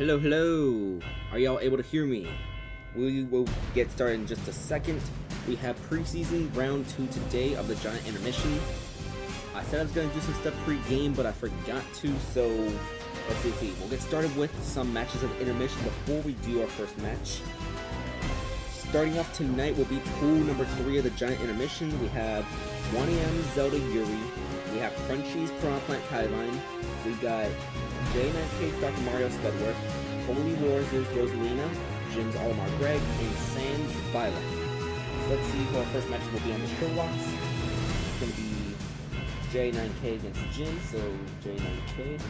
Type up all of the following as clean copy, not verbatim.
Hello, hello. Are y'all able to hear me? We will get started in just a second. We have preseason round 2 today of the Giant Intermission. I said I was going to do some stuff pre-game, but I forgot to, so let's see. We'll get started with some matches of the intermission before we do our first match. Starting off tonight will be pool number 3 of the Giant Intermission. We have 1AM Zelda Yuri. We have Crunchy's Piranha Kailine. We got J9K's Dr. Mario Spedworth. Holy Wars' Rosalina. Jim's Olimar Greg. And Sans Violet. So let's see who our first matches will be on the show box. It's going to be J9K against Jim. So J9K.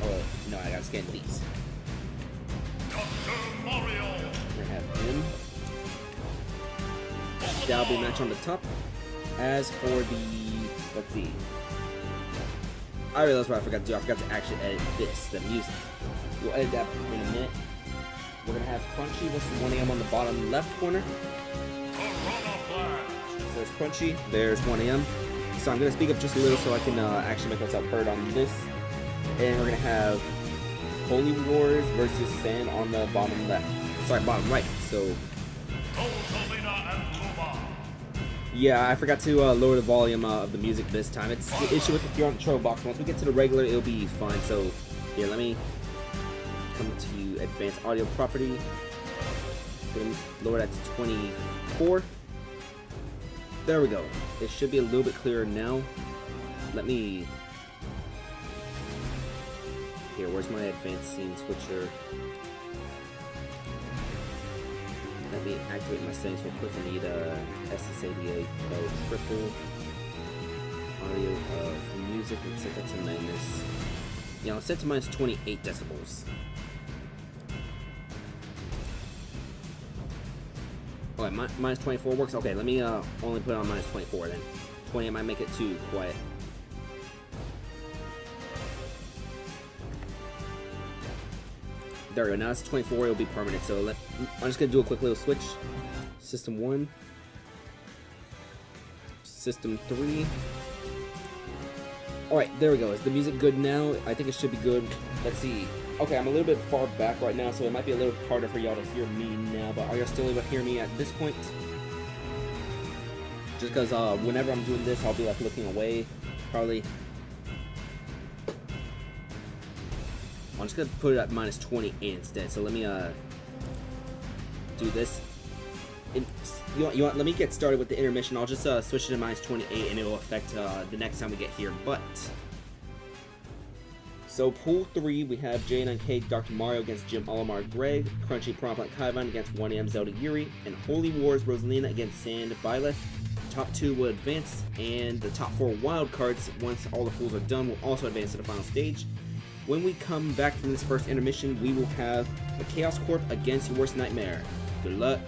Oh, no, I gotta scan these. Dr. Mario. We're gonna have Jim. That'll be a match on the top. As for the, let's see. I realized what I forgot to do. I forgot to actually edit this, the music. We'll edit that in a minute. We're gonna have Crunchy versus 1AM on the bottom left corner. So there's Crunchy, there's 1AM. So I'm gonna speak up just a little so I can actually make myself heard on this. And we're gonna have Holy Wars versus Sand on the bottom left. Sorry, bottom right. So yeah, I forgot to lower the volume of the music this time. It's the issue with if you're on the control box. Once we get to the regular, it'll be fine. So, yeah, let me come to advanced audio property. Lower that to 24. There we go. It should be a little bit clearer now. Let me... Here, where's my advanced scene switcher? Let me activate my settings real quick. I need SSADA triple audio of music and set that to minus. Yeah, I'll set to minus 28 decibels. Okay, minus 24 works. Okay, let me only put it on minus 24 then. 20 might make it too quiet. There we go, now it's 24, it'll be permanent, so I'm just going to do a quick little switch. System 1. System 3. Alright, there we go. Is the music good now? I think it should be good. Let's see. Okay, I'm a little bit far back right now, so it might be a little harder for y'all to hear me now, but are y'all still able to hear me at this point? Just because whenever I'm doing this, I'll be like looking away, probably. I'm just gonna put it at minus 28 instead. So let me do this. And you want? Let me get started with the intermission. I'll just switch it to minus 28, and it will affect the next time we get here. But so pool 3, we have J9K Dr. Mario against Jim Olimar Greg, Crunchy Piranha Kailine against 1AM Zelda Yuri, and Holy Wars Rosalina against Sand Violet. Top 2 will advance, and the top 4 wild cards, once all the pools are done, will also advance to the final stage. When we come back from this first intermission, we will have the Chaos Corp against your worst nightmare. Good luck.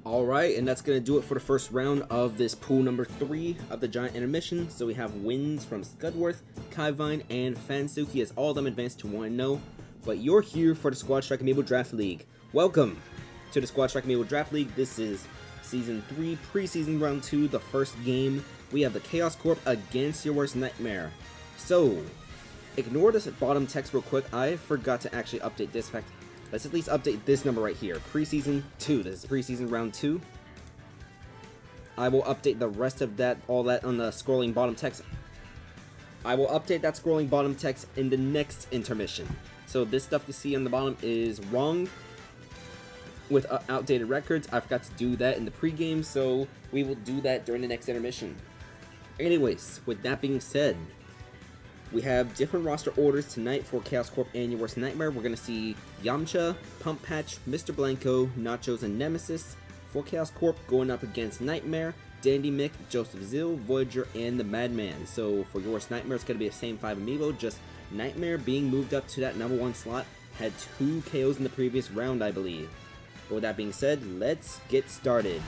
Alright, and that's going to do it for the first round of this pool number 3 of the Giant Intermission. So we have wins from Scudworth, Kaivine, and Fansuki as all of them advanced to 1-0. But you're here for the Squad Strike Amiibo Draft League. Welcome to the Squad Strike Amiibo Draft League. This is Season 3, Preseason Round 2, the first game. We have the Chaos Corp against your worst nightmare. So, ignore this bottom text real quick. I forgot to actually update this. In fact, let's at least update this number right here. Preseason 2. This is Preseason Round 2. I will update the rest of that, all that on the scrolling bottom text. I will update that scrolling bottom text in the next intermission. So this stuff you see on the bottom is wrong with outdated records. I forgot to do that in the pregame, so we will do that during the next intermission. Anyways, with that being said, we have different roster orders tonight for Chaos Corp and Your Worst Nightmare. We're going to see Yamcha, Pump Patch, Mr. Blanco, Nachos, and Nemesis. For Chaos Corp, going up against Nightmare, Dandy Mick, Joseph Zill, Voyager, and the Madman. So for Your Worst Nightmare, it's going to be the same 5 Amiibo, just Nightmare being moved up to that #1 slot. Had 2 KOs in the previous round, I believe. But with that being said, let's get started.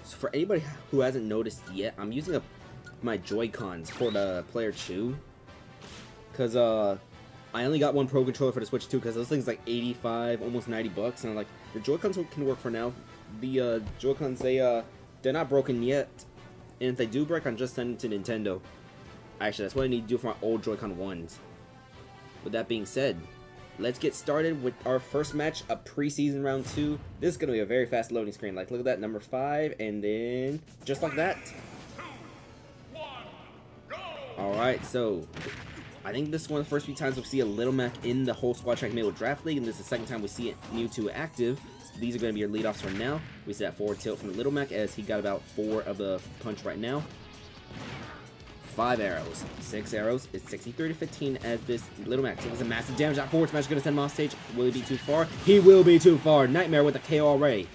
So for anybody who hasn't noticed yet, I'm using my Joy-Cons for the Player 2, because I only got one Pro Controller for the Switch 2, because those things like 85, almost 90 bucks, and I'm like, the Joy-Cons can work for now. The Joy-Cons, they're not broken yet, and if they do break, I'm just sending to Nintendo. Actually, that's what I need to do for my old Joy-Con 1s. With that being said, let's get started with our first match of Preseason Round 2. This is going to be a very fast loading screen. Like, look at that, number 5, and then just like that. Alright, so I think this is one of the first few times we'll see a Little Mac in the whole Squad Strike Amiibo Draft League, and this is the second time we see it Mewtwo active. So these are going to be your leadoffs for now. We see that forward tilt from the Little Mac as he got about 4 of the punch right now. 5 arrows, 6 arrows. It's 63 to 15 as this Little Mac takes a massive damage. That forward smash is going to send him off stage. Will he be too far? He will be too far. Nightmare with a KO already.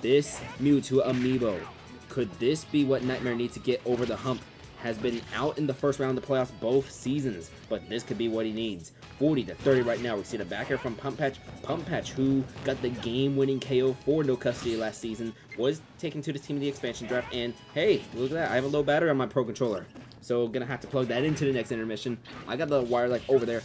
This Mewtwo Amiibo. Could this be what Nightmare needs to get over the hump? Has been out in the first round of the playoffs both seasons, but this could be what he needs. 40 to 30 right now. We see the back air from Pump Patch, who got the game-winning KO for No Custody last season, was taken to the team of the expansion draft, and hey, look at that, I have a low battery on my Pro Controller, so gonna have to plug that into the next intermission. I got the wire like over there.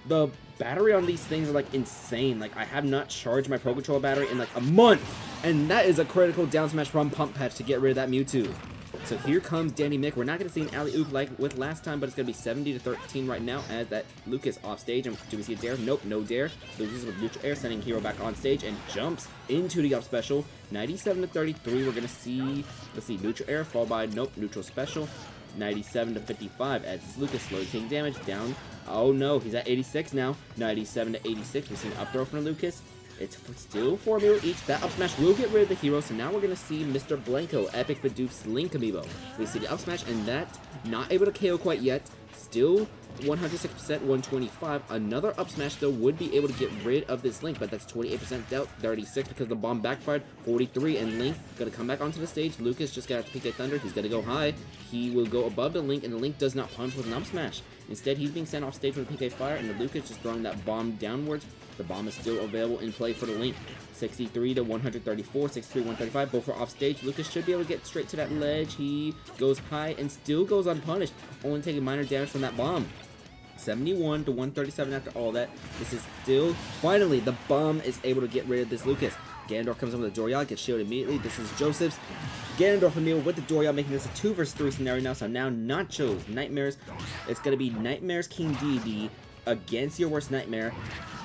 The battery on these things are like insane. Like, I have not charged my Pro Controller battery in like a month, and that is a critical down smash from Pump Patch to get rid of that Mewtwo. So here comes Dandy Mick. We're not going to see an alley-oop like with last time, but it's going to be 70 to 13 right now as that Lucas off stage. And do we see a dare? Nope, no dare. Lucas with neutral air, sending Hero back on stage and jumps into the up special. 97 to 33. We're going to see, let's see, neutral air followed by, nope, neutral special. 97 to 55 as Lucas slowly taking damage down. Oh no, he's at 86 now. 97 to 86. We see an up throw from Lucas. It's still 4 Amiibo each. That up smash will get rid of the hero, so now we're going to see Mr. Blanco, Epic Bidoof's Link Amiibo. We see the up smash, and that not able to KO quite yet. Still 106%, 125. Another up smash, though, would be able to get rid of this Link, but that's 28% dealt, 36 because the bomb backfired, 43, and Link going to come back onto the stage. Lucas just got to PK Thunder. He's going to go high. He will go above the Link, and the Link does not punch with an up smash. Instead, he's being sent off stage with a PK Fire, and the Lucas just throwing that bomb downwards. The bomb is still available in play for the Link. 63 to 134, 63, 135. Both are off stage. Lucas should be able to get straight to that ledge. He goes high and still goes unpunished, only taking minor damage from that bomb. 71 to 137 after all that. This is still, finally, the bomb is able to get rid of this Lucas. Ganondorf comes up with a Dorian, gets shielded immediately. This is Joseph's Ganondorf Amiibo with the Dorian, making this a 2 vs 3 scenario now. So now Nachos, Nightmares. It's going to be Nightmare's King DD against Your Worst Nightmare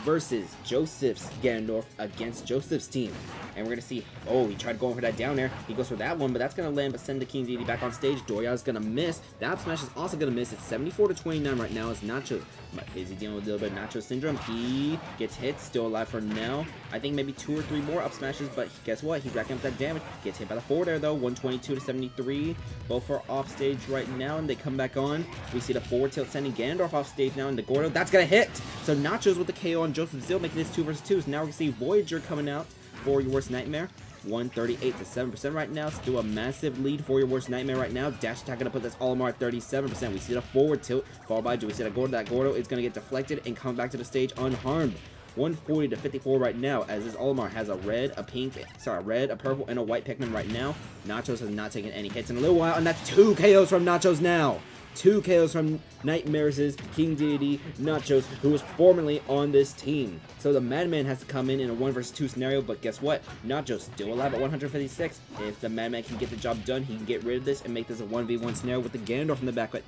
versus Joseph's Ganondorf against Joseph's team. And we're going to see, oh, he tried going for that down air. He goes for that one, but that's going to land, but send the King DD back on stage. Dorian's going to miss. That up smash is also going to miss. It's 74 to 29 right now as Nachos. But is he dealing with a little bit of Nacho syndrome? He gets hit, still alive for now. I think maybe 2 or 3 more up smashes, but guess what? He's racking up that damage. Gets hit by the forward air though, 122 to 73. Both are off stage right now, and they come back on. We see the forward tilt sending Ganondorf off stage now into Gordo. That's going to hit! So Nachos with the KO on Joseph Zill, making this 2 vs 2. So now we can see Voyager coming out for Your Worst Nightmare. 138 to 7% right now. Still a massive lead for Your Worst Nightmare right now. Dash attack going to put this Olimar at 37%. We see the forward tilt followed by, do we see that Gordo? That Gordo is going to get deflected and come back to the stage unharmed. 140 to 54 right now, as this Olimar has a red, a pink, sorry, a red, a purple, and a white Pikmin right now. Nachos has not taken any hits in a little while, and that's 2 KOs from Nachos now. 2 KOs from Nightmares' King Deity Nachos, who was formerly on this team. So the Madman has to come in a 1 versus 2 scenario, but guess what? Nachos still alive at 156. If the Madman can get the job done, he can get rid of this and make this a 1v1 scenario with the Ganondorf in the back. But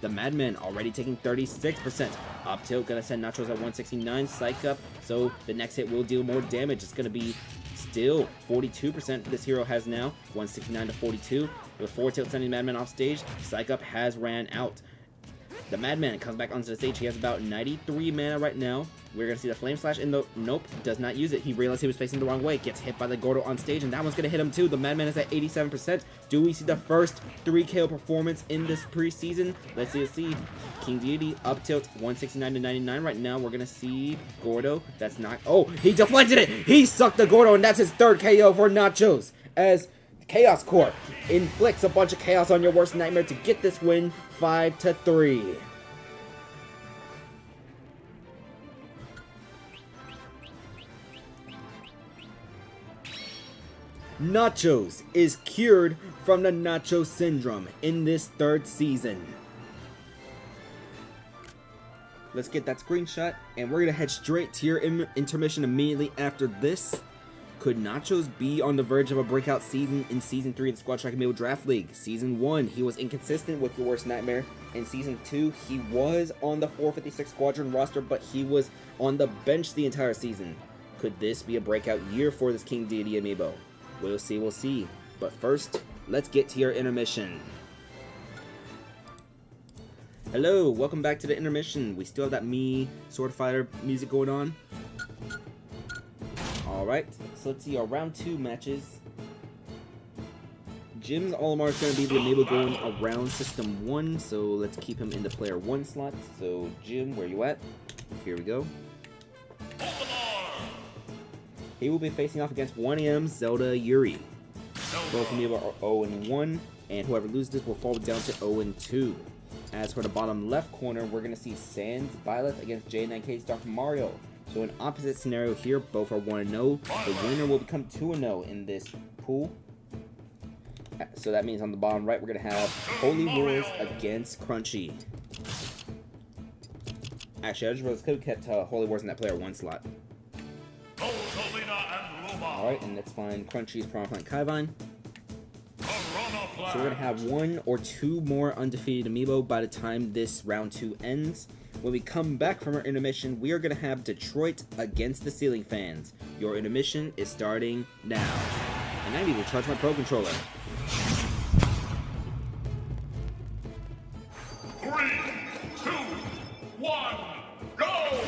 the Madman already taking 36%. Up tilt, gonna send Nachos at 169. Psych up, so the next hit will deal more damage. It's gonna be still 42% this hero has now, 169 to 42. With 4 tilt sending Madman off stage, Psych Up has ran out. The Madman comes back onto the stage. He has about 93 mana right now. We're going to see the Flame Slash in the... Nope, does not use it. He realized he was facing the wrong way. Gets hit by the Gordo on stage, and that one's going to hit him too. The Madman is at 87%. Do we see the first 3 KO performance in this preseason? Let's see. King Deity, up tilt, 169 to 99 right now. We're going to see Gordo. That's not... Oh, he deflected it! He sucked the Gordo, and that's his 3rd KO for Nachos. As Chaos Corp inflicts a bunch of chaos on your worst nightmare to get this win, 5-3. Nachos is cured from the Nacho Syndrome in this 3rd season. Let's get that screenshot, and we're going to head straight to your intermission immediately after this. Could Nachos be on the verge of a breakout season in Season 3 of the Squad Track Amiibo Draft League? Season 1, he was inconsistent with your worst nightmare. In Season 2, he was on the 456 Squadron roster, but he was on the bench the entire season. Could this be a breakout year for this King Deity Amiibo? We'll see. But first, let's get to your intermission. Hello, welcome back to the intermission. We still have that Mii Sword Fighter music going on. Alright, so let's see our round 2 matches. Jim's Olimar is going to be the Amiibo going around System 1, so let's keep him in the Player 1 slot. So, Jim, where you at? Here we go. He will be facing off against 1AM Zelda Yuri. Both Amiibo are 0-1, and whoever loses this will fall down to 0-2. As for the bottom left corner, we're going to see Sans Violet against J9K's Dr. Mario. So an opposite scenario here, both are 1-0. The winner will become 2-0 in this pool. So that means on the bottom right, we're going to have Holy Wars against Crunchy. Actually, I just could have kept Holy Wars in that Player 1 slot. Alright, and let's find Crunchy's Prompt Kaivine. So we're going to have 1 or 2 more undefeated Amiibo by the time this round 2 ends. When we come back from our intermission, we are going to have Detroit against the Ceiling Fans. Your intermission is starting now. And I need to charge my Pro Controller. 3, 2, 1, go!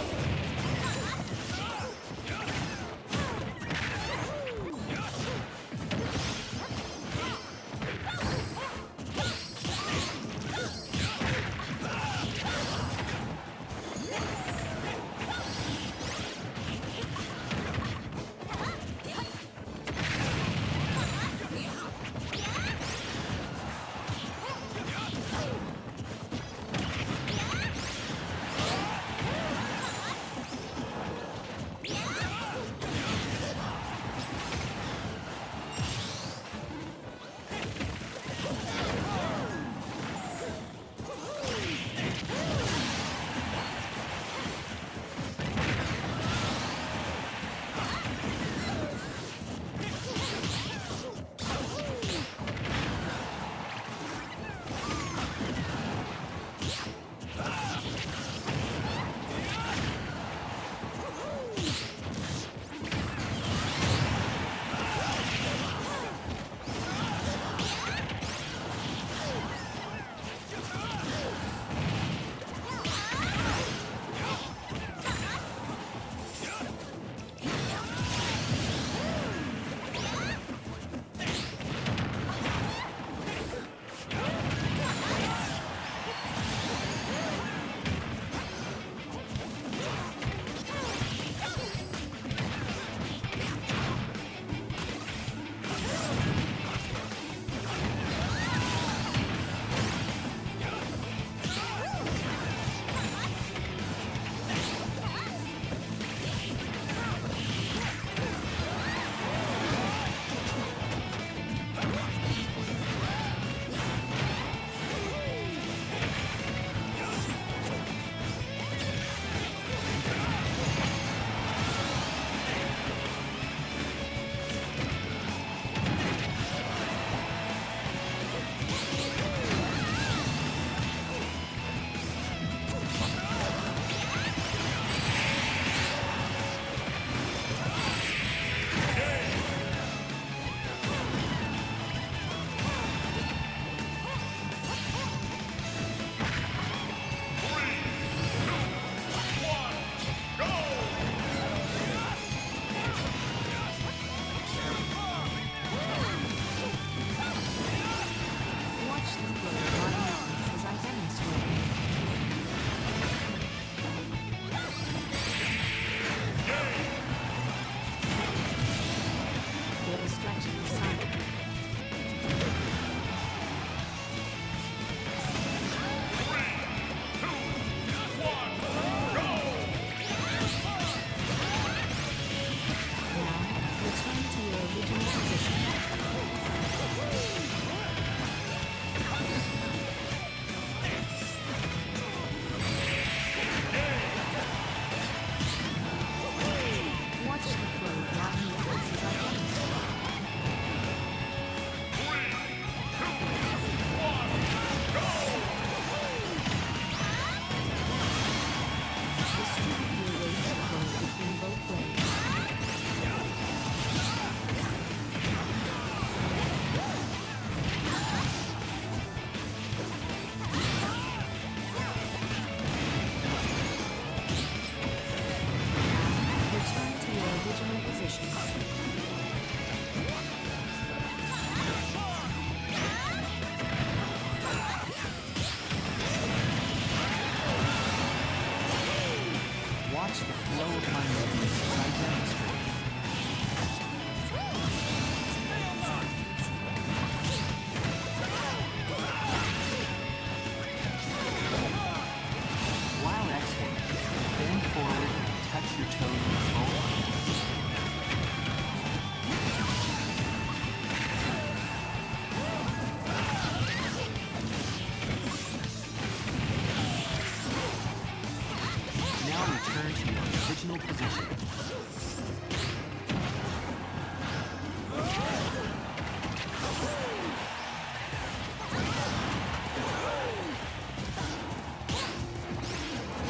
return to your original position.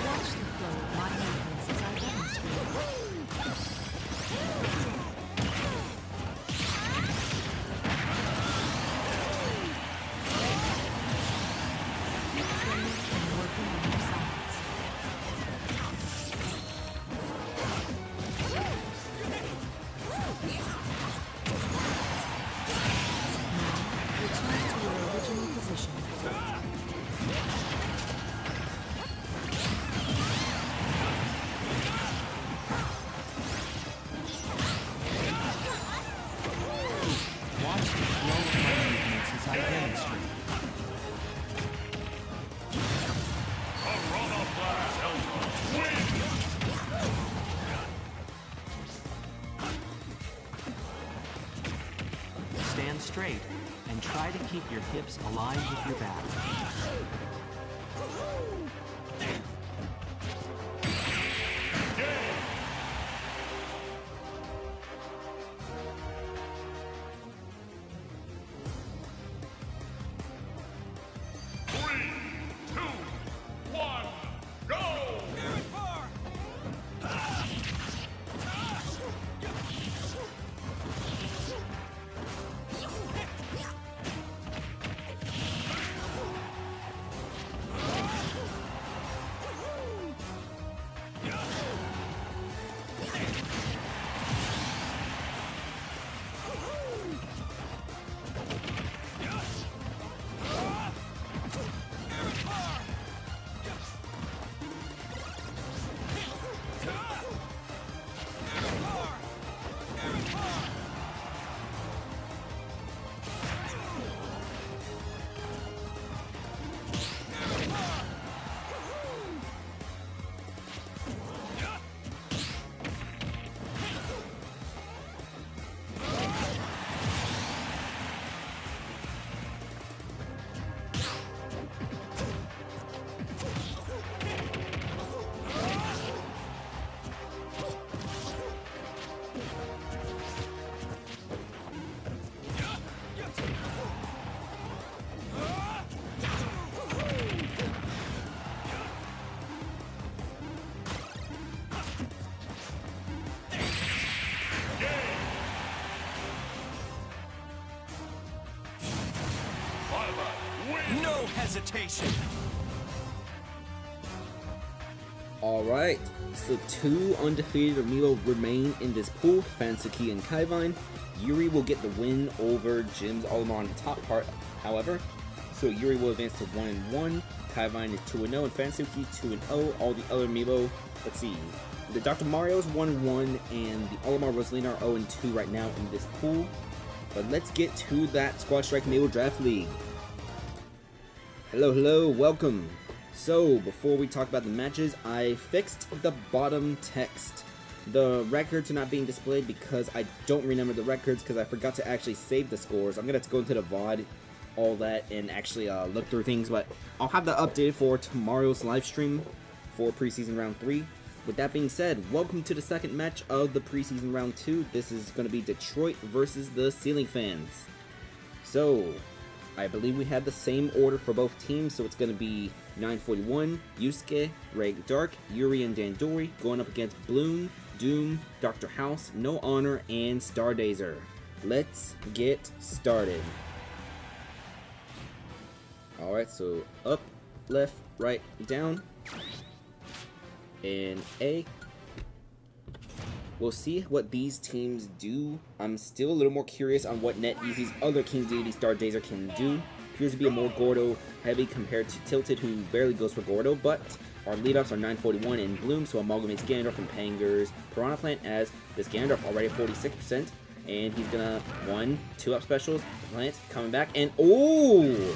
Watch the flow of my movements as I demonstrate. Training and working on your sides. Now, return to your original position. Watch the flow of my movements as I demonstrate. Piranha Blast Elbow wins! Stand straight and try to keep your hips aligned with your back. Three, two, one, go! No hesitation! Alright, so 2 undefeated Amiibo remain in this pool, Fansuki and Kaivine. Yuri will get the win over Jim's Olimar on the top part, however. So Yuri will advance to 1-1, Kaivine is 2-0, and Fansuki 2-0. All the other Amiibo, let's see. The Dr. Mario's 1-1, and the Olimar Rosalina are 0-2 right now in this pool. But let's get to that Squad Strike Amiibo Draft League. Hello, welcome. So, before we talk about the matches, I fixed the bottom text. The records are not being displayed because I don't remember the records because I forgot to actually save the scores. I'm going to have to go into the VOD, all that, and actually look through things, but I'll have that updated for tomorrow's live stream for Preseason Round 3. With that being said, welcome to the second match of the Preseason Round 2. This is going to be Detroit versus the Ceiling Fans. So, I believe we have the same order for both teams, so it's going to be 941, Yusuke, Ray Dark, Yuri, and Dandori going up against Bloom, Doom, Dr. House, No Honor, and Stardazer. Let's get started. Alright, so up, left, right, down, and A. We'll see what these teams do. I'm still a little more curious on what NetEasy's other King Deity Stardazer can do. Appears to be a more Gordo heavy compared to Tilted, who barely goes for Gordo, but our lead-offs are 941 and Bloom, so amalgamates Ganondorf and Panger's Piranha Plant as this Ganondorf already at 46%, and he's gonna 1-2 up specials, Plant coming back, and oh!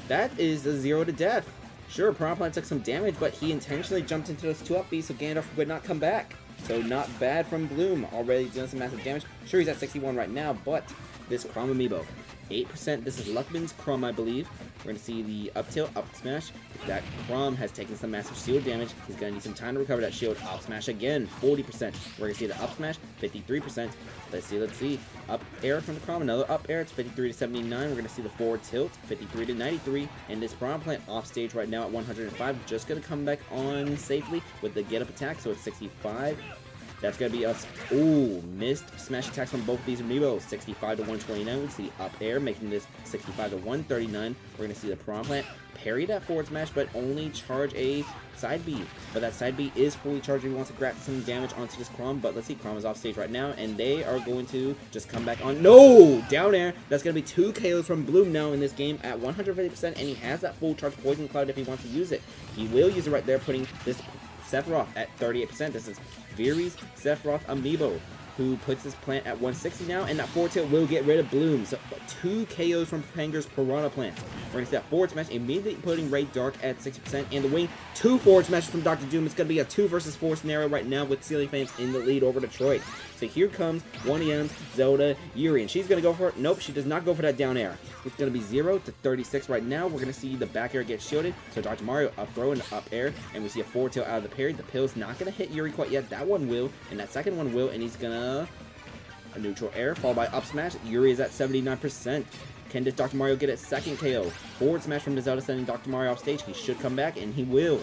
That is a 0 to death. Sure, Piranha Plant took some damage, but he intentionally jumped into those 2-up beats so Ganondorf would not come back. So not bad from Bloom, already doing some massive damage. Sure, he's at 61 right now, but this Chrome Amiibo. 8%. This is Luckman's Crom, I believe. We're going to see the up tilt, up smash. That Crom has taken some massive shield damage. He's going to need some time to recover that shield. Up smash again, 40%. We're going to see the up smash, 53%. Let's see. Up air from the Crom, another up air. It's 53 to 79. We're going to see the forward tilt, 53 to 93. And this Piranha Plant off stage right now at 105. Just going to come back on safely with the get up attack. So it's 65. That's going to be us. Ooh, missed smash attacks from both these Amiibos. 65 to 129. We see the up air, making this 65 to 139. We're going to see the Piranha Plant parry that forward smash, but only charge a side B. But that side B is fully charged if he wants to grab some damage onto this Crom. But let's see, Crom is off stage right now, and they are going to just come back on. No! Down air. That's going to be 2 KOs from Bloom now in this game at 150%, and he has that full charge Poison Cloud if he wants to use it. He will use it right there, putting this Sephiroth at 38%. This is Viri's Sephiroth Amiibo, who puts his plant at 160 now, and that forward tilt will get rid of Bloom. So 2 KOs from Panger's Piranha Plant. We're going to see that forward smash, immediately putting Ray Dark at 60%, and the wing, 2 forward smashes from Dr. Doom. It's going to be a 2 versus 4 scenario right now with Ceiling Fans in the lead over Detroit. So here comes 1EM's Zelda Yuri, and she's going to go for it. Nope, she does not go for that down air. It's going to be 0 to 36 right now. We're going to see the back air get shielded. So Dr. Mario up throw and up air, and we see a forward tilt out of the parry. The pill's not going to hit Yuri quite yet. That one will, and that second one will, and he's going to a neutral air followed by up smash. Yuri is at 79%. Can this Dr. Mario get a second KO? Forward smash from the Zelda sending Dr. Mario off stage. He should come back, and he will.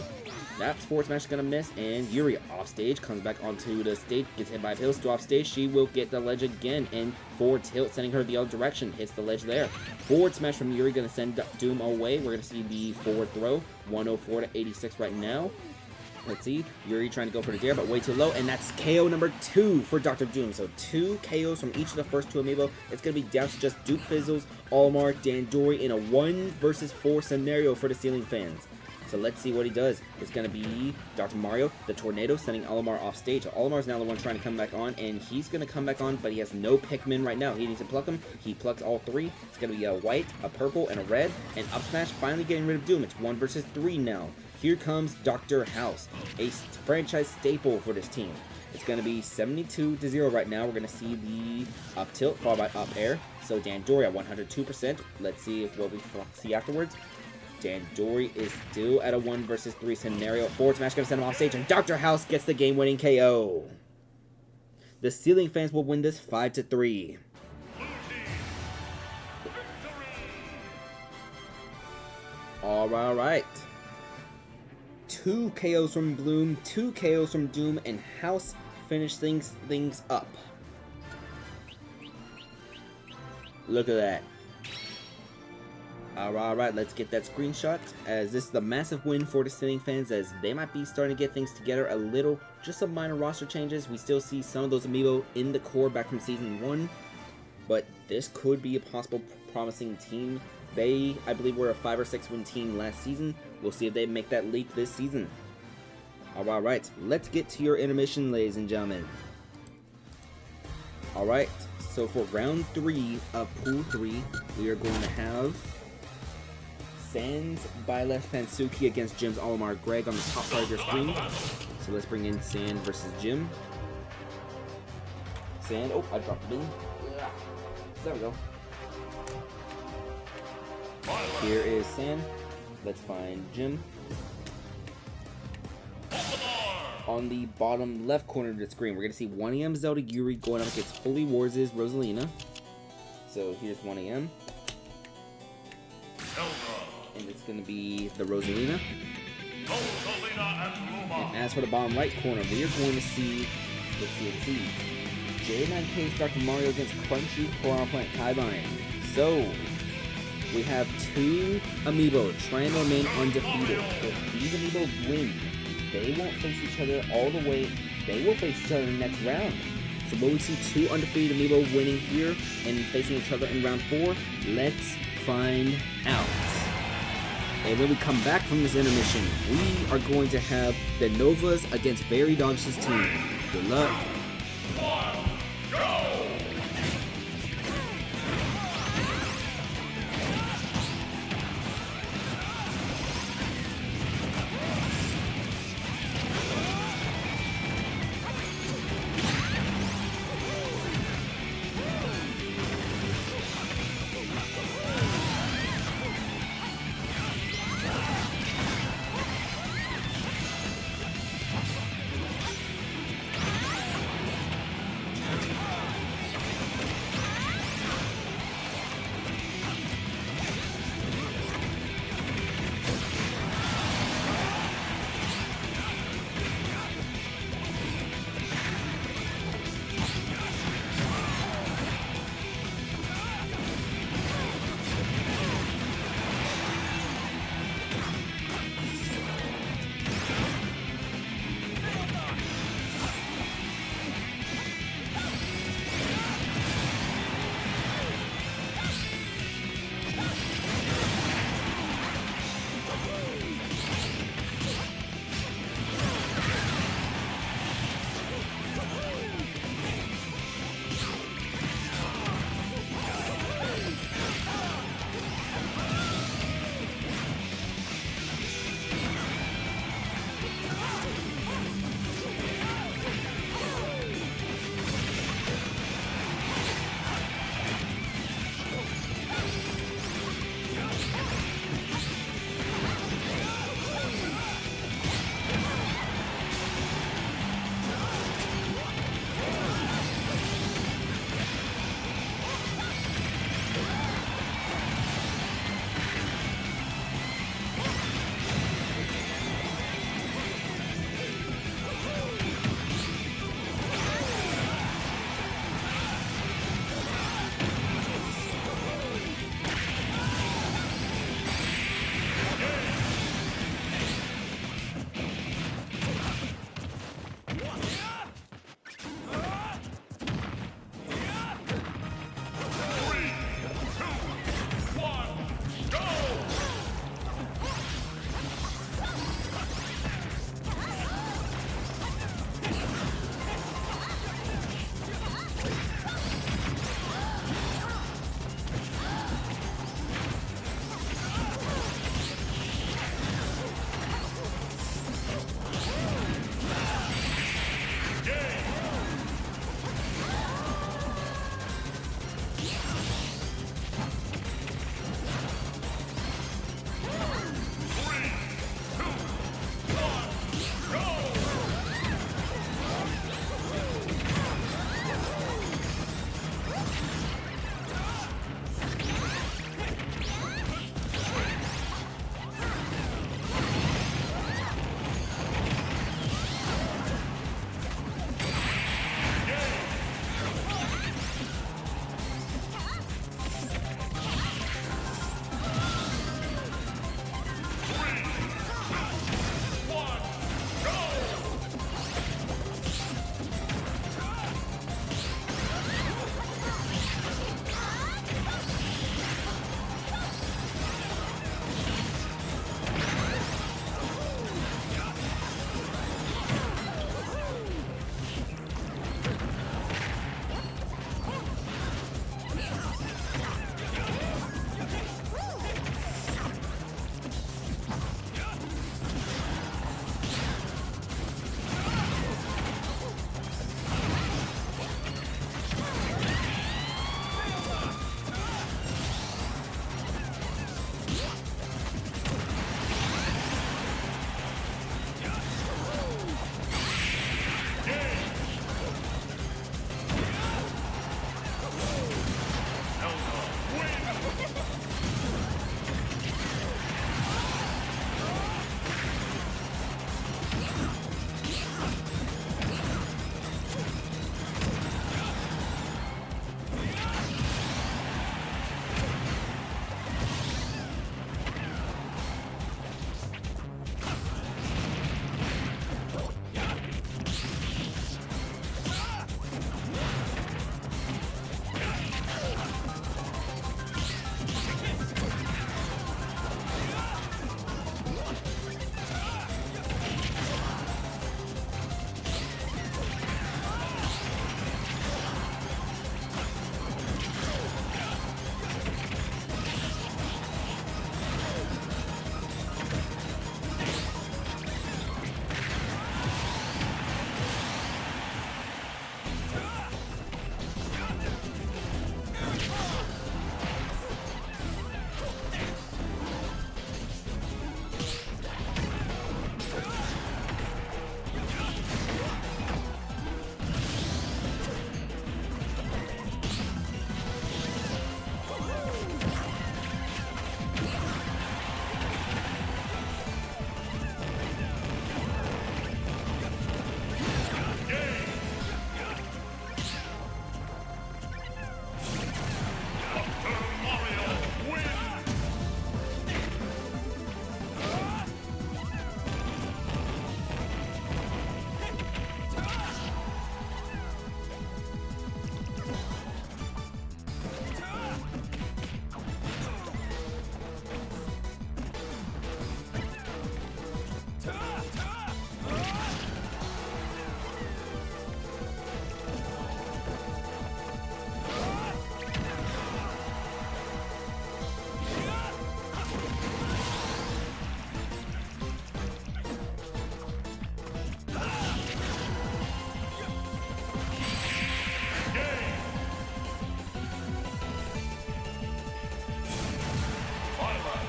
That forward smash is going to miss, and Yuri off stage, comes back onto the stage, gets hit by a pill, still off stage. She will get the ledge again, and forward tilt, sending her the other direction, hits the ledge there. Forward smash from Yuri, going to send Doom away. We're going to see the forward throw, 104 to 86 right now. Let's see, Yuri trying to go for the dare, but way too low, and that's KO number 2 for Dr. Doom. So 2 KOs from each of the first 2 Amiibo. It's going to be down to just Duke Fizzles, Olimar, Dandori in a 1 versus 4 scenario for the Ceiling Fans. So let's see what he does. It's going to be Dr. Mario, the Tornado, sending Olimar off stage. So Olimar's now the one trying to come back on, and he's going to come back on, but he has no Pikmin right now. He needs to pluck them. He plucks all 3. It's going to be a white, a purple, and a red. And up smash, finally getting rid of Doom. It's 1 versus 3 now. Here comes Dr. House, a franchise staple for this team. It's going to be 72 to 0 right now. We're going to see the up tilt followed by up air. So Dandori at 102%. Let's see what we see afterwards. Dandori is still at a 1 versus 3 scenario. Forward smash going to send him off stage, and Dr. House gets the game-winning KO. The Ceiling Fans will win this 5 to 3. All right. 2 KOs from Bloom, 2 KOs from Doom, and House finish things up. Look at that. Alright, let's get that screenshot, as this is a massive win for the Ceiling Fans, as they might be starting to get things together a little. Just some minor roster changes. We still see some of those Amiibo in the core back from Season 1, but this could be a possible promising team. They, I believe, were a 5 or 6 win team last season. We'll see if they make that leap this season. Alright, let's get to your intermission, ladies and gentlemen. Alright, so for round 3 of Pool 3, we are going to have Sans, Byleth, Fansuki against Jim's Olimar Greg on the top part of your screen. So let's bring in Sand versus Jim. Sand, oh, I dropped it in. There we go. Here is Sand. Let's find Jim. On the bottom left corner of the screen, we're going to see 1EM Zelda Yuri going up against Holy Wars' Rosalina. So here's 1EM. And it's going to be the Rosalina. And as for the bottom right corner, we are going to see, let's see, J9K's Dr. Mario against Crunchy Piranha Plant Kaibine. So, we have 2 Amiibo trying to remain undefeated. If these Amiibo win, they won't face each other all the way. They will face each other in the next round. So will we see 2 undefeated Amiibo winning here and facing each other in round 4? Let's find out. And when we come back from this intermission, we are going to have the Novas against Very Dog's team. Good luck.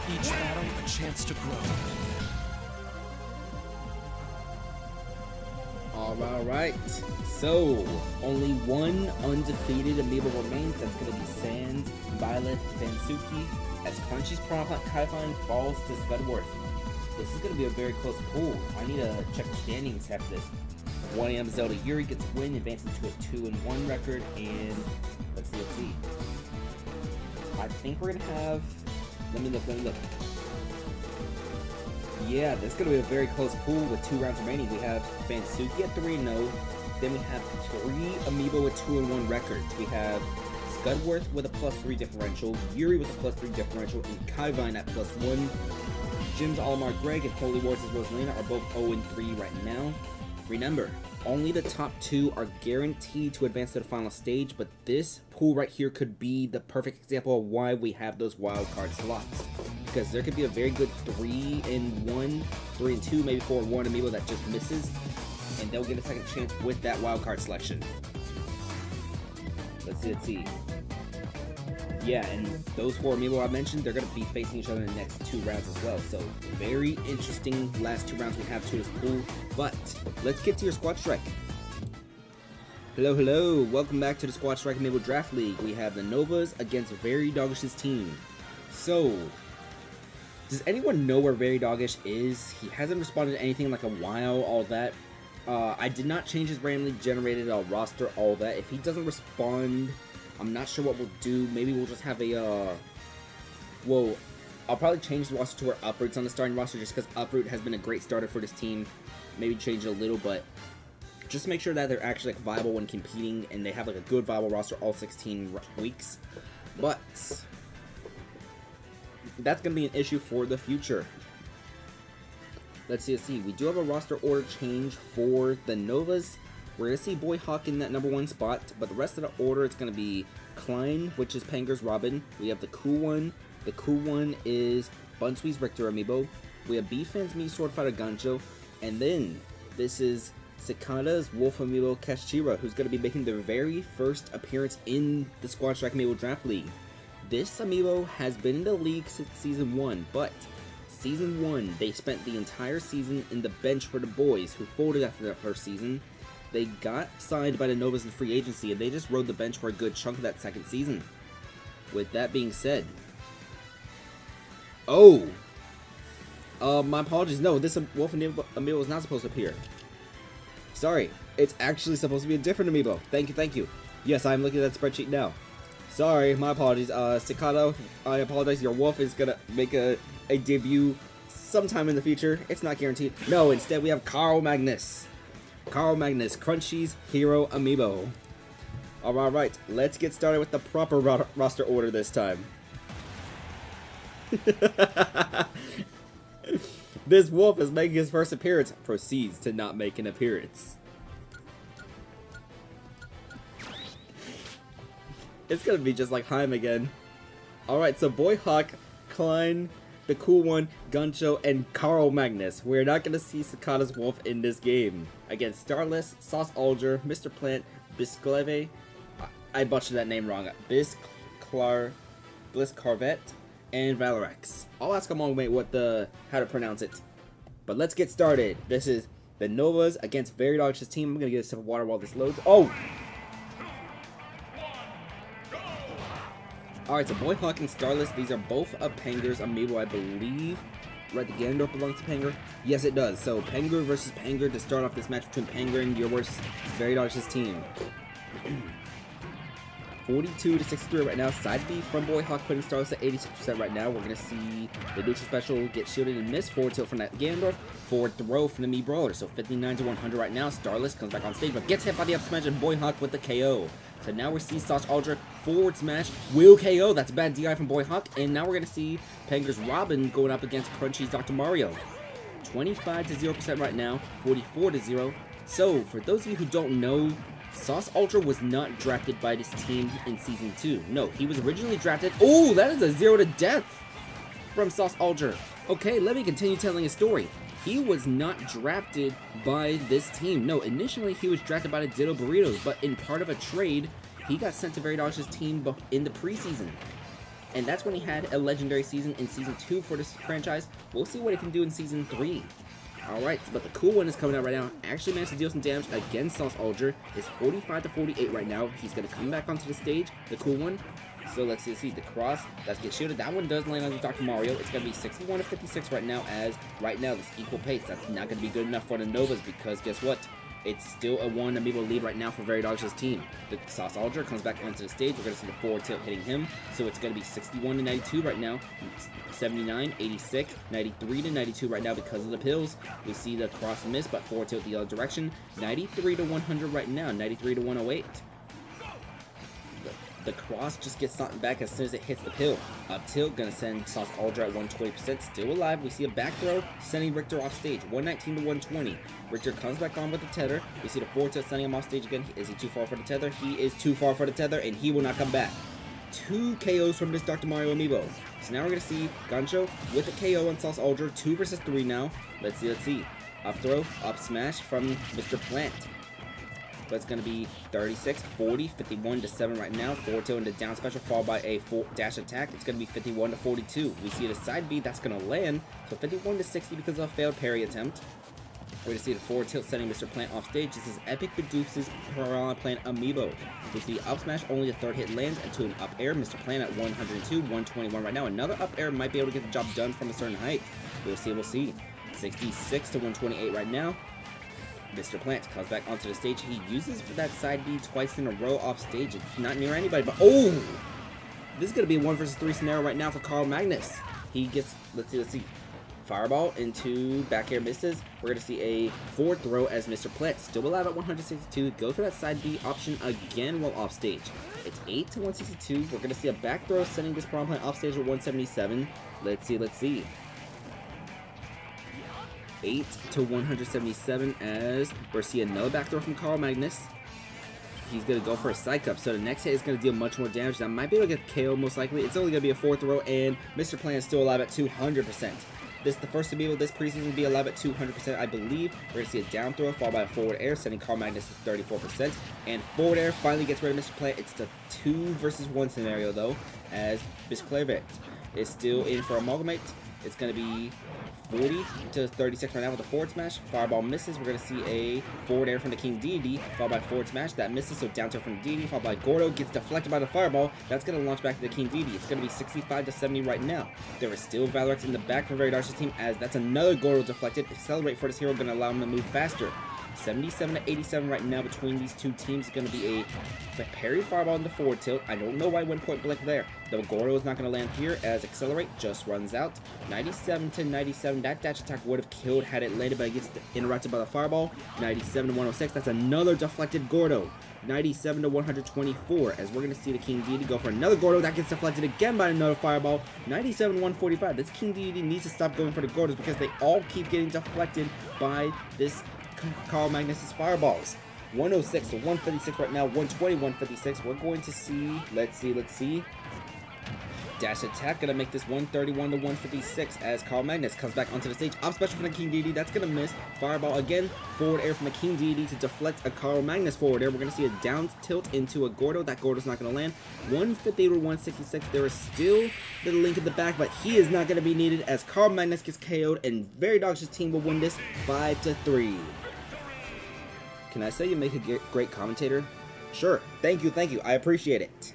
Each battle a chance to grow. Alright, so only one undefeated Amiibo remains. That's going to be Sans, Violet, Vansuki, as Crunchy's Kaifan falls to Scudworth. This is going to be a very close pool. I need to check the standings after this. 1AM Zelda Yuri gets a win, advancing to a 2-1 record, and let's see. I think we're going to have... Let me look. Yeah, this is going to be a very close pool with 2 rounds remaining. We have Vansuki at 3-0. Then we have 3 Amiibo with 2-1 records. We have Scudworth with a +3 differential, Yuri with a +3 differential, and Kaivine at +1. Jim's Olimar Greg and Holy Wars' Rosalina are both 0-3 right now. Remember, only the top 2 are guaranteed to advance to the final stage, but this pool right here could be the perfect example of why we have those wildcard slots. Because there could be a very good 3-1, 3-2, maybe 4-1 Amiibo that just misses, and they'll get a second chance with that wildcard selection. Let's see. Yeah, and those 4 Amiibo I mentioned, they're going to be facing each other in the next 2 rounds as well. So, very interesting last 2 rounds we have to this pool. But, let's get to your Squad Strike. Hello. Welcome back to the Squad Strike Amiibo Draft League. We have the Novas against Very Doggish's team. So, does anyone know where Very Doggish is? He hasn't responded to anything in like a while, all that. I did not change his randomly generated roster, all that. If he doesn't respond... I'm not sure what we'll do. Maybe we'll just have a, well, I'll probably change the roster to where Uproot's on the starting roster just because Uproot has been a great starter for this team. Maybe change it a little, but just make sure that they're actually like viable when competing and they have like a good viable roster all 16 weeks. But that's going to be an issue for the future. Let's see. We do have a roster order change for the Novas. We're going to see Boy Hawk in that #1 spot, but the rest of the order, it's going to be Klein, which is Panger's Robin. We have the cool one. The cool one is Bunsui's Richter Amiibo. We have B-Fan's Me Sword Fighter Gancho. And then, this is Cicada's Wolf Amiibo Kashira, who's going to be making their very first appearance in the Squad Strike Amiibo Draft League. This Amiibo has been in the league since Season 1, but Season 1, they spent the entire season in the bench for the boys who folded after that first season. They got signed by the Novas in free agency, and they just rode the bench for a good chunk of that second season. With that being said... Oh! My apologies. No, this Wolf Amiibo is not supposed to appear. Sorry. It's actually supposed to be a different Amiibo. Thank you. Yes, I'm looking at that spreadsheet now. Sorry, my apologies. Staccato, I apologize. Your Wolf is gonna make a debut sometime in the future. It's not guaranteed. No, instead we have Carl Magnus. Carl Magnus, Crunchy's Hero Amiibo. Alright, let's get started with the proper roster order this time. This Wolf is making his first appearance. Proceeds to not make an appearance. It's gonna be just like Heim again. Alright, so Boy Hawk, Klein, the Cool One, Guncho, and Carl Magnus. We're not gonna see Sakata's Wolf in this game. Against Starless, Sauce Alger, Mr. Plant, Biscleve, I butchered that name wrong, Bliss Carvet, and Valorex. I'll ask him on how to pronounce it. But let's get started. This is the Novas against Veridog's team. I'm gonna get a sip of water while this loads. Oh! Alright, so Boy Hawk and Starless, these are both of Penger's Amiibo, I believe. Right, the Ganondorf belongs to Penger? Yes, it does. So, Penger versus Penger to start off this match between Penger and your worst Veridog's team. 42 to 63 right now. Side B from Boy Hawk putting Starless at 86% right now. We're going to see the neutral special get shielded and miss. Forward tilt from that Ganondorf. Forward throw from the Mii Brawler. So 59 to 100 right now. Starless comes back on stage but gets hit by the up smash and Boy Hawk with the KO. So now we see Sauce Alger forward smash will KO. That's a bad DI from Boy Hawk. And now we're going to see Penger's Robin going up against Crunchy's Dr. Mario. 25 to 0% right now. 44 to 0. So for those of you who don't know, Sauce Ultra was not drafted by this team in Season 2. No, he was originally drafted... Oh, that is a 0 to death from Sauce Ultra. Okay, let me continue telling a story. He was not drafted by this team. No, initially he was drafted by the Ditto Burritos, but in part of a trade, he got sent to Veridog's team in the preseason. And that's when he had a legendary season in Season 2 for this franchise. We'll see what he can do in Season 3. Alright, but the Cool One is coming out right now. Actually managed to deal some damage against Sauce Alger. It's 45 to 48 right now. He's going to come back onto the stage, the Cool One. So let's see the cross. Let's get shielded. That one does land on Dr. Mario. It's going to be 61 to 56 right now, as right now this equal pace. That's not going to be good enough for the Novas because guess what? It's still a 1 Amiibo lead right now for Veridog's team. The Sauce Alger comes back onto the stage. We're going to see the forward tilt hitting him. So it's going to be 61 to 92 right now. 79, 86, 93 to 92 right now because of the pills. We see the cross miss, but forward tilt the other direction. 93 to 100 right now. 93 to 108. The cross just gets something back as soon as it hits the pill. Up tilt, gonna send Sauce Alger at 120%, still alive. We see a back throw, sending Richter off stage, 119 to 120. Richter comes back on with the tether. We see the forward tilt sending him off stage again. Is he too far for the tether? He is too far for the tether, and he will not come back. 2 KOs from this Dr. Mario Amiibo. So now we're gonna see Gancho with a KO on Sauce Alger, 2 versus 3 now. Let's see. Up throw, up smash from Mr. Plant. But it's going to be 36, 40, 51 to 7 right now. Forward tilt into down special, followed by a dash attack. It's going to be 51 to 42. We see the side B that's going to land. So 51 to 60 because of a failed parry attempt. We're going to see the forward tilt sending Mr. Plant off stage. This is Epic Medusa's Piranha Plant Amiibo. We see up smash, only the third hit lands into an up air. Mr. Plant at 102, 121 right now. Another up air might be able to get the job done from a certain height. We'll see. 66 to 128 right now. Mr. Plant comes back onto the stage. He uses that side B twice in a row off stage. It's not near anybody, but oh! This is going to be a 1 versus 3 scenario right now for Carl Magnus. He gets, let's see. Fireball into back air misses. We're going to see a forward throw as Mr. Plant, still alive at 162, goes for that side B option again while off stage. It's 8 to 162. We're going to see a back throw sending this Piranha Plant off stage at 177. Let's see. 8 to 177 as we're seeing another back throw from Carl Magnus. He's going to go for a side cup, so the next hit is going to deal much more damage. That might be able to get KO most likely. It's only going to be a 4th throw, and Mr. Plant is still alive at 200%. This is the first Amiibo this preseason to be alive at 200%, I believe. We're going to see a down throw followed by a forward air, sending Carl Magnus to 34%. And forward air finally gets rid of Mr. Plant. It's the 2 versus 1 scenario, though, as Mr. Clairvet is still in for Amalgamate. It's going to be 40 to 36 right now with a forward smash. Fireball misses. We're going to see a forward air from the King Deity, followed by forward smash. That misses, so down tilt from the Deity, followed by Gordo. Gets deflected by the Fireball. That's going to launch back to the King Deity. It's going to be 65 to 70 right now. There is still Valorx in the back for Very Dark's team, as that's another Gordo deflected. Accelerate for this hero, going to allow him to move faster. 77 to 87 right now between these two teams. It's going to be a parry fireball in the forward tilt. I don't know why I went point blank there. The Gordo is not going to land here, as Accelerate just runs out. 97 to 97. That dash attack would have killed had it landed, but it gets interrupted by the fireball. 97 to 106. That's another deflected Gordo. 97 to 124, as we're going to see the King Deity go for another Gordo. That gets deflected again by another fireball. 97 to 145. This King Deity needs to stop going for the Gordos because they all keep getting deflected by this Carl Magnus's fireballs. 106 to 156 right now. 120, 156. We're going to see. Let's see. Dash attack gonna make this 131 to 156 as Carl Magnus comes back onto the stage. Up special from the King Deity. That's gonna miss. Fireball again. Forward air from the King Deity to deflect a Carl Magnus forward air. We're gonna see a down tilt into a Gordo. That Gordo's not gonna land. 150 to 166. There is still the Link in the back, but he is not gonna be needed as Carl Magnus gets KO'd, and Very Dark's team will win this 5 to 3. Can I say you make a great commentator? Sure. Thank you. I appreciate it.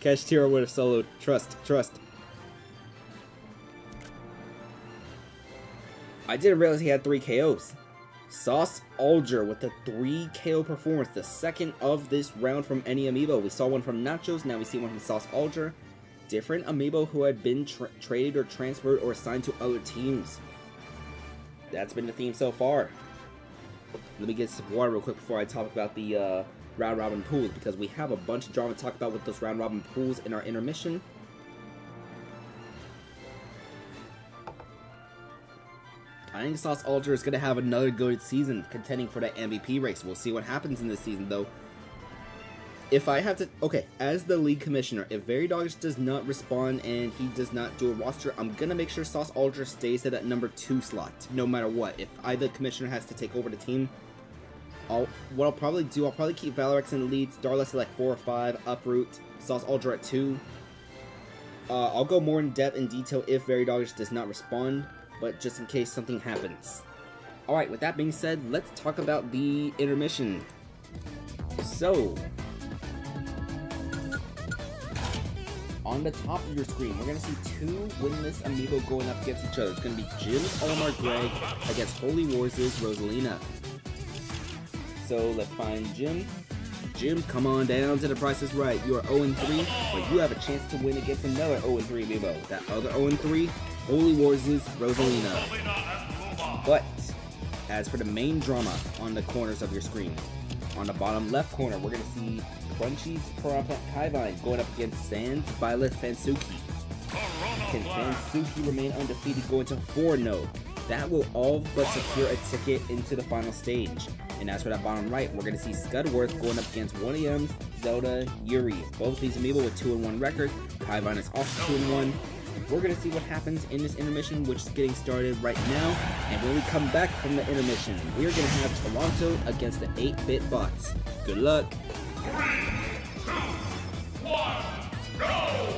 Cash Tiro would have soloed. Trust. I didn't realize he had 3 KOs. Sauce Alger with the 3 KO performance, the second of this round from any Amiibo. We saw one from Nachos, now we see one from Sauce Alger. Different Amiibo who had been traded or transferred or assigned to other teams. That's been the theme so far. Let me get some water real quick before I talk about the round robin pools, because we have a bunch of drama to talk about with those round robin pools in our intermission. I think Sauce Alger is going to have another good season contending for that MVP race. We'll see what happens in this season, though. If I have to... Okay, as the league commissioner, if Very Dogs does not respond and he does not do a roster, I'm going to make sure Sauce Alger stays at that number 2 slot, no matter what. If either commissioner has to take over the team, what I'll probably do, I'll probably keep Valorx in the lead, Starless at like 4 or 5, Uproot, Sauce Alger at 2. I'll go more in depth and detail if Very Dogs does not respond, but just in case something happens. Alright, with that being said, let's talk about the intermission. So, on the top of your screen, we're going to see 2 winless Amiibo going up against each other. It's going to be Jim Olimar Greg against Holy Wars' Rosalina. So let's find Jim. Jim, come on down to the Price is Right. You are 0-3, but you have a chance to win against another 0-3 Amiibo. That other 0-3, Holy Wars' Rosalina. But as for the main drama on the corners of your screen, on the bottom left corner, we're going to see Crunchy's Piranha Kaivine going up against Sans Violet Fansuki. Can Fansuki remain undefeated going to 4-0? That will all but secure a ticket into the final stage. And as for that bottom right, we're going to see Scudworth going up against 1AM's Zelda Yuri. Both these Amiibo with 2-1 records. Kaivine is also 2-1. We're going to see what happens in this intermission, which is getting started right now. And when we come back from the intermission, we're going to have Toronto against the 8-bit bots. Good luck. 3, 2, 1, go!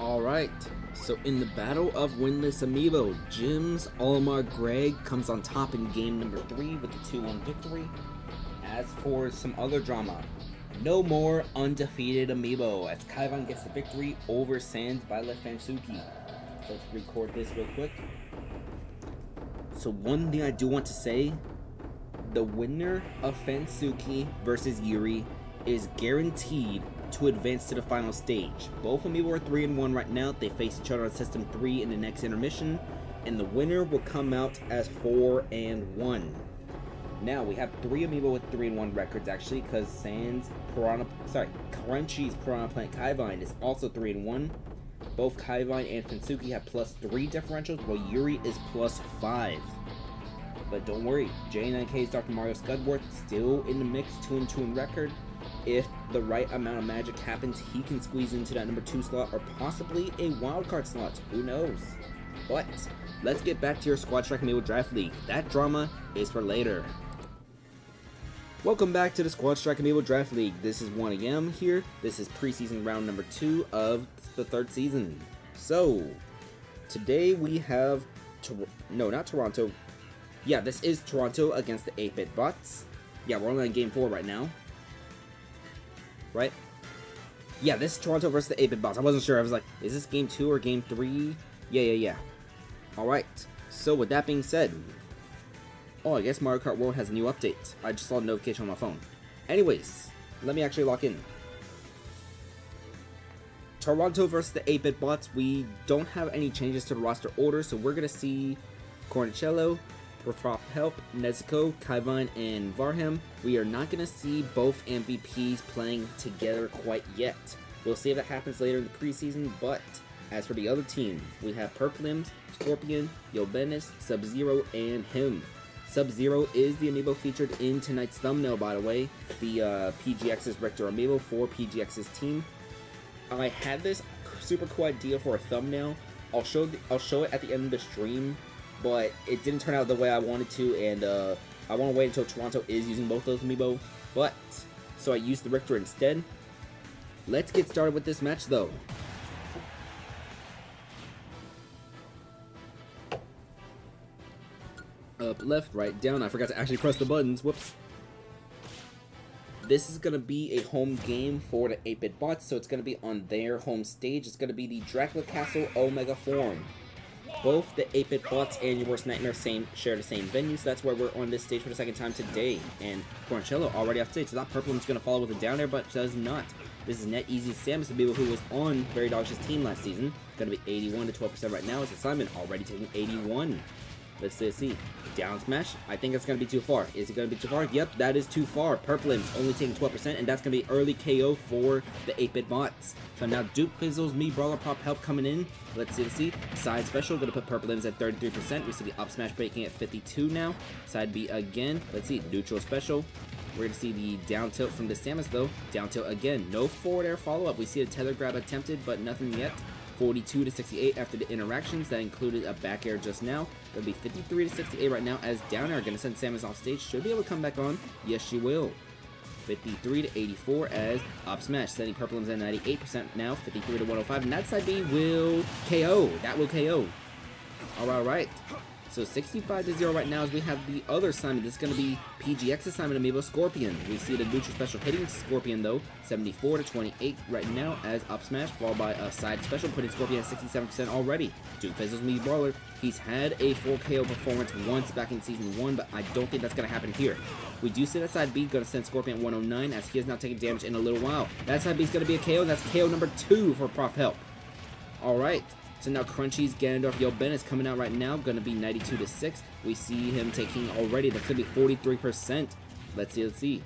Alright, so in the battle of winless amiibo, Jim's Olimar Greg comes on top in game number 3 with the 2-1 victory. As for some other drama, no more undefeated amiibo as Kaivan gets the victory over Sans by Fansuki. So let's record this real quick. So one thing I do want to say, the winner of Fansuki versus Yuri is guaranteed to advance to the final stage. Both amiibo are 3-1 right now. They face each other on System 3 in the next intermission, and the winner will come out as 4-1. Now we have 3 amiibo with 3-1 records actually, because Crunchy's Piranha Plant Kaivan is also 3-1. Both Kaivan and Fansuki have +3 differentials, while Yuri is +5. But don't worry, J9K's Dr. Mario Scudworth still in the mix, 2-2 in record. If the right amount of magic happens, he can squeeze into that number 2 slot or possibly a wildcard slot. Who knows? But let's get back to your Squad Strike Amiibo Draft League. That drama is for later. Welcome back to the Squad Strike Amiibo Draft League. This is 1AM here. This is preseason round number 2 of the 3rd season. So today we have not Toronto. Yeah, this is Toronto against the 8-bit bots. Yeah, we're only on game 4 right now. Right? Yeah, this is Toronto versus the 8-bit bots. I wasn't sure. I was like, is this game 2 or game 3? Yeah. Alright. So with that being said, oh, I guess Mario Kart World has a new update. I just saw a notification on my phone. Anyways, let me actually lock in. Toronto versus the 8-bit bots. We don't have any changes to the roster order, so we're going to see Cornicello, Prop Help, Nezuko, Kaivan, and Varham. We are not going to see both MVPs playing together quite yet. We'll see if that happens later in the preseason, but as for the other team, we have Purplims, Scorpion, Yobenis, Sub-Zero, and him. Sub-Zero is the amiibo featured in tonight's thumbnail, by the way. The PGX's Rector amiibo for PGX's team. I had this super cool idea for a thumbnail. I'll show it at the end of the stream, but it didn't turn out the way I wanted to, and I want to wait until Toronto is using both those amiibo. But so I used the Richter instead. Let's get started with this match, though. Up, left, right, down. I forgot to actually press the buttons. Whoops. This is going to be a home game for the 8-bit bots, so it's going to be on their home stage. It's going to be the Dracula Castle Omega Forum. Both the 8-bit bots and Your Worst Nightmare share the same venue, so that's why we're on this stage for the second time today. And Cornicello already off stage, so that purple one's going to follow with a down air, but does not. This is NetEasy Samus, the people who was on Very Dog's team last season. Going to be 81 to 12% right now. It's Simon already taking 81. Let's see. Down smash. I think it's going to be too far. Is it going to be too far? Yep, that is too far. Purplim's only taking 12%, and that's going to be early KO for the 8-bit bots. So now Duke Fizzle's Me Brawler Prop Help coming in. Let's see. Side special, going to put Purplim's at 33%. We see the up smash breaking at 52 now. Side B again. Let's see. Neutral special. We're going to see the down tilt from the Samus, though. Down tilt again. No forward air follow-up. We see a tether grab attempted, but nothing yet. 42 to 68 after the interactions. That included a back air just now. It'll be 53 to 68 right now as down air. Going to send Samus off stage. Should be able to come back on. Yes, she will. 53 to 84 as up smash. Sending Purplim's at 98% now. 53 to 105. And that side B will KO. That will KO. Alright. So 65 to 0 right now as we have the other Simon. This is going to be PGX's Simon amiibo Scorpion. We see the neutral special hitting Scorpion though. 74 to 28 right now as up smash, followed by a side special, putting Scorpion at 67% already. Duke Fizzle's Me Brawler. He's had a full KO performance once back in Season 1, but I don't think that's going to happen here. We do see that side B going to send Scorpion at 109 as he has not taken damage in a little while. That side B is going to be a KO, and that's KO number 2 for Prof Help. Alright. So now Crunchy's Ganondorf Yoben is coming out right now, going to be 92 to 6. We see him taking already, that's going to be 43%. Let's see.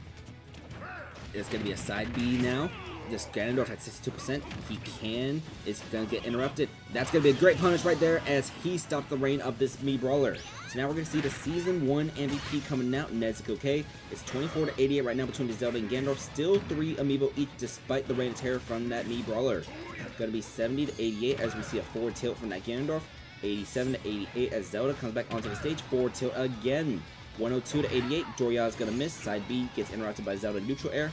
It's going to be a side B now. This Ganondorf at 62%. It's going to get interrupted. That's going to be a great punish right there as he stopped the reign of this Me Brawler. So now we're going to see the Season 1 MVP coming out, Nezuko K. It's 24 to 88 right now between the Zelda and Ganondorf. Still 3 amiibo each despite the reign of terror from that Me Brawler. Going to be 70 to 88 as we see a forward tilt from that Ganondorf. 87 to 88 as Zelda comes back onto the stage. Forward tilt again. 102 to 88. Joria is going to miss. Side B gets interrupted by Zelda neutral air.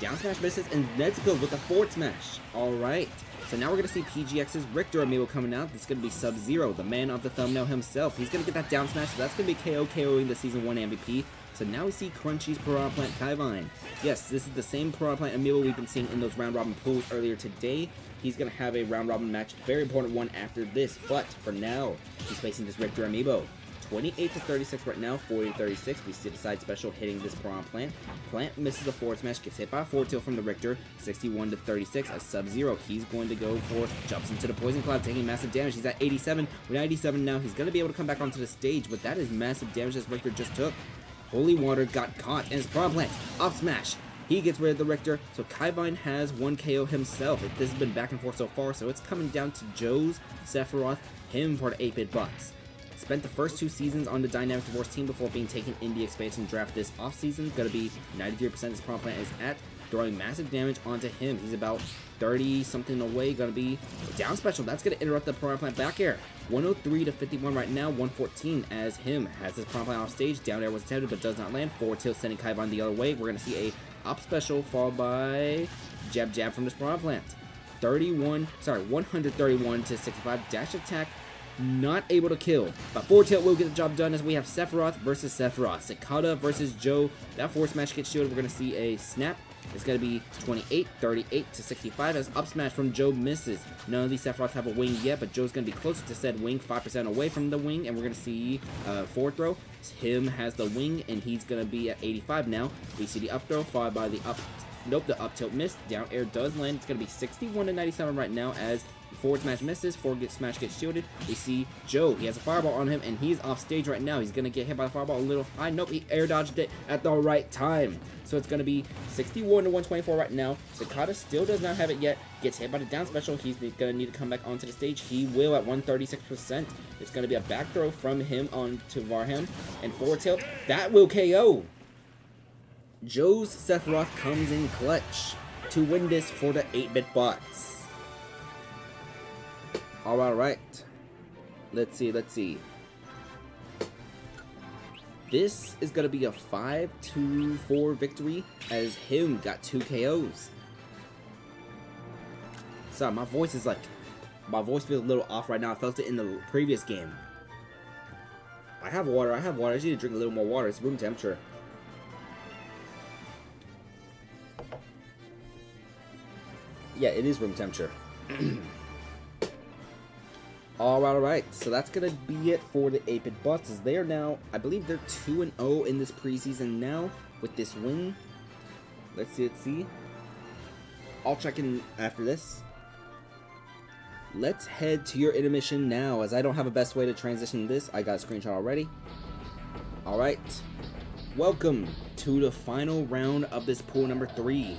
Down smash misses, and let's go with the forward smash. Alright, so now we're going to see PGX's Richter Amiibo coming out. This is going to be Sub-Zero, the man of the thumbnail himself. He's going to get that down smash, so that's going to be KOing the Season 1 MVP. So now we see Crunchy's Piranha Plant Kaivine. Yes, this is the same Piranha Plant Amiibo we've been seeing in those round robin pools earlier today. He's going to have a round robin match, very important one after this, but for now, he's facing this Richter Amiibo. 28-36 right now, 40-36. We see the side special hitting this Piranha Plant. Plant misses a forward smash, gets hit by a forward tilt from the Richter. 61-36 as Sub-Zero. He's going to go for, jumps into the Poison Cloud, taking massive damage. He's at 87. We're at 87 now. He's going to be able to come back onto the stage, but that is massive damage as Richter just took. Holy Water got caught, and his Piranha Plant, up smash. He gets rid of the Richter, so Kaivine has one KO himself. This has been back and forth so far, so it's coming down to Joe's Sephiroth, him for the 8-bit bucks. Spent the first 2 seasons on the Dynamic Divorce team before being taken in the expansion draft this offseason. Gonna be 93% his Piranha Plant is at, throwing massive damage onto him. He's about 30-something away, gonna be down special. That's gonna interrupt the Piranha Plant back air. 103-51 right now, 114 as him has his Piranha Plant off stage. Down air was attempted but does not land. Forward tilt sending Kaivine the other way. We're gonna see a up special followed by jab from this Piranha Plant. 131-65 dash attack. Not able to kill, but forward tilt will get the job done as we have Sephiroth versus Sephiroth. Cicada versus Joe. That forward smash gets shielded. We're going to see a snap. It's going to be 28-38-65 as up smash from Joe misses. None of these Sephiroths have a wing yet, but Joe's going to be closer to said wing, 5% away from the wing, and we're going to see forward throw. Him has the wing, and he's going to be at 85 now. We see the up throw followed by the up. Nope, the up tilt missed. Down air does land. It's going to be 61-97 right now as forward smash misses, forward smash gets shielded. We see Joe, he has a fireball on him, and he's off stage right now. He's going to get hit by the fireball a little high. Nope, he air dodged it at the right time. So it's going to be 61-124 right now. Cicada still does not have it yet. Gets hit by the down special. He's going to need to come back onto the stage. He will at 136%. It's going to be a back throw from him onto Varham. And forward tilt. That will KO. Joe's Sephiroth comes in clutch to win this for the 8-bit bots. Alright. Let's see. This is going to be a 5-4 victory as him got 2 KOs. Sorry, my voice feels a little off right now. I felt it in the previous game. I have water. I just need to drink a little more water. It's room temperature. Yeah, it is room temperature. Alright, so that's gonna be it for the 8-bit bots. As they are now, I believe they're 2-0 in this preseason now with this win. Let's see. I'll check in after this. Let's head to your intermission now, as I don't have a best way to transition this. I got a screenshot already. Alright, welcome to the final round of this pool number 3.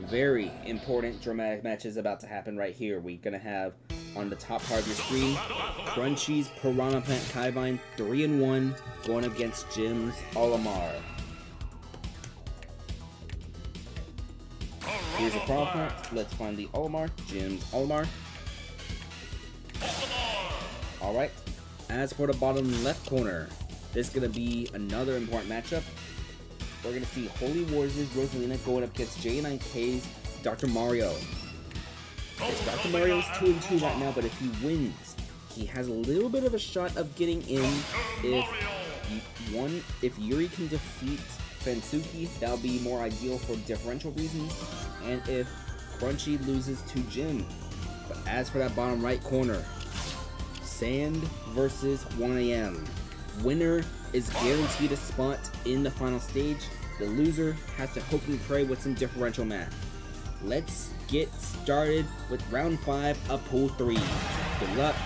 Very important dramatic matches about to happen right here. We're gonna have on the top part of your screen Crunchy's Piranha Plant Kaivine 3-1 going against Jim's Olimar. Here's a Piranha Plant. Let's find the Olimar. Jim's Olimar. Alright. As for the bottom left corner, this is gonna be another important matchup. We're going to see Holy Wars' Rosalina going up against J9K's Dr. Mario. Yes, Dr. Mario is 2-2 right now, but if he wins, he has a little bit of a shot of getting in. If Yuri can defeat Fansuki, that'll be more ideal for differential reasons. And if Crunchy loses to Jim. But as for that bottom right corner, Sand versus 1AM. Winner is guaranteed a spot in the final stage. The loser has to hope and pray with some differential math. Let's get started with round 5 of pool 3. Good luck.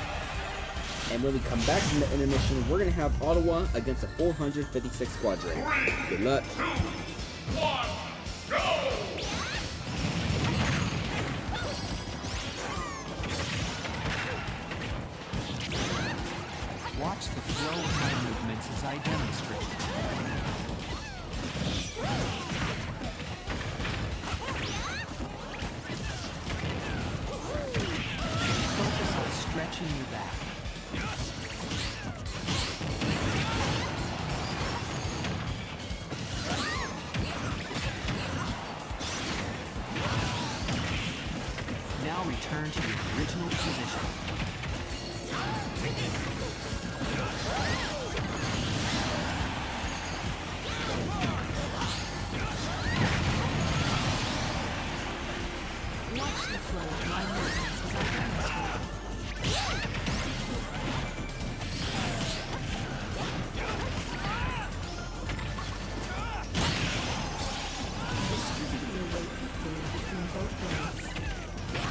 And when we come back from the intermission, we're going to have Ottawa against the 456 Squadron. Good luck. 3, 2, 1, go! Watch the flow of my movements as I demonstrate. Focus on stretching your back. Now return to your original position. Watch the flow of my movements as I demonstrate.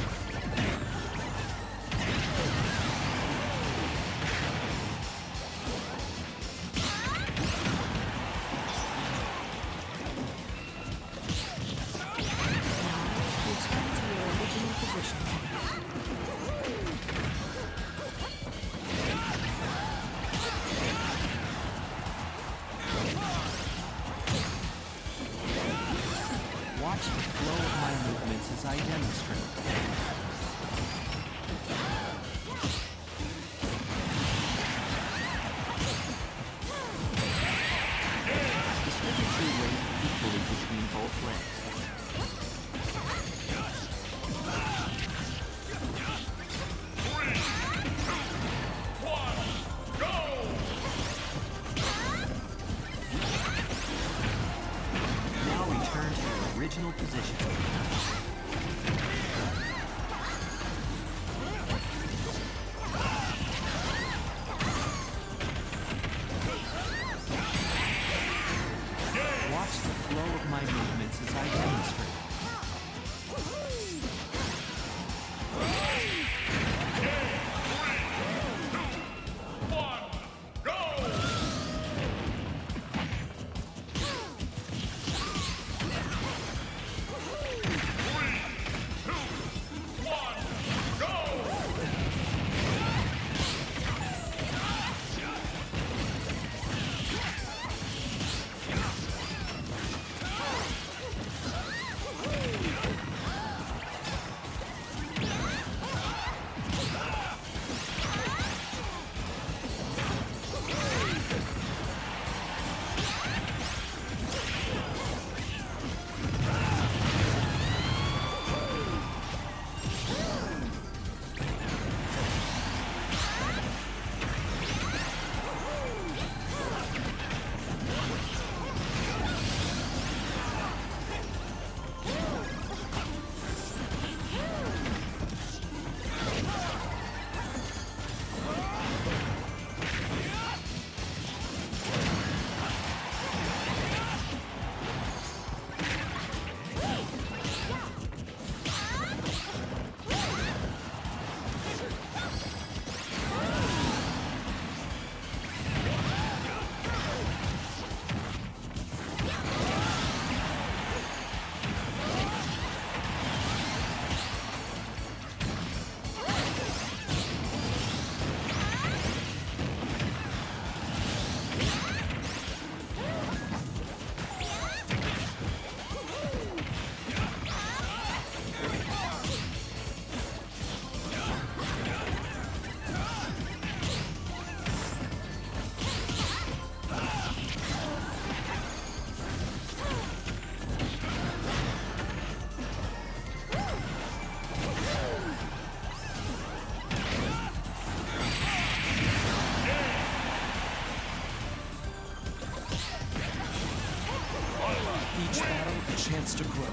Distribute your weight equally between both blades. Return to your original position. Watch the flow of my movements as I demonstrate. Distribute your weight equally between both legs. Now return to your original position. Watch the flow of my movements as I demonstrate. Each battle, a chance to grow.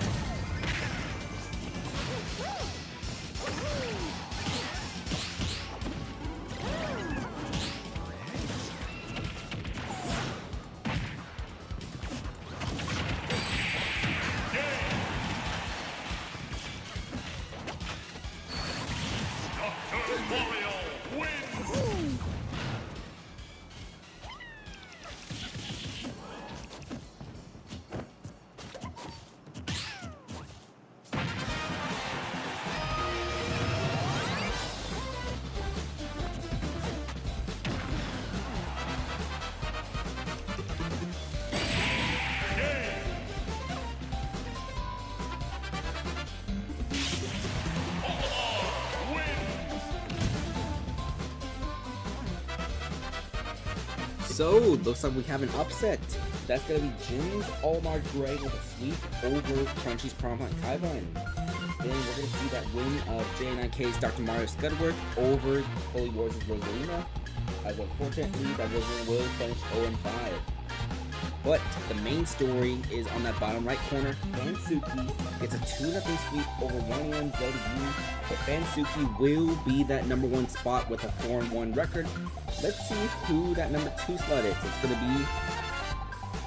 So, looks like we have an upset. That's gonna be Jin's All-Mar Gray with a sweep over Crunchy's Prom Hunt Kaiban. then we're going to see that win of J9K's Dr. Mario Scudworth over Holy Wars' Rosalina. As unfortunately, that Rosalina will finish 0-5. But the main story is on that bottom right corner. Fansuki gets a 2-0 sweep over 1AM Zelda U. But Fansuki will be that #1 spot with a 4-1 record. Let's see who that #2 slot is.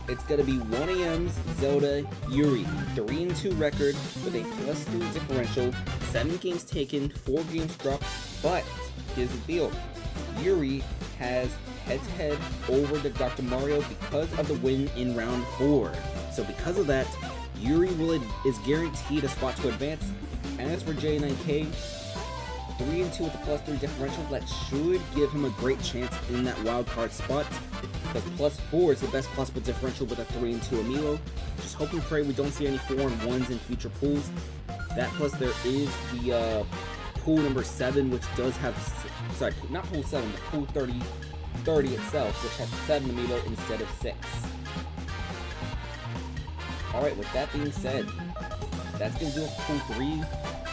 It's gonna be 1AM's Zelda Yuri, 3-2 record with a +3 differential, 7 games taken, 4 games dropped. But here's the deal: Yuri has head-to-head over the Dr. Mario because of the win in round 4. So because of that, Yuri is guaranteed a spot to advance. And as for J9K, 3-2 with a +3 differential, that should give him a great chance in that wild card spot. Because +4 is the best possible differential with a 3-2 Amiibo. Just hope and pray we don't see any 4-1s in future pools. That plus there is the pool number 7, which does have, sorry, not pool 7, but pool 30 itself, which has 7 Amiibo instead of 6. Alright, with that being said, that's going to do it for pool 3.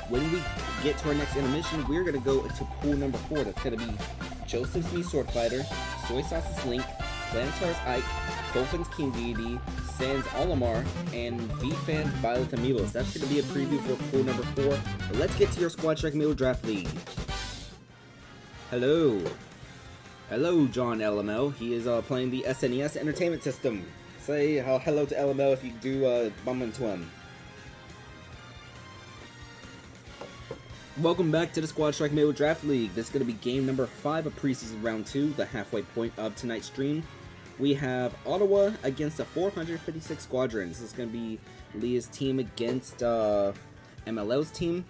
When we get to our next intermission, we're going to go to pool number 4. That's going to be Joseph's Me Sword Fighter, Soy Sauce's Link, Plantar's Ike, Dolphin's King Deity, Sans Olimar, and V-Fan's Violet Amiibos. That's going to be a preview for pool number 4. But let's get to your Squad Strike Amiibo Draft League. Hello, John LML. He is playing the SNES Entertainment System. Say hello to LML if you do bump into him. Welcome back to the Squad Strike Amiibo Draft League. This is going to be game number 5 of Preseason Round 2, the halfway point of tonight's stream. We have Ottawa against the 456 Squadrons. This is going to be Leah's team against MLL's team.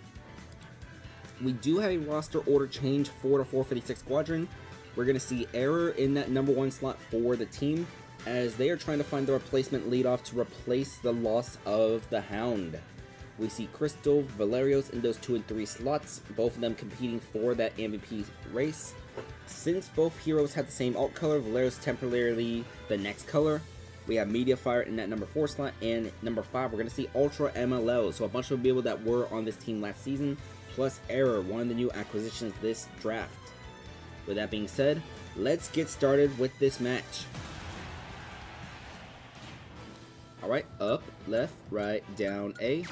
We do have a roster order change for the 456 Squadron. We're going to see Error in that #1 slot for the team, as they are trying to find the replacement leadoff to replace the loss of the Hound. We see Crystal, Valerios in those 2 and 3 slots, both of them competing for that MVP race. Since both heroes have the same alt color, Valerios temporarily the next color. We have Mediafire in that #4 slot, and #5 we're going to see Ultra MLL, so a bunch of people that were on this team last season, plus Error, one of the new acquisitions this draft. With that being said, let's get started with this match. Alright, up, left, right, down, A.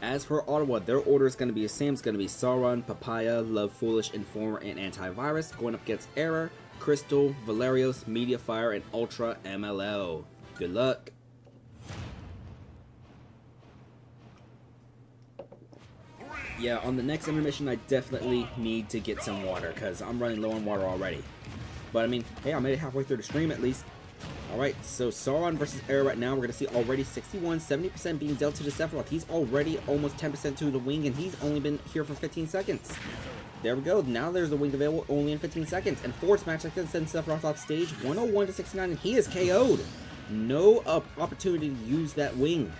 As for Ottawa, their order is going to be the same. It's going to be Sauron, Papaya, Love Foolish, Informer, and Antivirus. Going up against Error, Crystal, Valerios, Mediafire, and Ultra MLL. Good luck. Yeah, on the next intermission, I definitely need to get some water, because I'm running low on water already. But I mean, hey, I made it halfway through the stream at least. Alright, so Sauron versus Error right now, we're going to see already 61, 70% being dealt to the Sephiroth. He's already almost 10% to the wing, and he's only been here for 15 seconds. There we go, now there's the wing available only in 15 seconds. And forward smash like that sends Sephiroth off stage, 101 to 69, and he is KO'd. No opportunity to use that wing.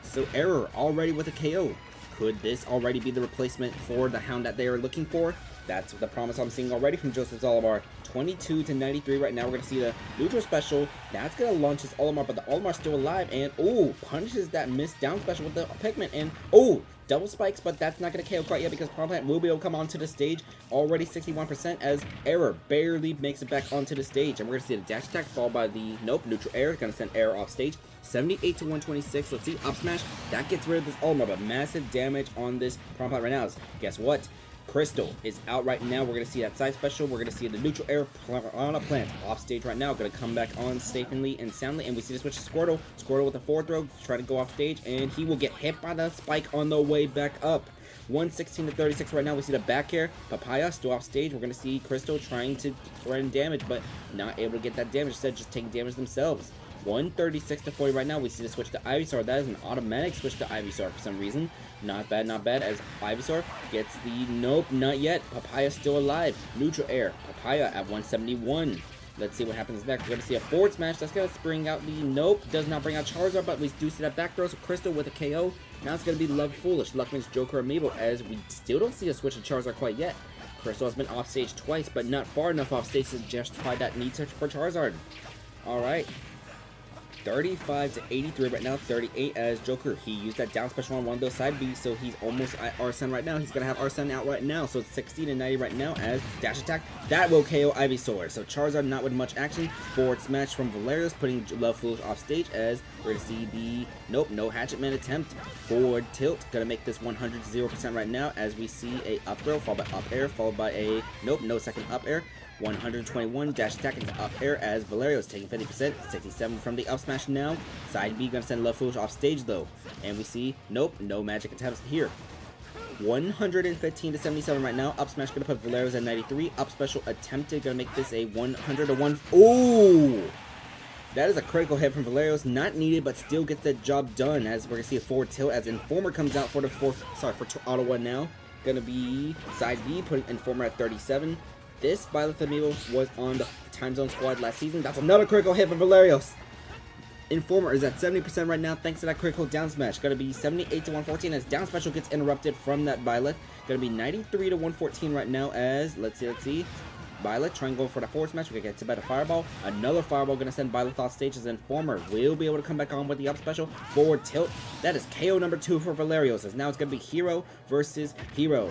So Error already with a KO. Could this already be the replacement for the Hound that they are looking for? That's the promise I'm seeing already from Joseph Olimar. 22 to 93 right now. We're going to see the neutral special. That's going to launch his Olimar, but the Olimar's still alive. And, oh, punishes that missed down special with the Pikmin. And, oh, double spikes, but that's not going to KO quite yet because Plant will be able to come onto the stage. Already 61% as Error barely makes it back onto the stage. And we're going to see the dash attack followed by the, nope, neutral Error. Going to send Error off stage. 78 to 126. Let's see, up smash. That gets rid of this Olimar, but massive damage on this Plant right now. Guess what? Crystal is out right now. We're going to see that side special. We're going to see the neutral Error on a Plant off stage right now. Going to come back on safely and soundly. And we see the switch to Squirtle. Squirtle with a forward throw. Try to go off stage. And he will get hit by the spike on the way back up. 116 to 36 right now. We see the back air. Papaya still off stage. We're going to see Crystal trying to threaten damage, but not able to get that damage. Instead, just taking damage themselves. 136 to 40 right now. We see the switch to Ivysaur. That is an automatic switch to Ivysaur for some reason. Not bad, not bad. As Ivysaur gets the nope, not yet. Papaya still alive. Neutral Air. Papaya at 171. Let's see what happens next. We're going to see a forward smash. That's going to bring out the nope. Does not bring out Charizard, but we do see that back throw. So Crystal with a KO. Now it's going to be Love Foolish. Luckman's Joker Amiibo, as we still don't see a switch to Charizard quite yet. Crystal has been off stage twice, but not far enough off stage to justify that need search for Charizard. Alright. 35 to 83 right now, 38 as Joker. He used that down special on one of those side Bs, so he's almost at Arsene right now. He's gonna have Arsene out right now, so it's 60 to 90 right now as dash attack. That will KO Ivysaur. So Charizard not with much action. Forward smash from Valerios, putting Love Foolish off stage as we're gonna see the no Hatchet Man attempt. Forward tilt, gonna make this 100 0% right now as we see a up throw followed by up air, followed by a no second up air. 121 dash attack into up air as Valerios taking 50%, 67 from the up smash now. Side B gonna send Love Foolish off stage though, and we see no magic attempts here. 115 to 77 right now. Up smash gonna put Valerios at 93. Up special attempted, gonna make this a 100 to 1. Oh, that is a critical hit from Valerios, not needed but still gets the job done as we're gonna see a forward tilt as Informer comes out for the for auto one now. Gonna be side B putting Informer at 37. This Byleth Amiibo was on the Time Zone squad last season. That's another critical hit for Valerios. Informer is at 70% right now thanks to that critical down smash. Gonna be 78 to 114 as down special gets interrupted from that Byleth. Gonna be 93 to 114 right now as, let's see. Byleth trying to go for the forward smash. We can get to better fireball. Another fireball gonna send Byleth off stage as Informer will be able to come back on with the up special. Forward tilt. That is KO number 2 for Valerios as now it's gonna be Hero versus Hero.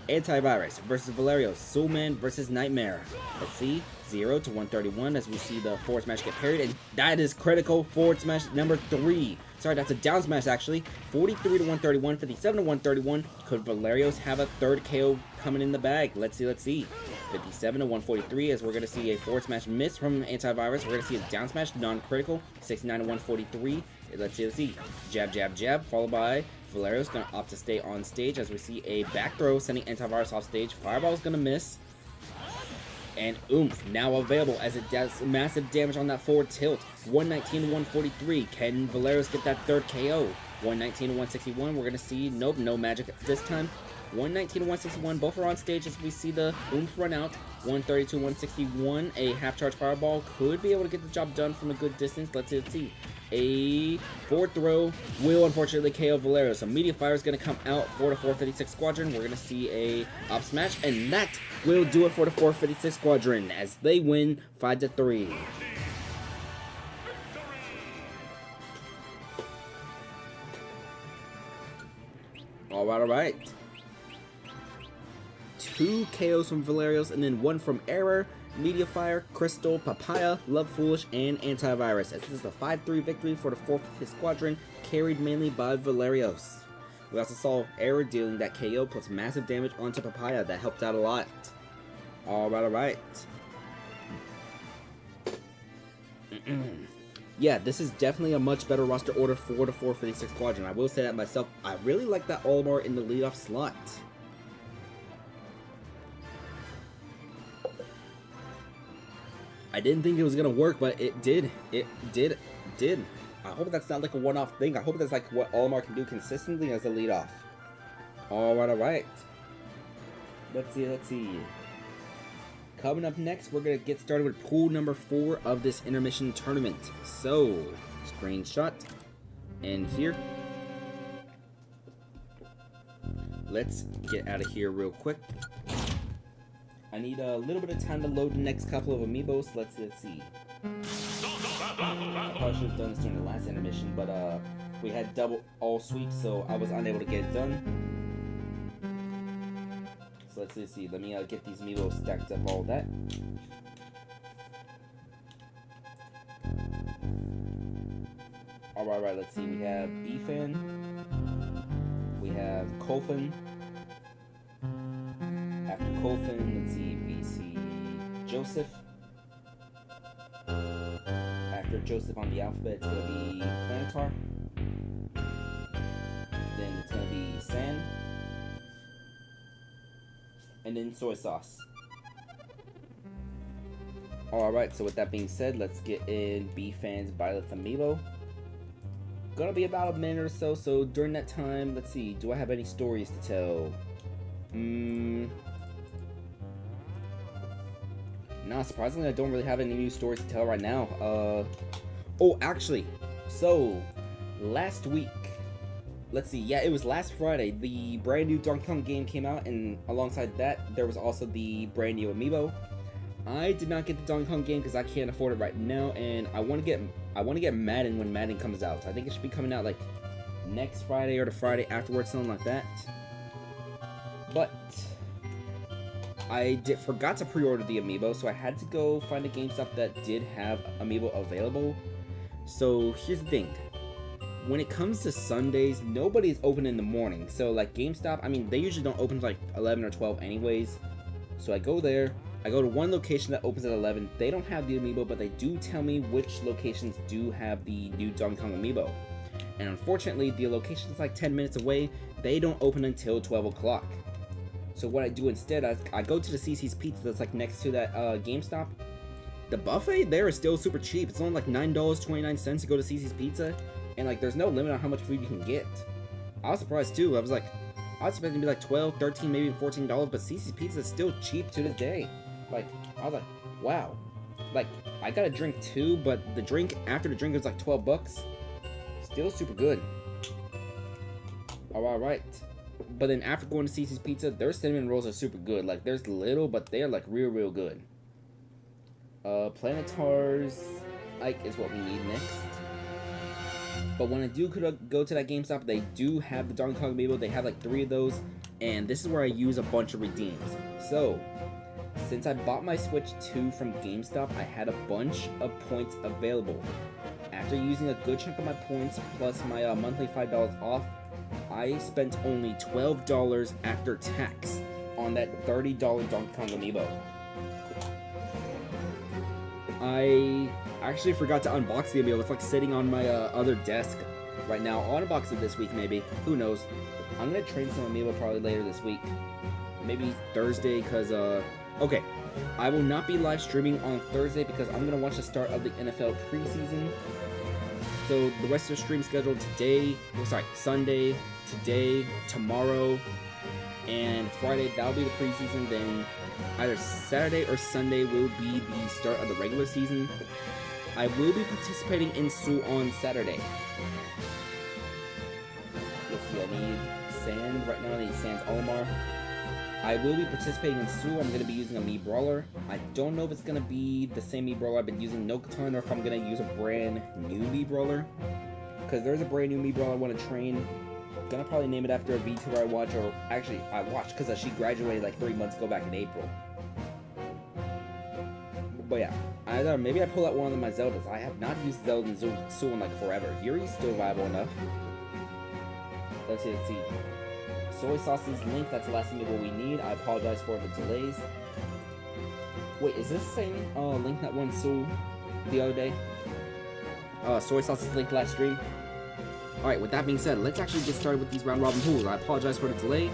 Antivirus versus Valerios. Soulman versus Nightmare. Let's see. 0 to 131 as we see the forward smash get parried, and that is critical forward smash number 3. Sorry, that's a down smash actually. 43 to 131, 57 to 131. Could Valerios have a third KO coming in the bag? Let's see. 57 to 143 as we're going to see a forward smash miss from Antivirus. We're going to see a down smash non-critical. 69 to 143. Let's see. Jab, followed by Valerios going to opt to stay on stage as we see a back throw sending Antivirus off stage. Fireball is going to miss. And Oomph now available as it does massive damage on that forward tilt. 119 to 143. Can Valerios get that third KO? 119 to 161. We're going to see no magic this time. 119 to 161. Both are on stage as we see the Oomph run out. 132 to 161. A half charge fireball could be able to get the job done from a good distance. Let's see. A forward throw will unfortunately KO Valerios. So Media Fire is going to come out for the 456 Squadron. We're going to see a up smash, and that will do it for the 456 Squadron as they win 5 to 3. All right. 2 KOs from Valerios and then 1 from Error, Media Fire, Crystal, Papaya, Love Foolish, and Antivirus. This is a 5-3 victory for the 4th Squadron, carried mainly by Valerios. We also saw Error dealing that KO plus massive damage onto Papaya. That helped out a lot. Alright. Yeah, this is definitely a much better roster order for the 456 Squadron. I will say that myself. I really like that Olimar in the leadoff slot. I didn't think it was gonna work, but it did. It did. I hope that's not like a one-off thing. I hope that's like what Olimar can do consistently as a leadoff. Alright. Let's see. Coming up next, we're gonna get started with pool number 4 of this intermission tournament. So, screenshot, and here. Let's get out of here real quick. I need a little bit of time to load the next couple of Amiibos. Let's see. I probably should have done this during the last intermission, but we had double all sweeps, so I was unable to get it done. So let's see. Let me get these Amiibos stacked up, all that. Alright, let's see. We have B-Fan. We have Colfin. After Colfin, let's see, BC Joseph. After Joseph on the alphabet, it's going to be Planetar. Then it's going to be San. And then Soy Sauce. Alright, so with that being said, let's get in B-Fan's Byleth Amiibo. Gonna be about a minute or so, so during that time, let's see, do I have any stories to tell? No, surprisingly, I don't really have any new stories to tell right now. Oh, actually, so, last week, let's see, yeah, it was last Friday, the brand new Donkey Kong game came out, and alongside that, there was also the brand new Amiibo. I did not get the Donkey Kong game because I can't afford it right now, and I want to get Madden when Madden comes out. So I think it should be coming out like next Friday or the Friday afterwards, something like that. But I forgot to pre-order the Amiibo, so I had to go find a GameStop that did have Amiibo available. So here's the thing. When it comes to Sundays, nobody's open in the morning. So like GameStop, I mean, they usually don't open like 11 or 12 anyways. So I go there. I go to one location that opens at 11. They don't have the Amiibo, but they do tell me which locations do have the new Donkey Kong Amiibo. And unfortunately, the location is like 10 minutes away. They don't open until 12 o'clock. So what I do instead, I go to the CC's Pizza that's like next to that GameStop. The buffet there is still super cheap. It's only like $9.29 to go to CC's Pizza. And like there's no limit on how much food you can get. I was surprised too. I was expecting to be like $12, $13, maybe $14, but CC's Pizza is still cheap to this day. Like, I was like, wow. Like, I got a drink too, but the drink, after the drink, was like 12 bucks. Still super good. Alright. But then after going to CC's Pizza, their cinnamon rolls are super good. Like, there's little, but they're like real good. Planetar's Ike is what we need next. But when I do go to that GameStop, they do have the Donkey Kong Amiibo. They have like 3 of those, and this is where I use a bunch of redeems. So, since I bought my Switch 2 from GameStop, I had a bunch of points available. After using a good chunk of my points, plus my monthly $5 off, I spent only $12 after tax on that $30 Donkey Kong Amiibo. I actually forgot to unbox the Amiibo. It's like sitting on my other desk right now. I'll unbox it this week maybe. Who knows? I'm gonna trade some Amiibo probably later this week. Maybe Thursday, because okay, I will not be live streaming on Thursday because I'm gonna watch the start of the NFL preseason. So the rest of the stream scheduled today, Sunday, today, tomorrow, and Friday, that'll be the preseason. Then either Saturday or Sunday will be the start of the regular season. I will be participating in SUAL on Saturday. Let's see, I need Sand. Right now I need Sand's Olimar. I will be participating in SUAL. I'm going to be using a Mii Brawler. I don't know if it's going to be the same Mii Brawler I've been using No-Katan, or if I'm going to use a brand new Mii Brawler. Because there's a brand new Mii Brawler I want to train. Gonna probably name it after a VTuber I watch, or actually I watched because she graduated like 3 months ago back in April. But yeah, maybe I pull out one of my Zeldas. I have not used Zelda in SUAL in like forever. Yuri's still viable enough. Let's see. Soy sauce's Link, that's the last thing that we need. I apologize for the delays. Wait, is this the same Link that won SUAL the other day? Soy sauce's Link last stream. Alright, with that being said, let's actually get started with these round robin pools. I apologize for the delay.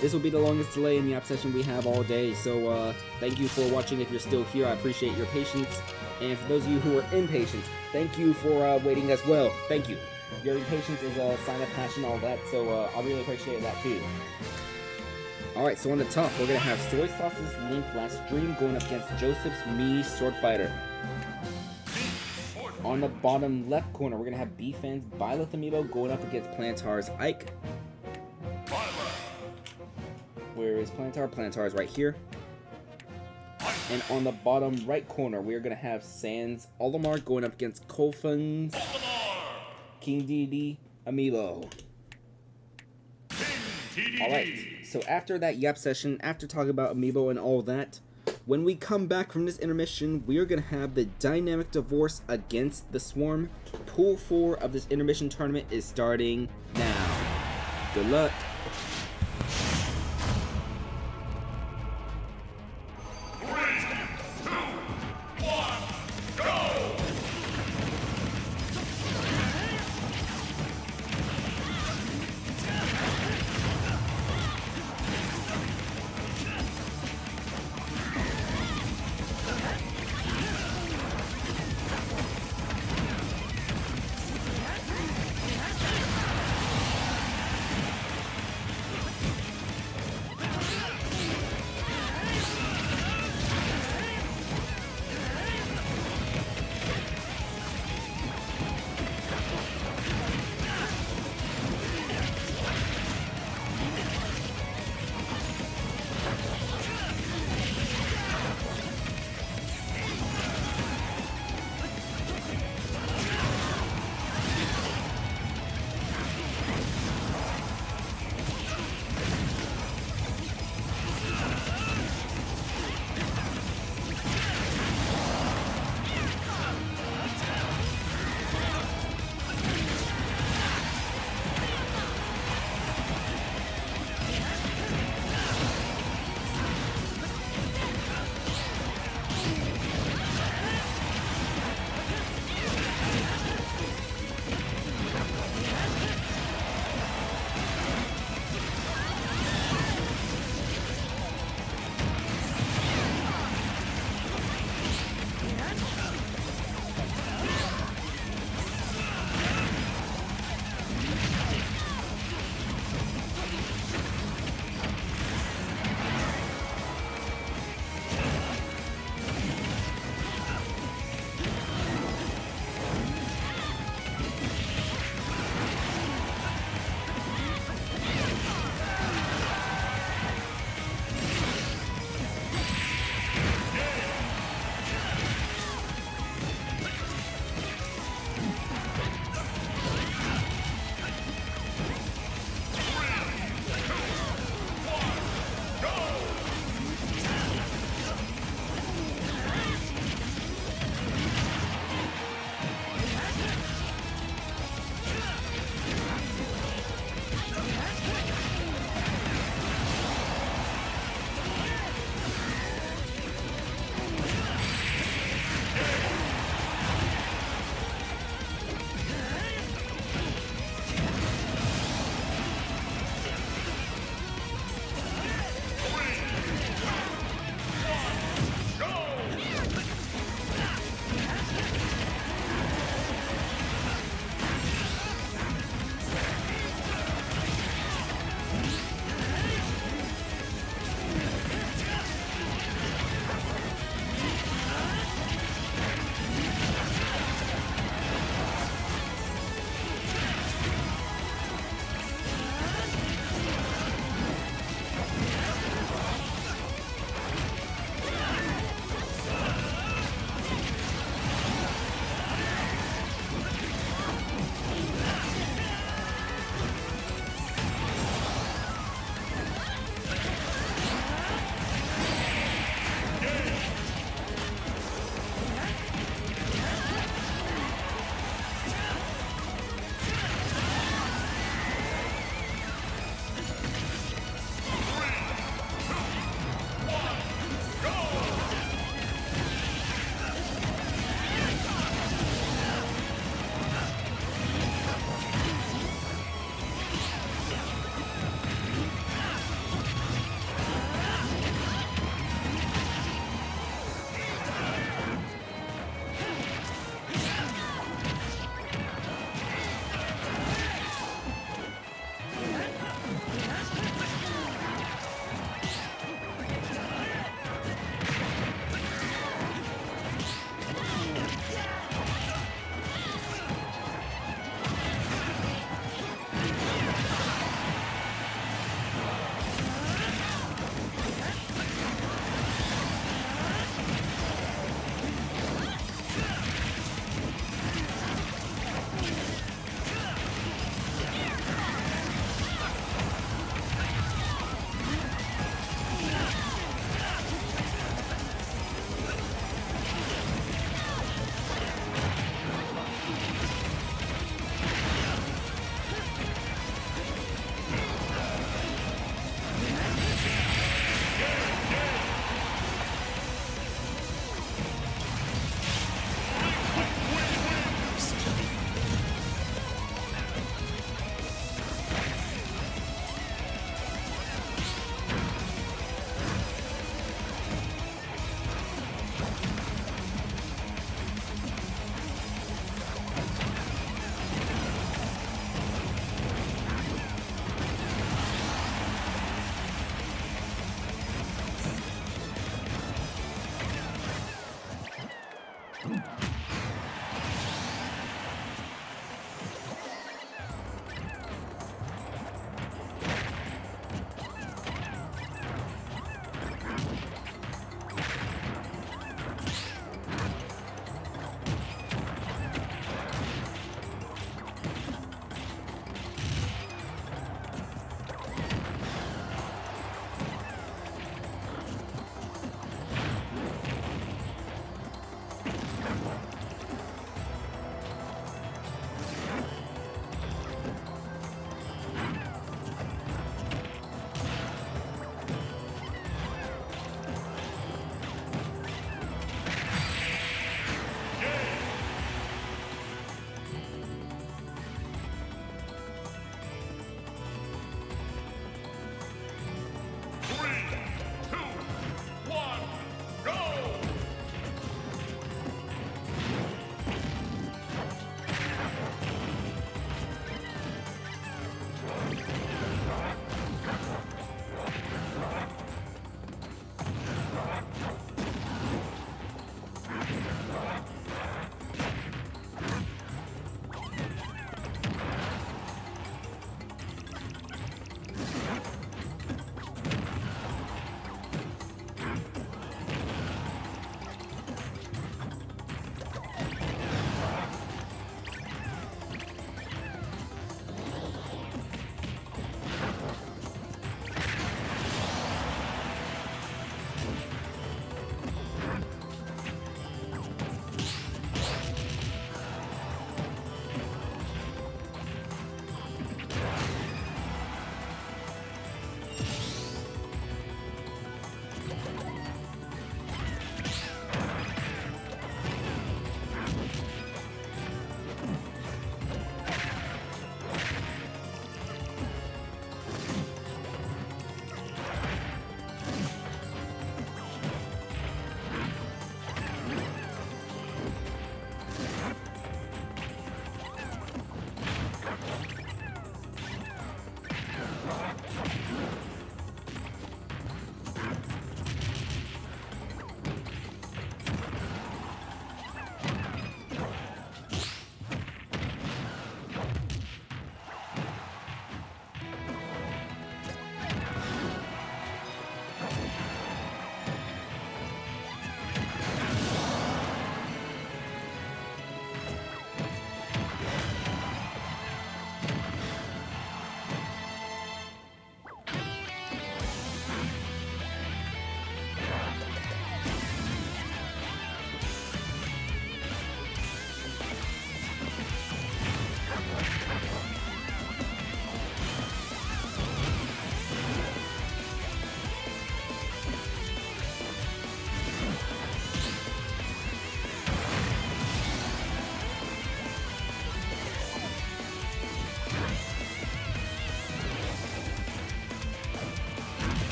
This will be the longest delay in the app session we have all day, so thank you for watching. If you're still here, I appreciate your patience. And for those of you who are impatient, thank you for waiting as well. Thank you. Your impatience is a sign of passion, all that, so I really appreciate that too. Alright, so on the top, we're going to have Soy Sauce's Link last stream going up against Joseph's Mii Sword Fighter. On the bottom left corner, we're going to have B-Fan's Byleth Amiibo going up against Planetar's Ike. Where is Planetar? Planetar is right here. And on the bottom right corner, we're going to have Sans Olimar going up against Kofan's King DD Amiibo. Alright, so after that yap session, after talking about Amiibo and all that, when we come back from this intermission, we are going to have the Dynamic Divorce against the Swarm. Pool 4 of this intermission tournament is starting now. Good luck.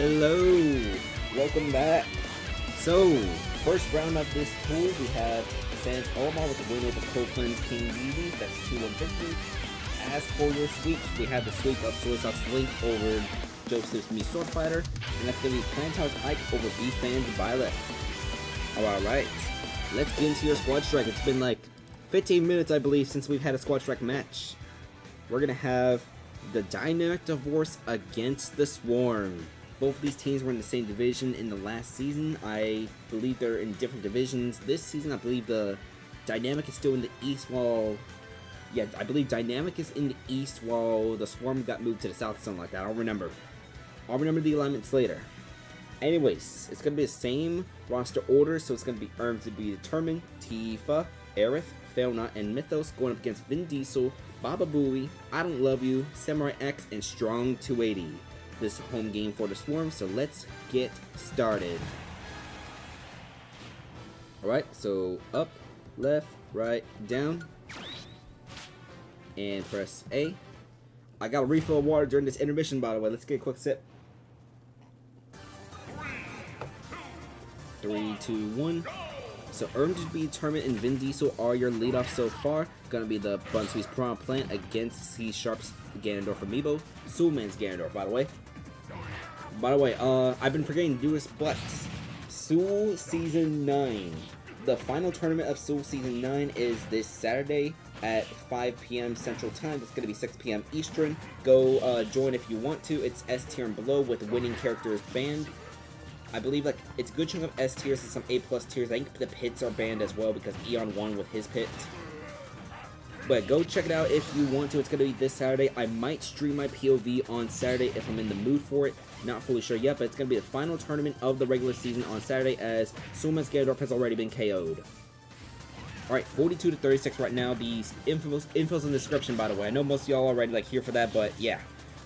Hello, welcome back. So, first round of this pool, we have Sans Olamar with the win over Copeland's King Vivi. That's 2-1 victory. As for your sweeps, we have the sweep of Suicid's Link over Joseph's Me Sword Fighter, and that's going to be Plantar's Ike over Beastman's Violet. Alright, let's get into your squad strike. It's been like 15 minutes, I believe, since we've had a squad strike match. We're going to have the Dynamic Divorce against the Swarm. Both of these teams were in the same division in the last season. I believe they're in different divisions. This season, I believe the Dynamic is still in the East, while... Yeah, I believe Dynamic is in the East, while the Swarm got moved to the South, something like that. I don't remember. I'll remember the alignments later. Anyways, it's going to be the same roster order, so it's going to be earned to be determined. Tifa, Aerith, Failnaught, and Mythos going up against Vin Diesel, Baba Booey, I Don't Love You, Samurai X, and Strong 280. This is a home game for the Swarm, so let's get started. Alright, so up, left, right, down, and press A. I got a refill of water during this intermission, by the way. Let's get a quick sip. 3, 2, 1. So earned to be determined and Vin Diesel are your leadoff so far. Gonna be the Bunswee's Prawn Plant against C Sharp's Ganondorf Amiibo. Soulman's Ganondorf, by the way. I've been forgetting to do this, but SUAL Season 9. The final tournament of SUAL Season 9 is this Saturday at 5 p.m. Central Time. It's going to be 6 p.m. Eastern. Go join if you want to. It's S tier and below with winning characters banned. I believe like it's a good chunk of S tiers and some A+ tiers. I think the pits are banned as well because Eon won with his pit. But go check it out if you want to. It's going to be this Saturday. I might stream my POV on Saturday if I'm in the mood for it. Not fully sure yet, but it's going to be the final tournament of the regular season on Saturday as Soulman's Ganondorf has already been KO'd. Alright, 42 to 36 right now. These info's in the description, by the way. I know most of y'all already like here for that, but yeah.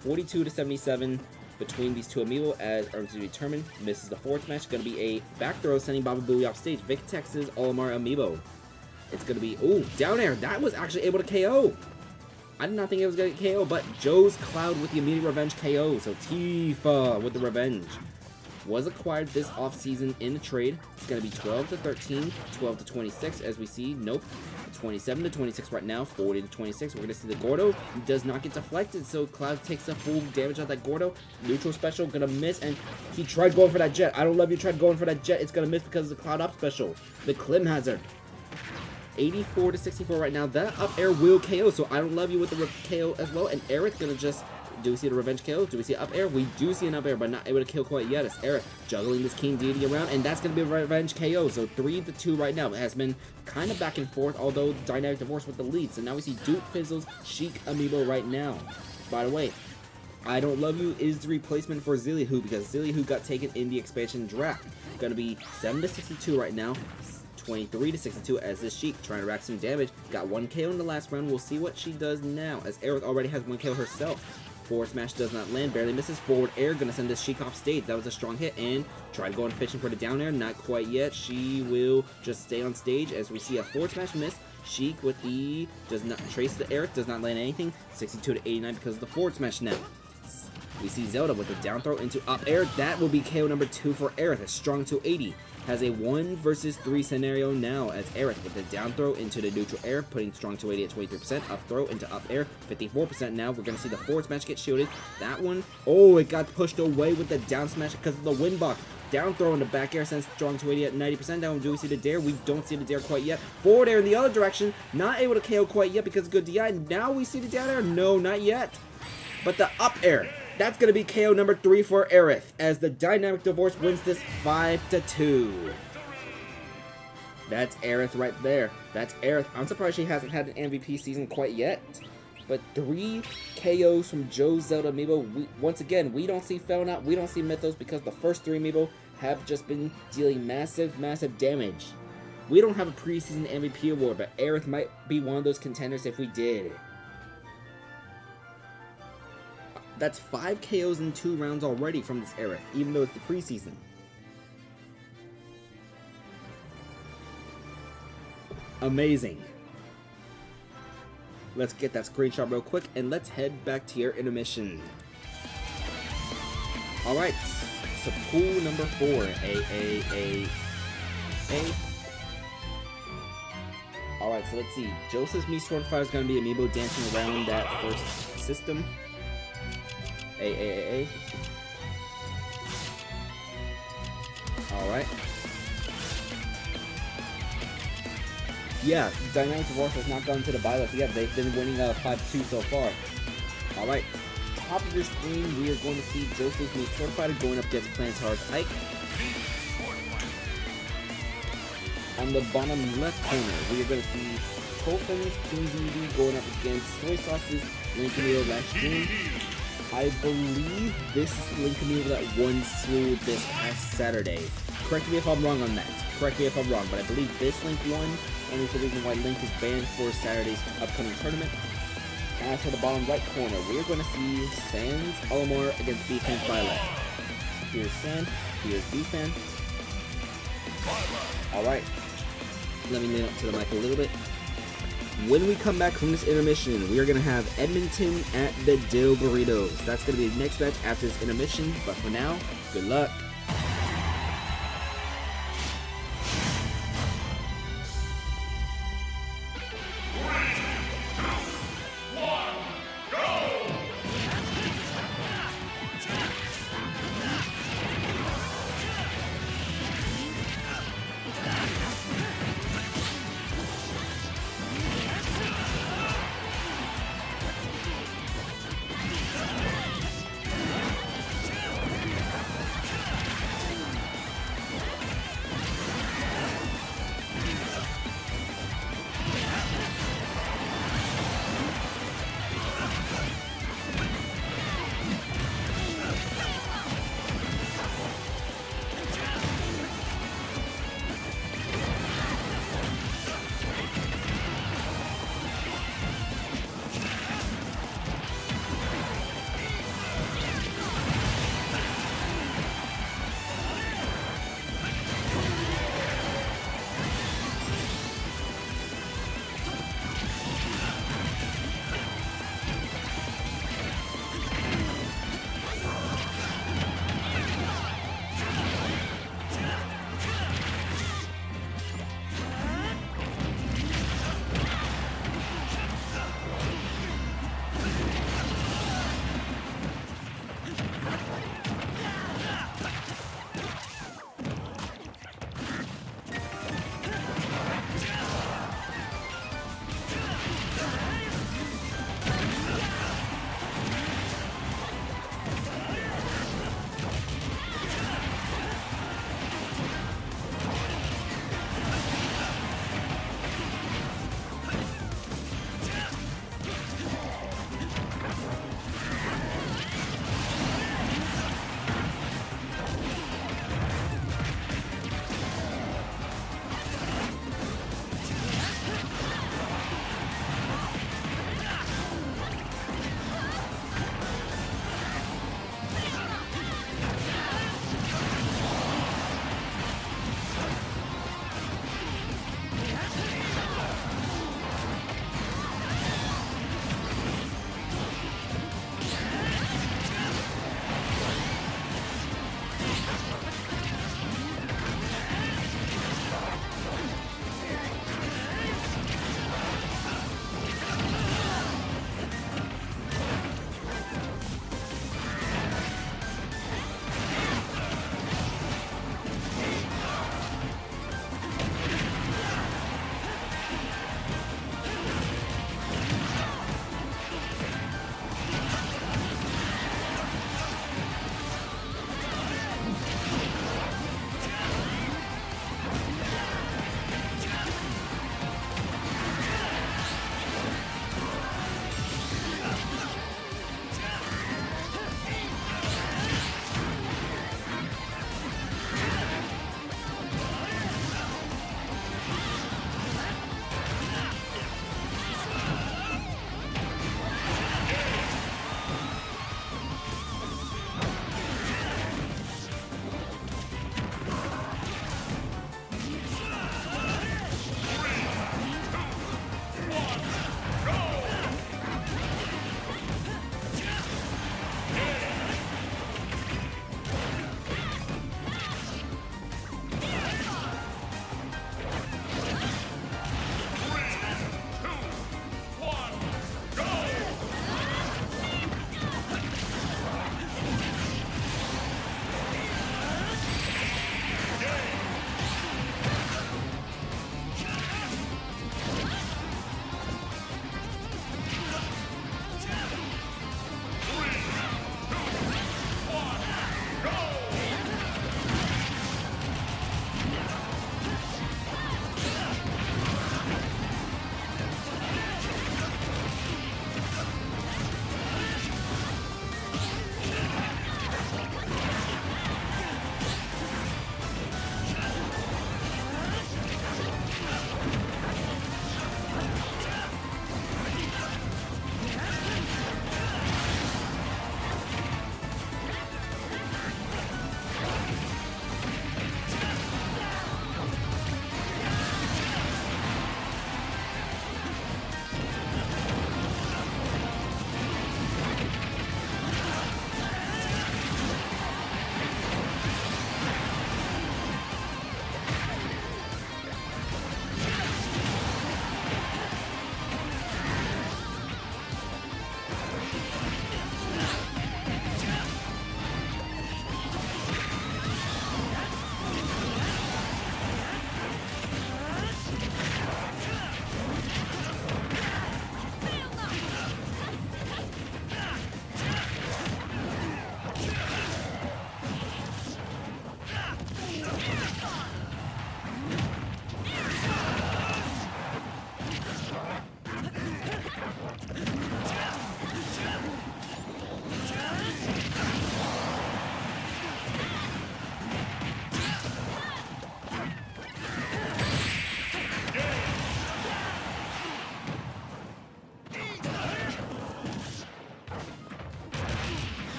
42 to 77 between these two Amiibo as earned to be determined. Misses the fourth match. Going to be a back throw sending Baba Booey off stage. Vic Texas Olamar Amiibo. It's going to be... Ooh, down air. That was actually able to KO. I did not think it was going to KO, but Joe's Cloud with the immediate revenge KO. So Tifa with the revenge. Was acquired this offseason in a trade. It's going to be 12 to 13, 12 to 26 as we see. Nope. 27 to 26 right now, 40 to 26. We're going to see the Gordo. He does not get deflected, so Cloud takes the full damage out that Gordo. Neutral special, going to miss, and he tried going for that jet. I Don't Love You tried going for that jet. It's going to miss because of the Cloud up special. The Clim Hazard. 84 to 64 right now. That up air will KO, so I Don't Love You with the KO as well, and Eric's going to just... Do we see the revenge KO? Do we see up air? We do see an up air, but not able to kill quite yet. It's Eric juggling this King Deity around, and that's going to be a revenge KO. So 3 to 2 right now. It has been kind of back and forth, although Dynamic Divorce with the lead. So now we see Duke Fizzle's Chic Amiibo right now. By the way, I Don't Love You is the replacement for Zillihu because Zillihu got taken in the expansion draft. Going to be 7 to 62 right now. 23 to 62 as this Sheik trying to rack some damage. Got 1 KO in the last round. We'll see what she does now as Aerith already has 1 KO herself. Forward smash does not land, barely misses. Forward air, gonna send this Sheik off stage. That was a strong hit, and try to go on fishing for the down air. Not quite yet. She will just stay on stage as we see a forward smash miss. Sheik with the does not trace the air, does not land anything. 62 to 89 because of the forward smash now. We see Zelda with the down throw into up air. That will be KO number 2 for Aerith. A strong 280. Has a 1 versus 3 scenario now as Aerith with the down throw into the neutral air, putting strong 280 at 23%, up throw into up air, 54% now. We're going to see the forward smash get shielded. That one, oh, it got pushed away with the down smash because of the wind block. Down throw in the back air sends strong 280 at 90% down. Do we see the dare? We don't see the dare quite yet. Forward air in the other direction, not able to KO quite yet because of good DI. Now we see the down air? No, not yet. But the up air. That's going to be KO number 3 for Aerith as the Dynamic Divorce wins this 5 to 2. That's Aerith right there. That's Aerith. I'm surprised she hasn't had an MVP season quite yet. But 3 KOs from Joe Zelda Amiibo. Once again, we don't see Failnaught, we don't see Mythos because the first 3 Amiibo have just been dealing massive, massive damage. We don't have a preseason MVP award, but Aerith might be one of those contenders if we did. That's 5 KOs in 2 rounds already from this Aerith, even though it's the preseason. Amazing. Let's get that screenshot real quick, and let's head back to your intermission. Alright, to pool number 4. A. Alright, so let's see. Joseph's Meat Sword Fighter is going to be Amiibo dancing around that first system. A. Alright. Yeah, Dynamic Divorce has not gone to the bye list yet. They've been winning 5-2 so far. Alright. Top of your screen, we are going to see Joseph's Meat Sword Fighter going up against Plantar's Ike. On the bottom left corner, we are going to see Colton's King DD going up against Soy Sauce's Link Amiibo /Dream. I believe this is the Link Amiibo that won SUAL this past Saturday. Correct me if I'm wrong on that. Correct me if I'm wrong, but I believe this Link won, and it's the reason why Link is banned for Saturday's upcoming tournament. As for the bottom right corner, we are going to see Sans Olimar against B-Fan Violet. Here's Sans, here's B-Fan. Alright. Let me lean up to the mic a little bit. When we come back from this intermission, we are going to have Edmonton at the Dill Burritos. That's going to be the next match after this intermission, but for now, good luck.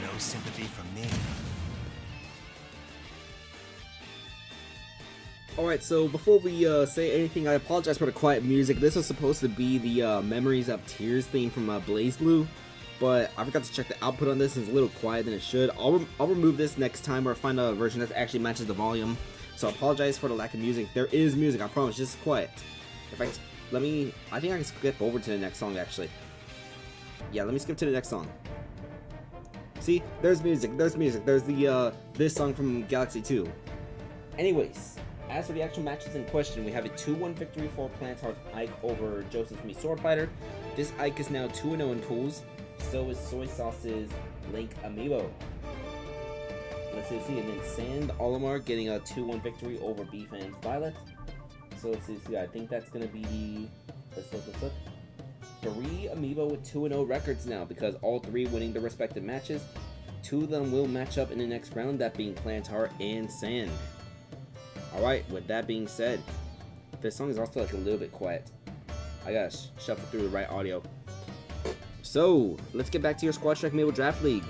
No sympathy from me. Alright, so before we say anything, I apologize for the quiet music. This was supposed to be the Memories of Tears theme from Blaze Blue, but I forgot to check the output on this. It's a little quiet than it should. I'll remove this next time or find a version that actually matches the volume. So I apologize for the lack of music. There is music, I promise, just quiet. In fact, I think I can skip over to the next song actually. Yeah, let me skip to the next song. See, there's music, there's the this song from Galaxy 2. Anyways, as for the actual matches in question, we have a 2-1 victory for Plantar's Ike over Joseph's Me Sword Fighter. This Ike is now 2-0 in pools. So is Soy Sauce's Link Amiibo. Let's see, and then Sand Olimar getting a 2-1 victory over B-Fans Violet. So let's see, I think that's going to be, let's look. 3 Amiibo with 2-0 records now, because all 3 winning their respective matches. 2 of them will match up in the next round, that being Plantar and Sand. Alright, with that being said, this song is also like a little bit quiet. I gotta shuffle through the right audio. So, let's get back to your Squad Strike Amiibo Draft League.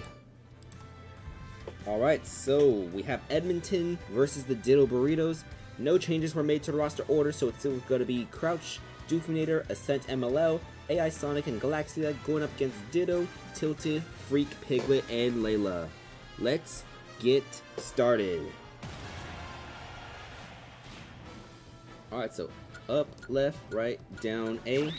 Alright, so we have Edmonton versus the Ditto Burritos. No changes were made to the roster order, so it's still going to be Crouch, Doofinator, Ascent MLL, AI Sonic, and Galaxia going up against Ditto, Tilted, Freak, Piglet, and Layla. Let's get started. Alright, so up, left, right, down, A.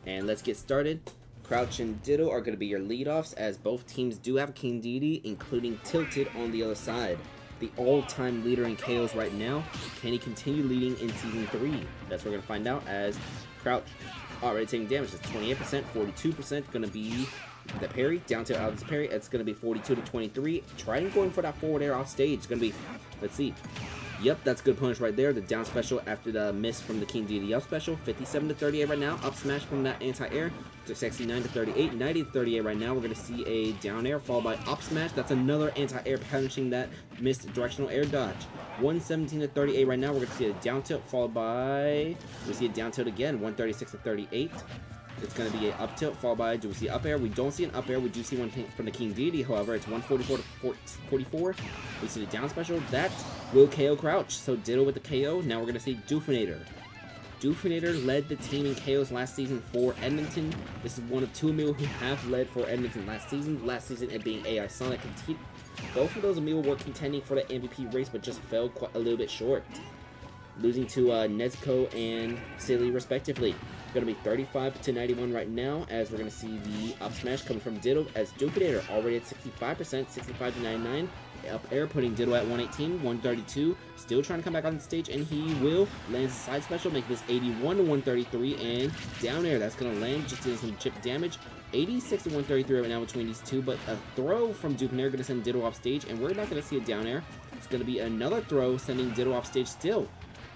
And let's get started. Crouch and Ditto are going to be your leadoffs, as both teams do have King Dedede, including Tilted on the other side. The all-time leader in KOs right now. Can he continue leading in Season 3? That's what we're going to find out, as Crouch already taking damage. It's 28%, 42% going to be the parry. Down to out of this parry, it's going to be 42 to 23. Trying going for that forward air off stage. It's going to be, let's see. Yep, that's good punish right there. The down special after the miss from the King Dedede up special. 57 to 38 right now. Up smash from that anti-air to 69 to 38. 90 to 38 right now. We're going to see a down air followed by up smash. That's another anti-air punishing that missed directional air dodge. 117 to 38 right now. We're going to see a down tilt followed by, we see a down tilt again. 136 to 38. It's going to be an up tilt followed by, do we see up air? We don't see an up air. We do see one from the King Dedede. However, it's 144 to 44. We see the down special. That will KO Crouch. So Ditto with the KO. Now we're going to see Doofinator. Doofinator led the team in KOs last season for Edmonton. This is one of 2 Amiibo who have led for Edmonton last season. Last season it being AI Sonic and T. Both of those Amiibo were contending for the MVP race, but just fell quite a little bit short, losing to Nezuko and Silly respectively. Going to be 35 to 91 right now, as we're going to see the up smash coming from Ditto, as Doofinator already at 65%, 65 to 99. Up air putting Ditto at 118, 132. Still trying to come back on the stage, and he will land a side special, make this 81 to 133, and down air. That's going to land, just doing some chip damage. 86 to 133 right now between these two, but a throw from Doofinator going to send Ditto off stage, and we're not going to see a down air. It's going to be another throw sending Ditto off stage still.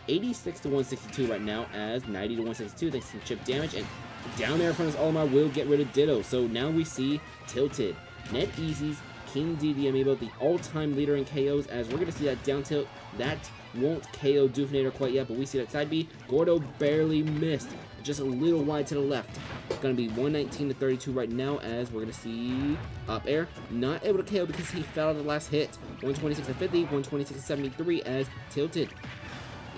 86 to 162 right now, as 90 to 162 thanks to some chip damage, and down air from this Olimar will get rid of Ditto. So now we see Tilted, Net Easy's King Dedede Amiibo, the all-time leader in KOs, as we're going to see that down tilt. That won't KO Doofinator quite yet, but we see that side B. Gordo barely missed, just a little wide to the left. It's going to be 119 to 32 right now, as we're going to see up air. Not able to KO because he fell on the last hit. 126 to 50, 126 to 73, as Tilted.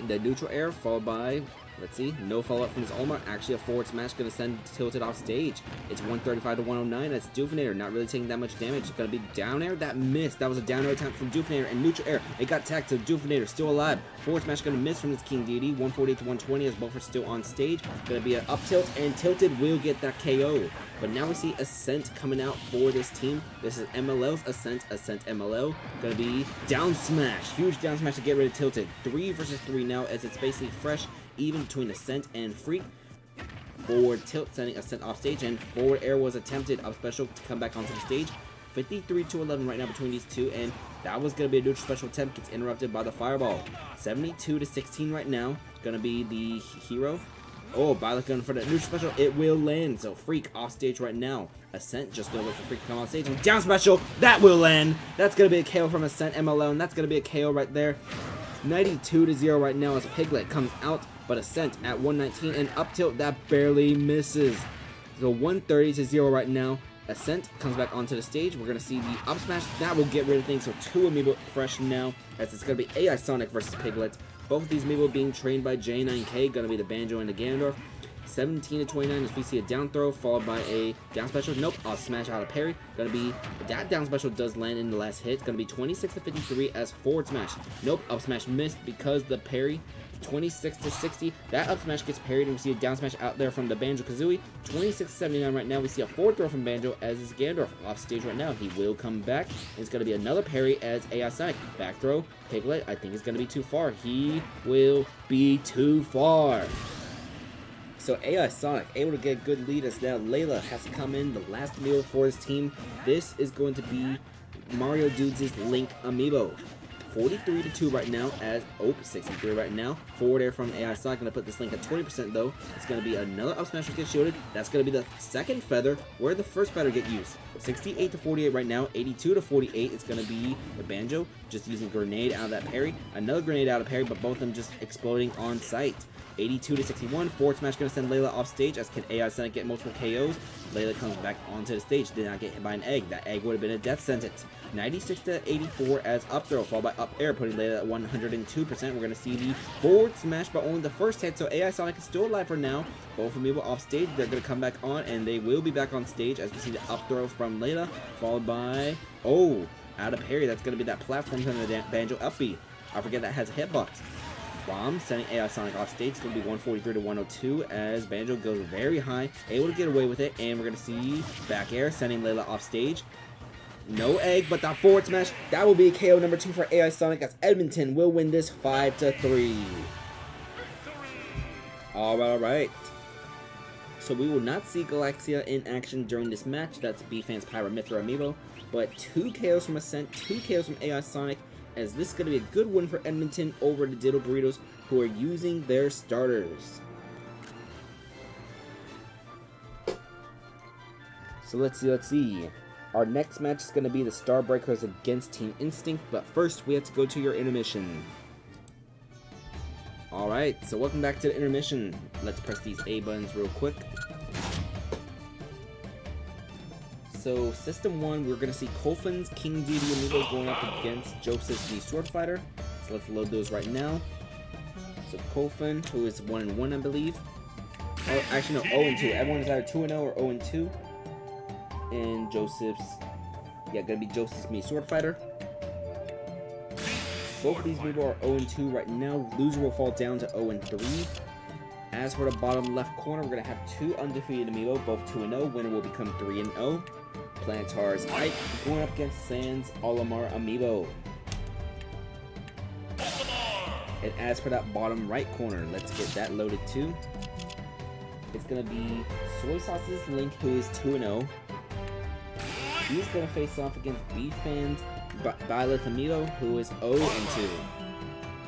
The neutral air followed by, let's see, no follow-up from his Olimar. Actually, a forward smash going to send Tilted off stage. It's 135 to 109. That's Doofinator, not really taking that much damage. It's going to be down air. That missed. That was a down air attempt from Doofinator, and neutral air. It got tagged to Doofinator, still alive. Forward smash going to miss from this King Dedede. 148 to 120 as both are still on stage. Going to be an up tilt, and Tilted will get that KO. But now we see Ascent coming out for this team. This is MLL's Ascent, Ascent MLL. Gonna be down smash, huge down smash to get rid of Tilted. 3 versus 3 now, as it's basically fresh, even between Ascent and Freak. Forward tilt, sending Ascent off stage, and forward air was attempted up special to come back onto the stage. 53 to 11 right now between these two, and that was gonna be a neutral special attempt, gets interrupted by the fireball. 72 to 16 right now, gonna be the hero. Oh, Violet gun for the neutral special. It will land. So Freak off stage right now. Ascent just gonna wait for Freak to come on stage. And down special. That will land. That's gonna be a KO from Ascent MLL. And that's gonna be a KO right there. 92 to 0 right now as Piglet comes out. But Ascent at 119. And up tilt that barely misses. So 130 to 0 right now. Ascent comes back onto the stage. We're gonna see the up smash. That will get rid of things. So 2 Amiibo fresh now, as it's gonna be AI Sonic versus Piglet. Both of these Amiibo being trained by J9K, gonna be the Banjo and the Ganondorf. 17 to 29 as we see a down throw followed by a down special. Nope, I'll smash out a parry. Gonna be that down special does land in the last hit. It's gonna be 26 to 53 as forward smash. Nope, up smash missed because the parry. 26 to 60. That up smash gets parried, and we see a down smash out there from the Banjo-Kazooie. 26 to 79 right now. We see a forward throw from Banjo as is Gandalf off stage right now. He will come back. It's going to be another parry as AI Sonic. Back throw. Piglet, I think, is going to be too far. He will be too far. So AI Sonic able to get a good lead as now Layla has come in, the last amiibo for his team. This is going to be Mario Dudes' Link amiibo. 43 to 2 right now as 63 right now. Forward air from AI Sonic. Gonna put this Link at 20% though. It's gonna be another up smash that gets shielded. That's gonna be the second feather where the first feather get used. 68 to 48 right now. 82 to 48. It's gonna be the Banjo just using grenade out of that parry. Another grenade out of parry, but both of them just exploding on sight. 82 to 61. Forward smash gonna send Layla off stage as can AI Sonic get multiple KOs. Layla comes back onto the stage. Did not get hit by an egg. That egg would have been a death sentence. 96 to 84 as up throw followed by up air, putting Layla at 102%. We're gonna see the forward smash, but only the first hit. So AI Sonic is still alive for now. Both amiibo off stage. They're gonna come back on, and they will be back on stage as we see the up throw from Layla, followed by out of parry. That's gonna be that platform from the Banjo up B. I forget that has a hitbox. Bomb sending AI Sonic off stage. It's going to be 143 to 102 as Banjo goes very high, able to get away with it, and we're going to see back air sending Layla off stage. No egg, but that forward smash, that will be KO number 2 for AI Sonic as Edmonton will win this 5 to 3. Alright. So we will not see Galaxia in action during this match. That's B-Fan's Pyramithra amiibo, but 2 KOs from Ascent, 2 KOs from AI Sonic, as this is going to be a good win for Edmonton over the Diddle Burritos, who are using their starters. So let's see. Our next match is going to be the Starbreakers against Team Instinct, but first we have to go to your intermission. Alright, so welcome back to the intermission. Let's press these A buttons real quick. So, System 1, we're going to see Kofan's King Duty amiibo going up against Joseph's the Sword Fighter. So let's load those right now. So Kofan, who is 1-1, I believe. Oh, actually no, 0-2. Everyone is either 2-0 or 0-2. And Joseph's, gonna be Joseph's me Sword Fighter. Both of these amiibo are 0-2 right now. Loser will fall down to 0-3. As for the bottom left corner, we're going to have 2 undefeated amiibo, both 2-0. Winner will become 3-0. Planetar's Ike going up against Sans Olimar amiibo. And as for that bottom right corner, let's get that loaded too. It's going to be Soy Sauce's Link, who is 2-0. He's going to face off against B-Fan's Byleth amiibo, who is 0-2.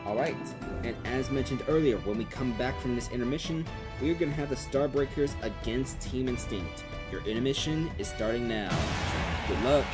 Alright, and as mentioned earlier, when we come back from this intermission, we're going to have the Starbreakers against Team Instinct. Your intermission is starting now. Good luck.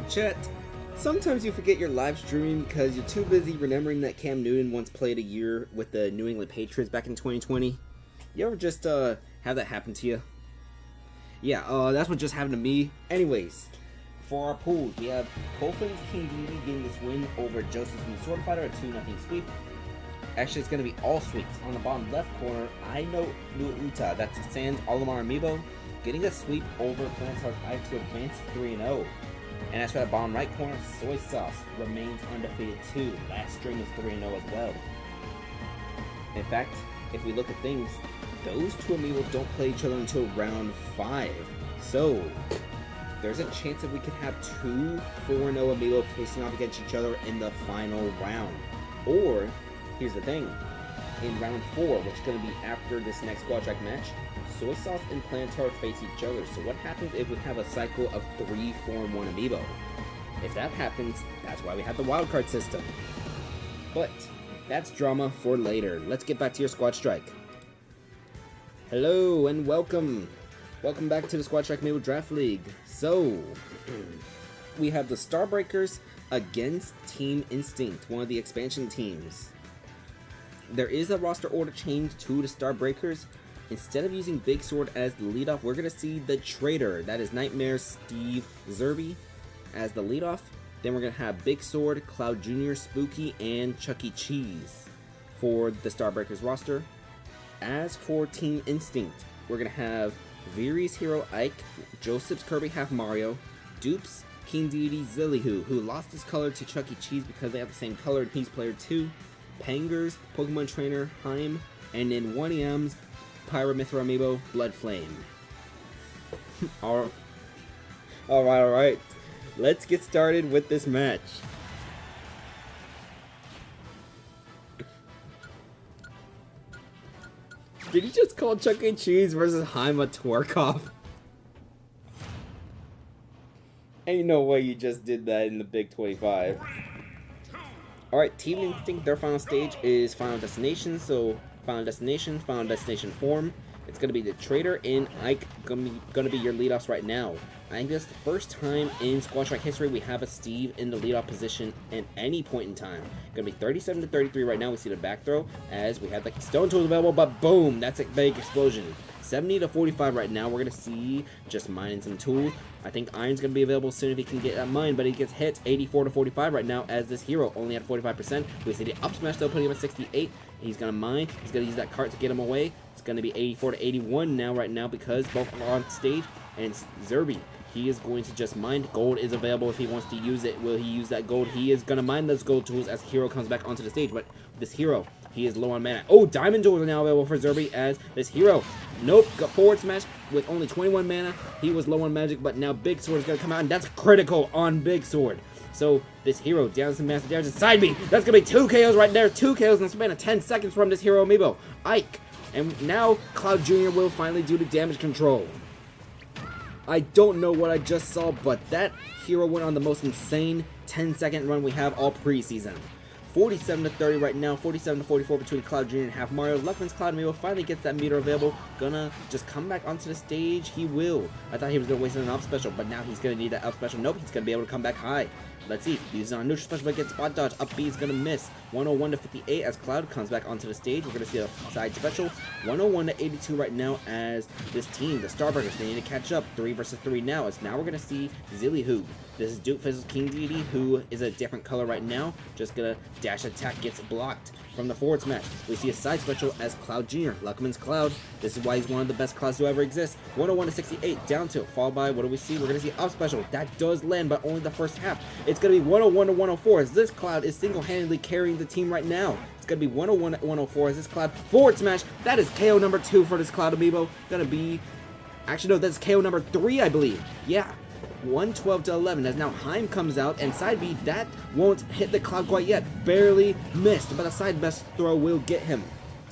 Chet, sometimes you forget you're live streaming because you're too busy remembering that Cam Newton once played a year with the New England Patriots back in 2020. You ever just have that happen to you? Yeah, that's what just happened to me. Anyways, for our pools, we have Colfin's King Deity getting this win over Joseph's New Sword Fighter, a 2-0 sweep. Actually, it's going to be all sweeps. On the bottom left corner, I know Nuuta, that's Sans Olimar Amiibo, getting a sweep over Plantar's Eye to advance 3-0. And as for the bottom right corner, Soy Sauce remains undefeated too. Last string is 3-0 as well. In fact, if we look at things, those two Amiibo don't play each other until round 5. So, there's a chance that we could have 2 4-0 Amiibo facing off against each other in the final round. Or, here's the thing, in round 4, which is going to be after this next squad track match, Soy Sauce and Plantar face each other. So what happens if we have a cycle of 3 4-1 Amiibo? If that happens, that's why we have the wildcard system. But that's drama for later. Let's get back to your squad strike. Hello and welcome. Welcome back to the Squad Strike Amiibo Draft League. So, we have the Starbreakers against Team Instinct, one of the expansion teams. There is a roster order change to the Starbreakers. Instead of using Big Sword as the leadoff, we're going to see the Traitor, that is Nightmare Steve Zerby, as the leadoff. Then we're going to have Big Sword, Cloud Jr., Spooky, and Chuck E. Cheese for the Starbreakers roster. As for Team Instinct, we're going to have Viri's Hero Ike, Joseph's Kirby Half Mario, Dupe's King Deity Zillihu, who lost his color to Chuck E. Cheese because they have the same color and he's player 2, Panger's Pokemon Trainer Haim, and then 1EM's Pyramithra Amiibo Blood Flame. Alright. Let's get started with this match. Did you just call Chuck E. Cheese versus Haim a twerk-off? Ain't no way you just did that in the Big 25. Alright, Team Instinct, their final stage is Final Destination, so Final Destination form. It's going to be the Traitor and Ike going to be your leadoffs right now. I think this is the first time in Squad Strike history we have a Steve in the leadoff position at any point in time. Going to be 37-33 right now. We see the back throw as we have the Stone Tools available, but boom, that's a big explosion. 70-45 right now. We're going to see just mining some tools. I think Iron's going to be available soon if he can get that mine, but he gets hit 84-45 right now as this hero only at 45%. We see the up smash though, putting him at 68. He's going to mine. He's going to use that cart to get him away. It's going to be 84-81 now right now because both are on stage. And it's Zerby. He is going to just mine. Gold is available if he wants to use it. Will he use that gold? He is going to mine those gold tools as Hero comes back onto the stage. But this Hero, he is low on mana. Oh, Diamond Tools are now available for Zerby as this Hero. Nope, got forward smash with only 21 mana. He was low on magic, but now Big Sword is going to come out, and that's critical on Big Sword. So this Hero down some massive damage inside me. That's going to be 2 KOs right there. 2 KOs in the span of 10 seconds from this Hero Amiibo. Ike. And now Cloud Jr. will finally do the damage control. I don't know what I just saw, but that hero went on the most insane 10-second run we have all preseason. 47-30 right now, 47-44 between Cloud Jr. and Half Mario. Luckman's Cloud Amiibo finally gets that meter available. Gonna just come back onto the stage. He will. I thought he was gonna waste an up special, but now he's gonna need that up special. Nope, he's gonna be able to come back high. Let's see. Uses on neutral special, but gets spot dodge. Up B is gonna miss. 101-58 as Cloud comes back onto the stage. We're gonna see a side special. 101-82 right now as this team, the Starbreakers, they need to catch up. 3 versus 3 now. As now we're gonna see Zillihu. This is Duke Fizzle's King Deity, who is a different color right now. Just gonna dash attack, gets blocked from the forward smash. We see a side special as Cloud Jr. Luckman's Cloud. This is why he's one of the best Clouds to ever exist. 101-68 down tilt, followed by, what do we see? We're gonna see up special. That does land, but only the first half. It's gonna be 101-104 as this Cloud is single-handedly carrying the team right now. It's gonna be 101-104 as this Cloud forward smash. That is KO number 2 for this Cloud Amiibo. Gonna be, actually no, that's KO number 3, I believe. Yeah. 112-11 as now Haim comes out and side B that won't hit the Cloud quite yet. Barely missed, but a side best throw will get him.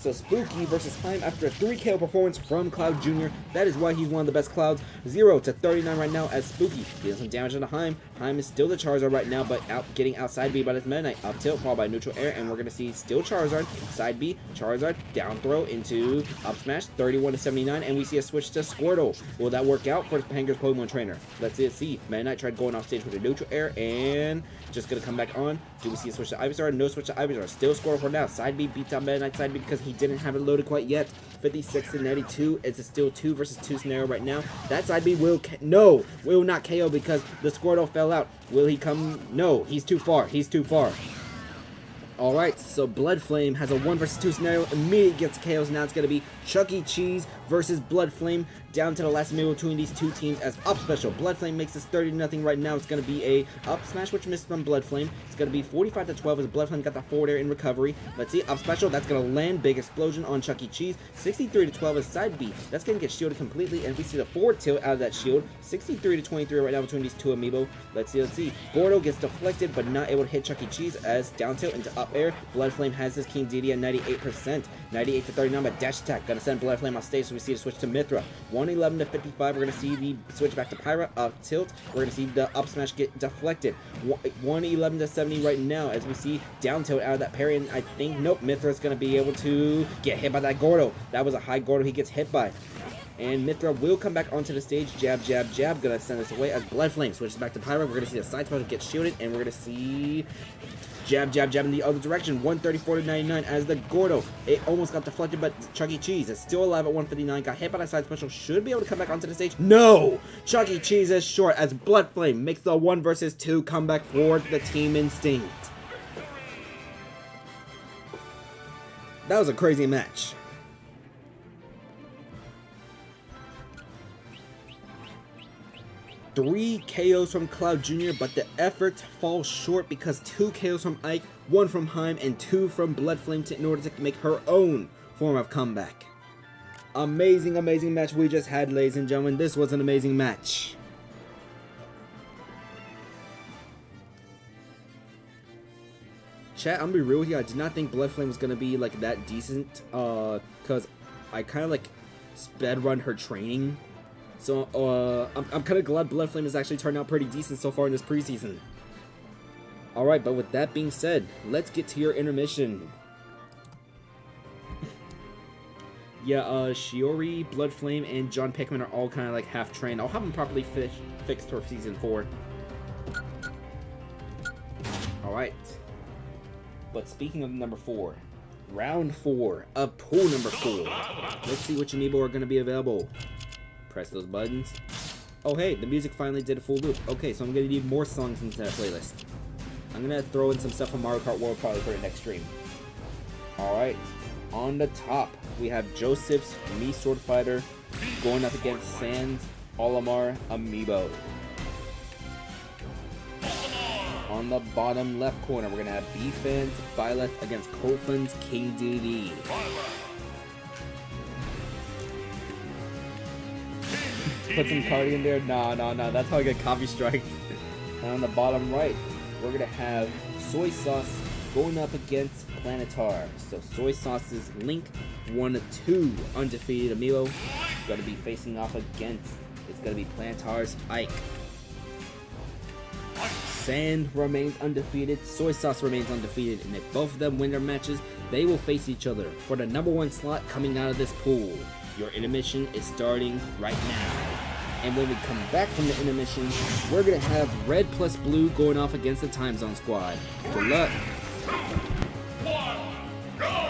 So Spooky versus Haim after a 3 KO performance from Cloud Jr. That is why he's one of the best Clouds. 0 to 39 right now as Spooky deals some damage to Haim. Haim is still the Charizard right now, but getting outside B by this Meta Knight. Up tilt, followed by neutral air, and we're going to see still Charizard, side B, Charizard, down throw into up smash, 31 to 79, and we see a switch to Squirtle. Will that work out for Panger's Pokemon trainer? Let's see. Meta Knight tried going off stage with a neutral air, and just going to come back on. Do we see a switch to Ivysaur? No switch to Ivysaur. Still Squirtle for now. Side B beats out Meta Knight side B because he didn't have it loaded quite yet. 56 to 92. It's a still 2 versus 2 scenario right now. That side B will not KO because the Squirtle fell out. Will he come? No, he's too far. He's too far. Alright, so Blood Flame has a 1 versus 2 scenario, immediately gets KOs. Now it's going to be Chuck E. Cheese versus Blood Flame, down to the last minute between these two teams as up special. Blood Flame makes this 30-0 right now. It's going to be a up smash, which missed from Blood Flame. It's going to be 45 to 12 as Blood Flame got the forward air in recovery. Let's see, up special, that's going to land, big explosion on Chuck E. Cheese. 63 to 12 as side B, that's going to get shielded completely, and we see the forward tilt out of that shield. 63 to 23 right now between these two Amiibo. Let's see. Gordo gets deflected, but not able to hit Chuck E. Cheese as down tilt into up air. Blood Flame has his King DD at 98%. 98 to 39, but dash attack. Gonna send Blood Flame off stage, so we see the switch to Mithra. 111 to 55, we're gonna see the switch back to Pyra, up tilt. We're gonna see the up smash get deflected. 111 to 70 right now, as we see down tilt out of that parry, and I think, nope, Mithra's gonna be able to get hit by that Gordo. That was a high Gordo he gets hit by. And Mithra will come back onto the stage. Jab, jab, jab. Gonna send us away as Blood Flame switches back to Pyra. We're gonna see the side special get shielded, and we're gonna see jab, jab, jab in the other direction. 134 to 99 as the Gordo. It almost got deflected, but Chuck E. Cheese is still alive at 159. Got hit by that side special. Should be able to come back onto the stage. No! Chuck E. Cheese is short as Blood Flame makes the 1 versus 2 comeback for the Team Instinct. That was a crazy match. Three KOs from Cloud Jr., but the effort falls short because 2 KOs from Ike, 1 from Haim, and 2 from Blood Flame in order to make her own form of comeback. Amazing, amazing match we just had, ladies and gentlemen. This was an amazing match. Chat, I'm gonna be real with you. I did not think Blood Flame was gonna be like that decent, because I kind of like sped run her training. So, I'm kind of glad Blood Flame has actually turned out pretty decent so far in this preseason. Alright, but with that being said, let's get to your intermission. Yeah, Shiori, Blood Flame, and John Pickman are all kind of like half trained. I'll have them properly fixed for Season 4. Alright. But speaking of number 4, round 4 of pool number 4. Let's see which Amiibo are going to be available. Press those buttons. Oh hey, the music finally did a full loop. Okay, so I'm gonna need more songs into that playlist. I'm gonna throw in some stuff from Mario Kart World probably for the next stream. Alright, on the top, we have Joseph's Mii Sword Fighter going up against Sans Olimar Amiibo. On the bottom left corner, we're gonna have B-Fans Violet against Kofan's King DD. Put some Cardi in there. Nah. That's how I get copy striked. And on the bottom right, we're gonna have Soy Sauce going up against Planetar. So Soy Sauce's Link, 1 of 2 undefeated Amiibo, gonna be facing off against. It's gonna be Planetar's Ike. Sand remains undefeated. Soy Sauce remains undefeated, and if both of them win their matches, they will face each other for the #1 slot coming out of this pool. Your intermission is starting right now. And when we come back from the intermission, we're going to have Red plus Blue going off against the Time Zone Squad. Good luck. 1, go!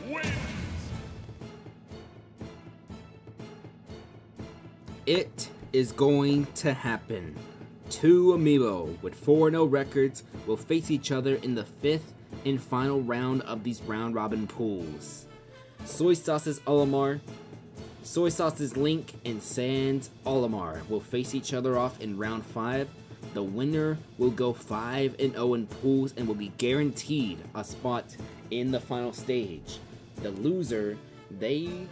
wins. It is going to happen. Two Amiibo with 4-0 records will face each other in the 5th and final round of these round robin pools. Soy Sauce's Olimar, Soy Sauce's Link, and Sans Olimar will face each other off in round 5. The winner will go 5-0 in pools and will be guaranteed a spot in the final stage. The loser, they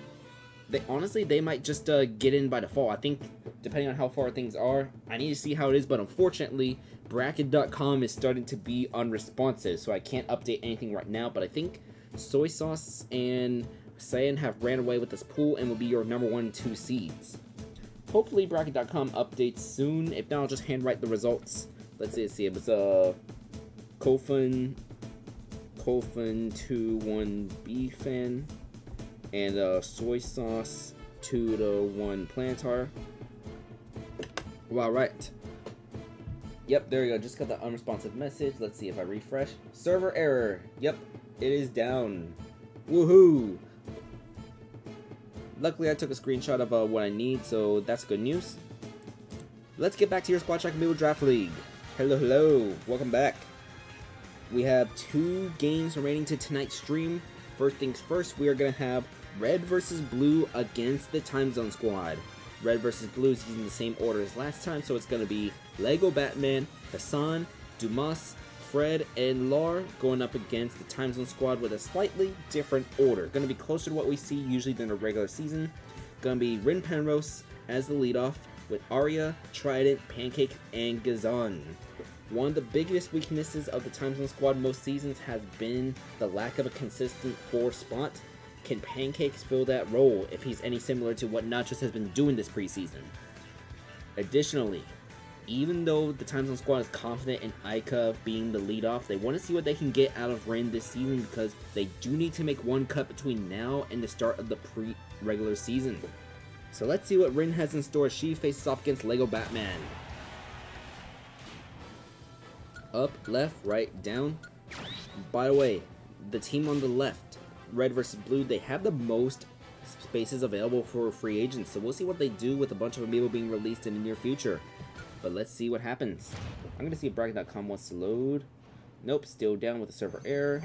honestly, they might just get in by default. I think, depending on how far things are, I need to see how it is, but unfortunately, bracket.com is starting to be unresponsive, so I can't update anything right now, but I think Soy Sauce and Cyan have ran away with this pool and will be your number 1 and 2 seeds. Hopefully, bracket.com updates soon. If not, I'll just handwrite the results. Let's see. It was Kofun 2-1 B-Fan, and Soy Sauce 2-1 Plantar. Well, alright. Yep, there we go. Just got the unresponsive message. Let's see if I refresh. Server error. Yep, it is down. Woohoo! Luckily, I took a screenshot of what I need, so that's good news. Let's get back to your Squad Track Amiibo Draft League. Hello. Welcome back. We have 2 games remaining to tonight's stream. First things first, we are going to have Red versus Blue against the Time Zone Squad. Red versus Blue is using the same order as last time, so it's going to be Lego Batman, Hassan, Dumas, Fred, and Lar going up against the Time Zone Squad with a slightly different order. Going to be closer to what we see usually than a regular season. Going to be Rin Penrose as the leadoff with Arya, Trident, Pancake, and Gazan. One of the biggest weaknesses of the Time Zone Squad most seasons has been the lack of a consistent 4 spot. Can Pancakes fill that role if he's any similar to what Nachos has been doing this preseason? Additionally, even though the Time Zone Squad is confident in Ica being the leadoff, they want to see what they can get out of Rin this season because they do need to make one cut between now and the start of the pre-regular season. So let's see what Rin has in store as she faces off against Lego Batman. Up, left, right, down. By the way, the team on the left, Red versus Blue, they have the most spaces available for free agents, so we'll see what they do with a bunch of Amiibo being released in the near future. But let's see what happens. I'm going to see if bracket.com wants to load. Nope, still down with a server error.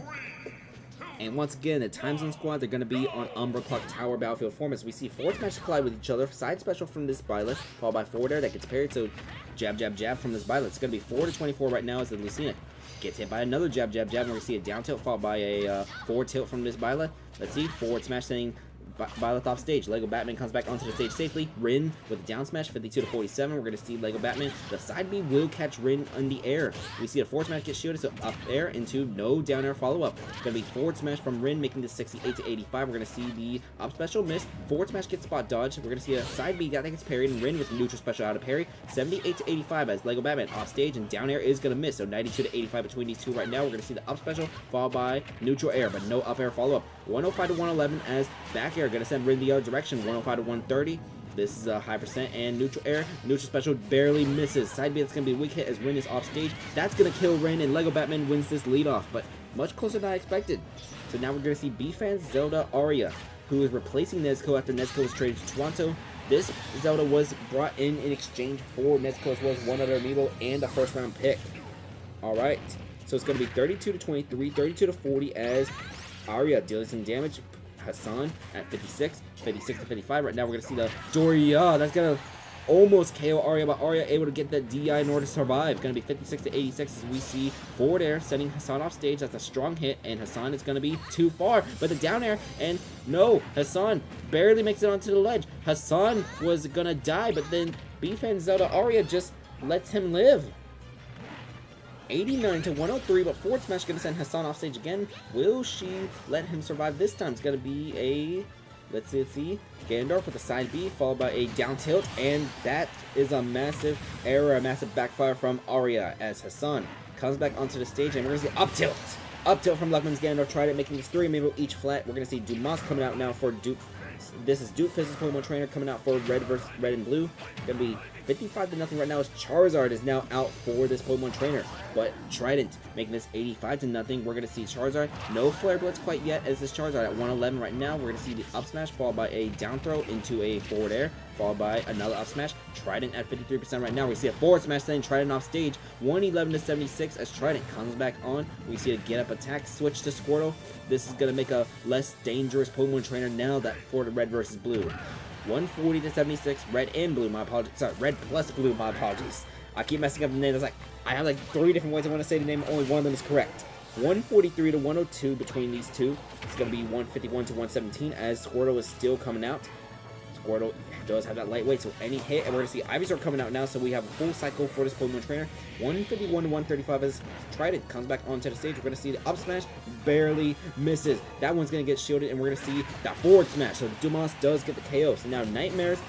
And once again, the Time Zone Squad, they're going to be on Umbra Clock Tower Battlefield formats. We see forward smash collide with each other. Side special from this Byleth, followed by forward air that gets parried. So jab, jab, jab from this Byleth. It's going to be 4-24 right now as the Lucina gets hit by another jab, jab, jab. And we're going to see a down tilt followed by a forward tilt from this Byleth. Let's see, forward smash sending Byleth off stage. Lego Batman comes back onto the stage safely. Rin with a down smash, 52-47. We're going to see Lego Batman. The side B will catch Rin in the air. We see a forward smash get shielded, so up air into no down air follow up. It's going to be forward smash from Rin, making this 68-85. We're going to see the up special miss. Forward smash gets spot dodged. We're going to see a side B that gets parried, and Rin with the neutral special out of parry. 78-85 as Lego Batman off stage, and down air is going to miss. So 92-85 between these two right now. We're going to see the up special followed by neutral air, but no up air follow up. 105-111 as back air going to send Rin the other direction. 105-130. This is a high percent, and neutral air. Neutral special barely misses. Side B that's going to be a weak hit as Rin is off stage. That's going to kill Rin, and Lego Batman wins this lead off, but much closer than I expected. So now we're going to see B-Fans Zelda Arya, who is replacing Nezuko after Nezuko was traded to Toronto. This Zelda was brought in exchange for Nezuko as well as one other Amiibo and a first round pick. Alright, so it's going to be 32-23, 32-40 as Arya deals some damage. Hassan at 56, 56-55. Right now we're going to see the Doria. That's going to almost KO Arya, but Arya able to get that DI in order to survive. Going to be 56-86 as we see forward air sending Hassan off stage. That's a strong hit, and Hassan is going to be too far. But the down air, and no, Hassan barely makes it onto the ledge. Hassan was going to die, but then B-Fan Zelda Arya just lets him live. 89-103, but forward smash going to send Hassan off stage again. Will she let him survive this time? It's going to be a, let's see, Ganondorf with a side B, followed by a down tilt, and that is a massive error, a massive backfire from Arya as Hassan comes back onto the stage, and we're going to see up tilt. Up tilt from Luckman's Ganondorf, tried it, making this 3 Amiibo each flat. We're going to see Dumas coming out now for This is Duke Fizz's Pokemon Trainer coming out for red and blue. Gonna be 55-0 right now as Charizard is now out for this Pokemon Trainer. But Trident making this 85-0. We're gonna see Charizard. No Flare Blitz quite yet as this Charizard at 111 right now. We're gonna see the up smash followed by a down throw into a forward air, followed by another up smash. Trident at 53% right now. We see a forward smash sending Trident off stage. 111-76 as Trident comes back on. We see a get up attack switch to Squirtle. This is gonna make a less dangerous Pokemon Trainer now that for the red versus blue. 140-76, red and blue, my apologies. Sorry, red plus blue, my apologies. I keep messing up the names. I have like 3 different ways I want to say the name, only one of them is correct. 143-102 between these two. It's going to be 151-117 as Squirtle is still coming out. Squirtle does have that lightweight, so any hit, and we're going to see Ivysaur coming out now, so we have a full cycle for this Pokemon Trainer. 151-135 as Trident comes back onto the stage. We're going to see the up smash, barely misses. That one's going to get shielded, and we're going to see that forward smash, so Dumas does get the KO. So now Nightmare's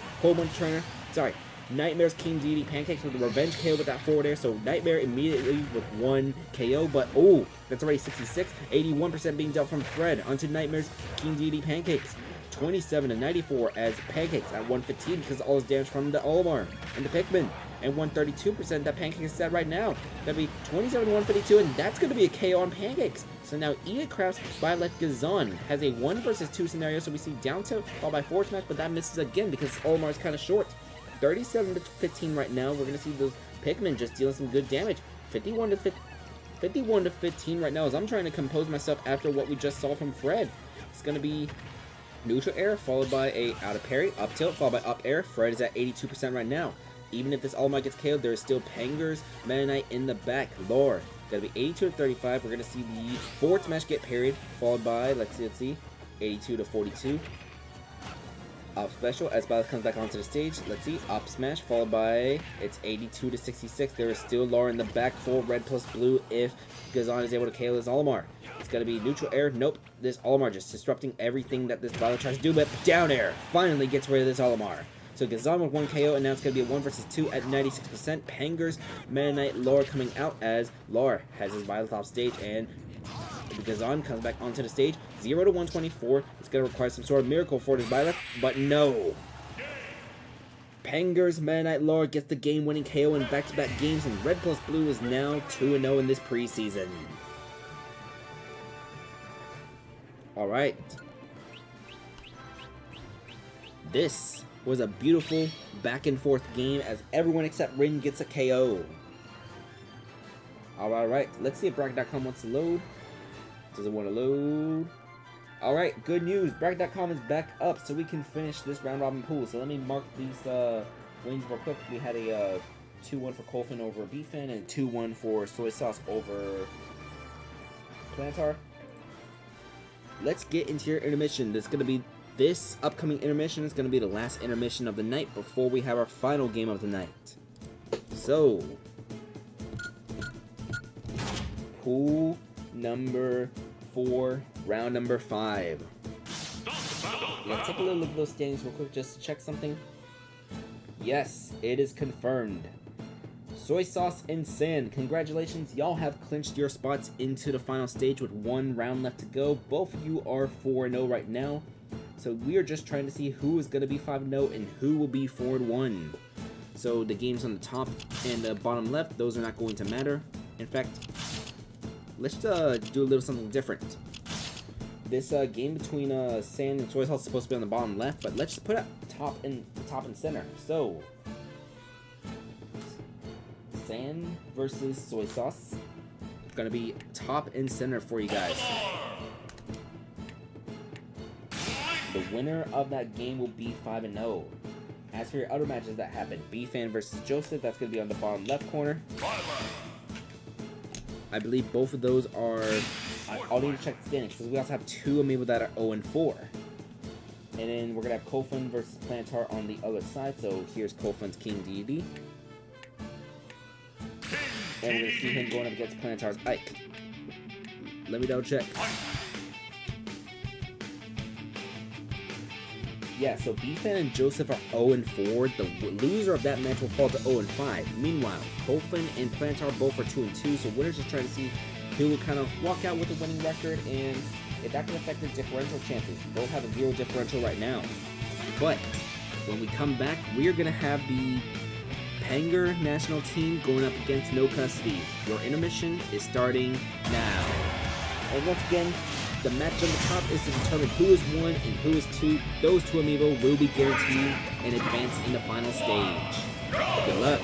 Nightmare's King Deity Pancakes with the revenge KO with that forward air, so Nightmare immediately with 1 KO, but oh, that's already 66, 81% being dealt from Fred onto Nightmare's King Deity Pancakes. 27-94 as Pancakes at 115 because all his damage from the Olimar and the Pikmin, and 132% that Pancakes is set right now. That'd be 27-152, and that's going to be a KO on Pancakes. So now Edith Craft's Violet Gazon has a 1 versus 2 scenario, so we see down tilt followed by forward smash, but that misses again because Olimar is kind of short. 37-15 right now. We're going to see those Pikmin just dealing some good damage. 51-15 right now as I'm trying to compose myself after what we just saw from Fred. It's going to be neutral air followed by a out of parry, up tilt followed by up air. Fred is at 82% right now. Even if this Olimar gets KO'd, there is still Panger's Meta Knight in the back. Lore, gotta be 82-35. We're gonna see the forward smash get parried, followed by let's see, 82-42. Up special as Byleth comes back onto the stage. Let's see, up smash followed by it's 82-66. There is still Lore in the back for red plus blue if Gazon is able to KO this Olimar. It's gonna be neutral air. Nope, this Olimar just disrupting everything that this Violet tries to do, but down air finally gets rid of this Olimar. So Gazon with 1 KO, and now it's gonna be a 1 versus 2 at 96%. Panger's Meta Knight Lore coming out as Lore has his Violet off stage, and Gazon comes back onto the stage. 0-124. It's gonna require some sort of miracle for this Violet, but no. Panger's Meta Knight Lore gets the game-winning KO in back-to-back games, and red plus blue is now 2-0 in this preseason. Alright. This was a beautiful back and forth game as everyone except Rin gets a KO. Alright, let's see if Bracket.com wants to load. Does it want to load? Alright, good news. Bracket.com is back up so we can finish this round robin pool. So let me mark these wins real quick. We had a 2-1 for Colfin over Beefin and 2-1 for Soy Sauce over Plantar. Let's get into your intermission. This upcoming intermission is going to be the last intermission of the night before we have our final game of the night. So, pool number 4, round number 5. Let's take a little look at those standings real quick just to check something. Yes, it is confirmed. Soy Sauce and Sand, congratulations, y'all have clinched your spots into the final stage with 1 round left to go. Both of you are 4-0 right now. So we are just trying to see who is going to be 5-0 and who will be 4-1. So the games on the top and the bottom left, those are not going to matter. In fact, let's do a little something different. This game between Sand and Soy Sauce is supposed to be on the bottom left, but let's just put it top and center. So Sand versus Soy Sauce. It's gonna be top and center for you guys. The winner of that game will be 5-0. As for your other matches that happen, B-Fan versus Joseph, that's gonna be on the bottom left corner. I believe both of those are. I'll need to check the standings because we also have 2 Amiibo that are 0-4. And then we're gonna have Kofun versus Plantar on the other side. So here's Kofun's King Deity. And we're gonna see him going up against Plantar's Ike. Let me double check. Yeah, so B-Fan and Joseph are 0-4. The loser of that match will fall to 0-5. Meanwhile, Kofun and Plantar both are 2-2. So winners just trying to see who will kind of walk out with a winning record and if that can affect their differential chances. Both have a 0 differential right now. But when we come back, we are going to have the Panger national team going up against No Custody. Your intermission is starting now. And once again, the match on the top is to determine who is 1 and who is 2. Those 2 amiibo will be guaranteed an advance in the final stage. Good luck.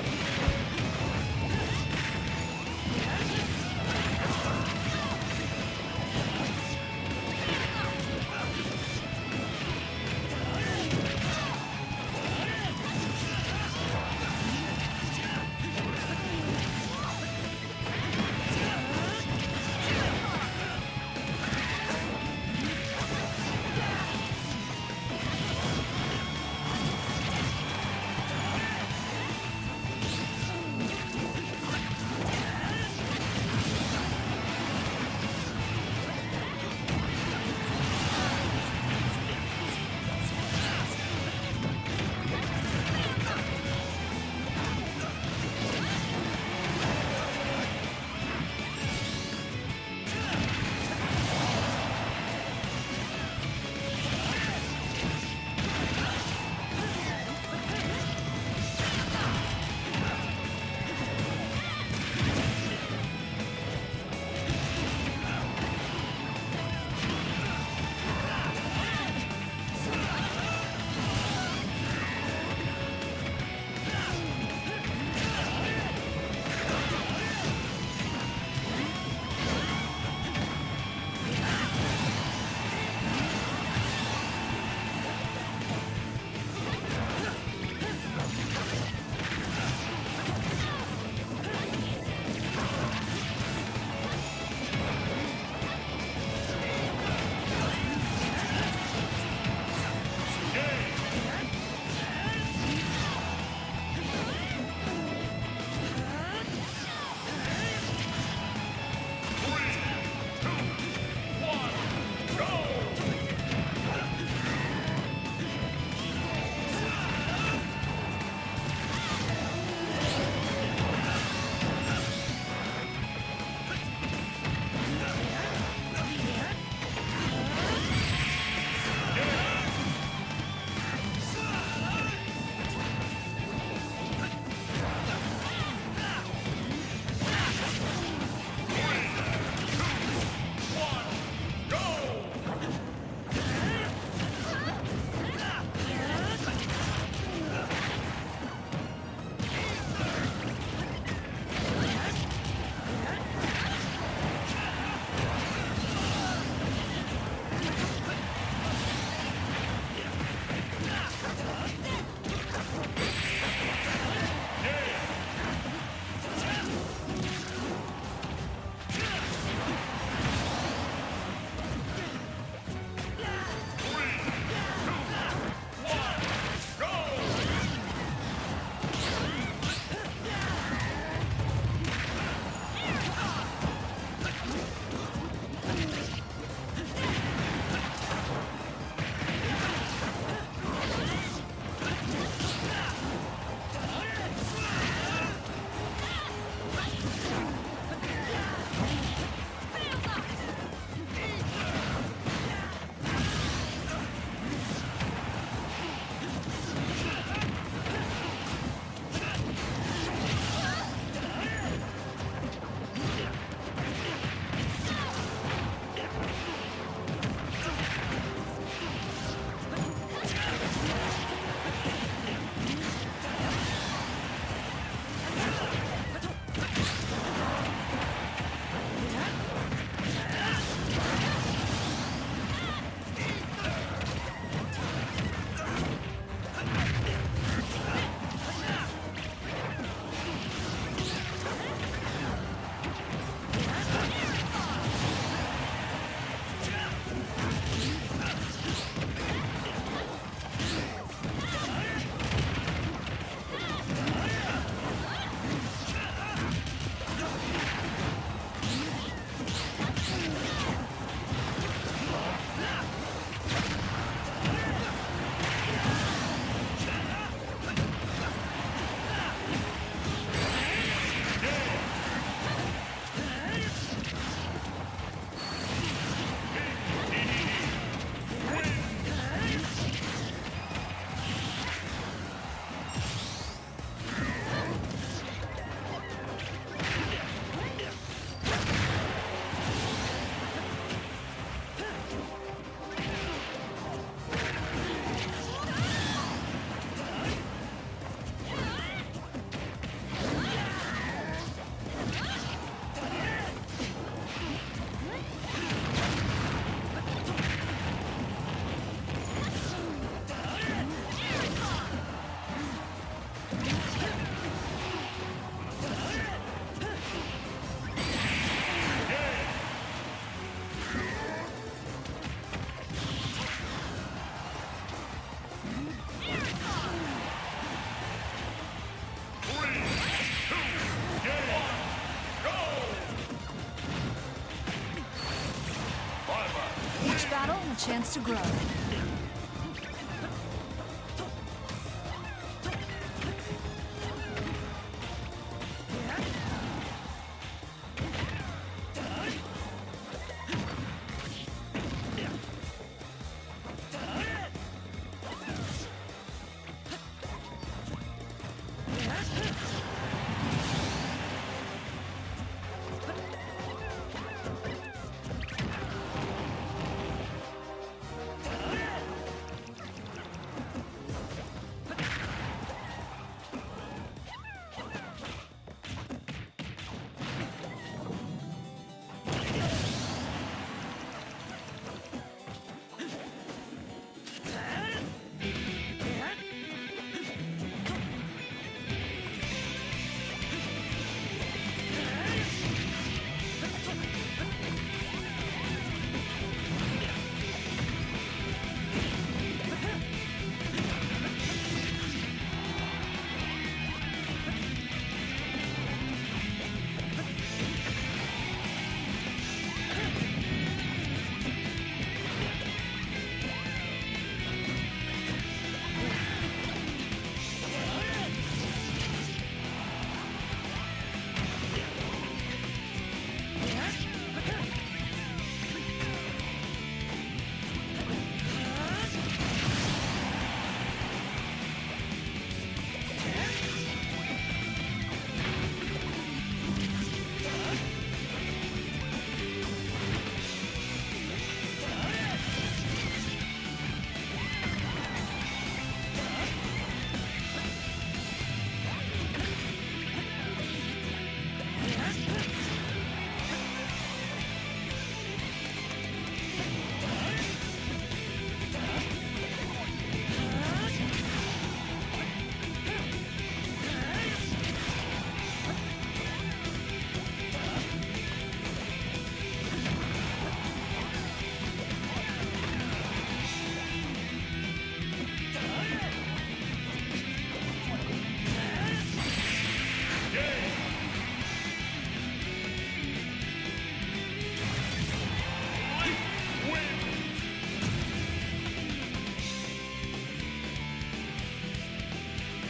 battle, a chance to grow.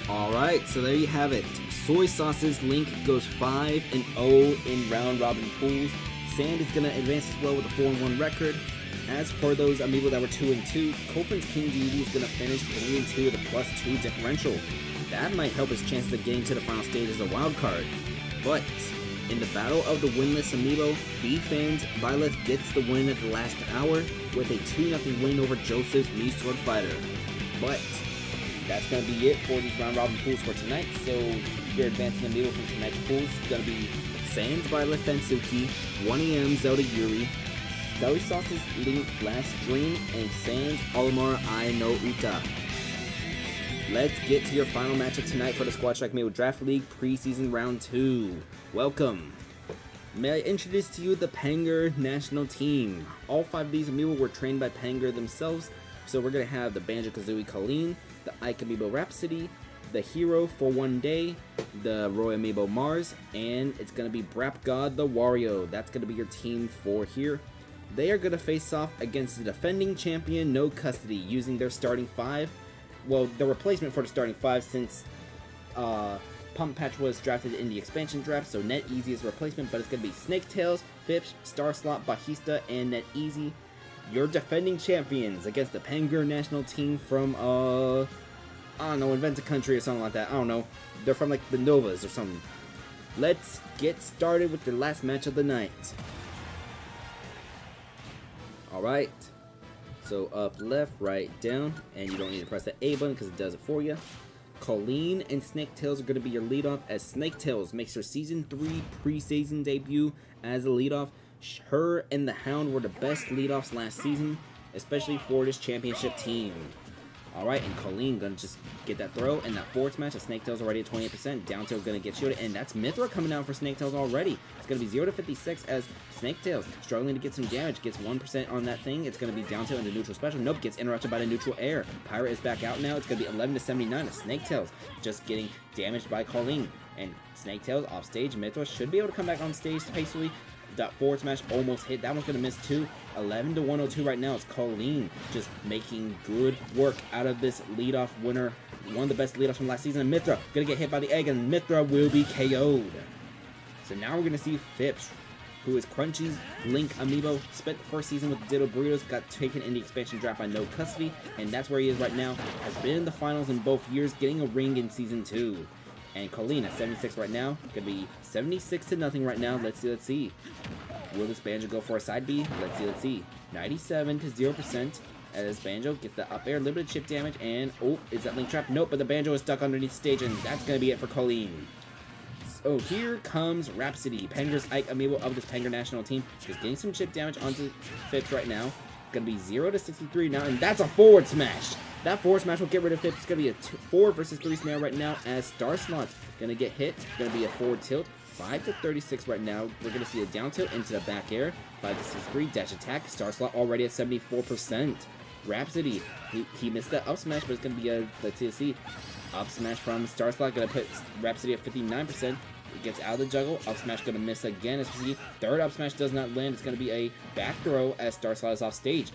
Alright, so there you have it. Soy Sauce's Link goes 5-0 in round robin pools. Sand is going to advance as well with a 4-1 record. As for those Amiibo that were 2-2, Copeland's King Deity is going to finish 3-2 with a +2 differential. That might help his chances of getting to the final stage as a wild card. But in the battle of the winless Amiibo, B-Fans Violet gets the win at the last hour with a 2-0 win over Joseph's Mii Sword Fighter. But that's going to be it for these round robin pools for tonight. So your advancing Amiibo from tonight's pools is going to be Sans Violet Fensuki, 1AM Zelda Yuri, Soy Sauce's Link Last Dream, and Sans Olimar I no Uta. Let's get to your final matchup tonight for the Squad Strike Amiibo Draft League Preseason Round 2. Welcome. May I introduce to you the Panger National Team. All 5 of these Amiibo were trained by Panger themselves. So we're going to have the Banjo-Kazooie Colleen, the Ike Amiibo Rhapsody, the Hero for One Day, the Roy Amiibo Mars, and it's going to be Brap God the Wario. That's going to be your team for here. They are going to face off against the defending champion No Custody using their starting 5. Well, the replacement for the starting 5 since Pump Patch was drafted in the expansion draft, so NetEasy is replacement, but it's going to be Snaketails, Fipsh, Starslot, Bajista, and NetEasy. Your defending champions against the Panger national team from, I don't know, Invent a Country or something like that. I don't know. They're from, like, the Novas or something. Let's get started with the last match of the night. Alright. So, up, left, right, down. And you don't need to press that A button because it does it for you. Colleen and Snaketails are going to be your leadoff as Snaketails makes her Season 3 preseason debut as a leadoff. Her and the Hound were the best leadoffs last season, especially for this championship team. Alright, and Colleen gonna just get that throw, and that forward smash of Snaketails already at 28%. Down tilt gonna get shielded, and that's Mithra coming out for Snaketails already. It's gonna be 0-56 as Snaketails struggling to get some damage, gets 1% on that thing. It's gonna be down tilt into neutral special. Nope, gets interrupted by the neutral air. Pirate is back out now. It's gonna be 11-79 as Snaketails just getting damaged by Colleen. And Snaketails off stage. Mithra should be able to come back on stage peacefully. That forward smash almost hit. That one's going to miss too. 11 to 102 right now. It's Colleen just making good work out of this leadoff winner. One of the best leadoffs from last season. And Mithra going to get hit by the egg, and Mithra will be KO'd. So now we're going to see Phipps, who is Crunchy's Link Amiibo. Spent the first season with the Ditto Burritos, got taken in the expansion draft by no custody, and that's where he is right now. Has been in the finals in both years, getting a ring in Season 2. And Colleen at 76 right now. Could be 76 to nothing right now. Let's see. Will this Banjo go for a side B? Let's see. 97 to 0%. As Banjo gets the up air, limited chip damage, and oh, is that Link trap? Nope, but the Banjo is stuck underneath the stage, and that's going to be it for Colleen. So here comes Rhapsody, Panger's Ike Amiibo of this Panger national team. Just getting some chip damage onto Phipps right now. Gonna be 0 to 63 now, and that's a forward smash. That forward smash will get rid of Phipps. It's gonna be a 4 versus 3 scenario right now as Star Slot gonna get hit. Gonna be a forward tilt. 5 to 36 right now. We're gonna see a down tilt into the back air. 5 to 63 dash attack. Star Slot already at 74%. Rhapsody, he missed that up smash, but it's gonna be a let's see up smash from Star Slot. Gonna put Rhapsody at 59%. It gets out of the juggle. Up smash gonna miss again. As we see, third up smash does not land. It's gonna be a back throw as Star Slot is off stage.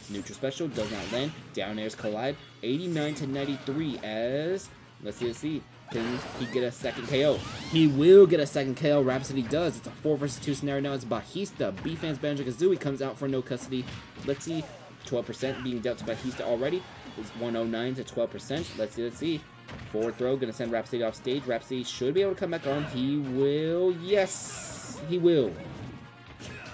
Neutral special does not land. Down airs collide. 89 to 93 as let's see. Can he get a second KO? He will get a second KO. Rhapsody does. It's a 4 versus 2 scenario now. It's Bajista. B-Fans Banjo-Kazooie comes out for no custody. Let's see. 12% being dealt to Bajista already. It's 109 to 12%. Let's see. Forward throw, gonna send Rhapsody off stage. Rhapsody should be able to come back on. He will. Yes, he will.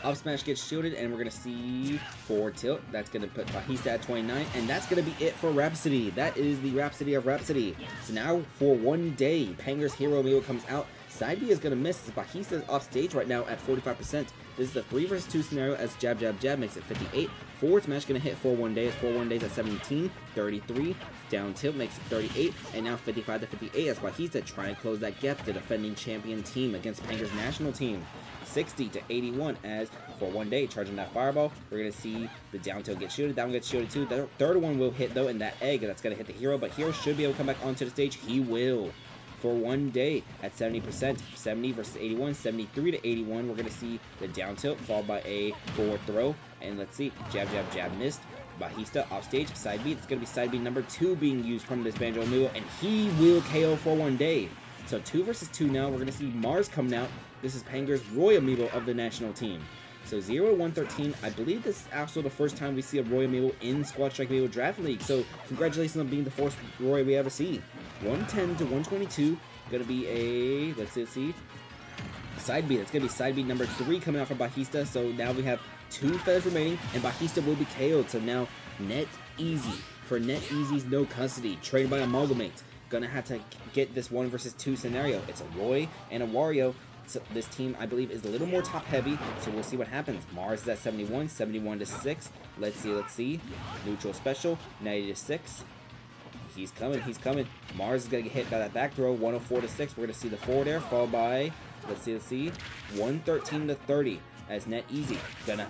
Up smash gets shielded, and we're gonna see forward tilt. That's gonna put Bajista at 29, and that's gonna be it for Rhapsody. That is the Rhapsody of Rhapsody. So now for one day, Panger's Hero Amiibo comes out. Side B is gonna miss. Bajista is off stage right now at 45%. This is a 3 versus 2 scenario as jab jab jab makes it 58. Forward smash gonna hit for one day. It's 4 1 days at 17, 33. Down tilt makes it 38, and now 55 to 58 as Bajista trying to close that gap to defending champion team against Panger's national team. 60 to 81 as for one day charging that fireball. We're gonna see the down tilt get shielded. That one gets shielded too. The third one will hit though, and that egg that's gonna hit the hero, but hero should be able to come back onto the stage. He will. For one day at 70%, 70 versus 81, 73 to 81. We're gonna see the down tilt followed by a forward throw, and let's see, jab jab jab missed. Bajista off stage, side B. It's gonna be side B number 2 being used from this Banjo Amiibo, and he will KO for one day. So 2 versus 2 now. We're gonna see Mars coming out. This is Panger's Roy Amiibo of the national team. So 0 to 113. I believe this is also the first time we see a Roy Amiibo in Squad Strike Amiibo Draft League. So congratulations on being the first Roy we ever see. 110 to 122. Gonna be a let's see side B. That's gonna be side B number 3 coming out from Bajista. So now we have 2 feathers remaining, and Bajista will be KO'd. So now Net Easy for Net Easy's no custody, trained by Amalgamate. Gonna have to get this 1 versus 2 scenario. It's a Roy and a Wario. So this team, I believe, is a little more top heavy, so we'll see what happens. Mars is at 71, 71 to 6. Let's see. Neutral special, 90 to 6. He's coming. Mars is gonna get hit by that back throw, 104 to 6. We're gonna see the forward air, followed by, let's see, 113 to 30. As Net Easy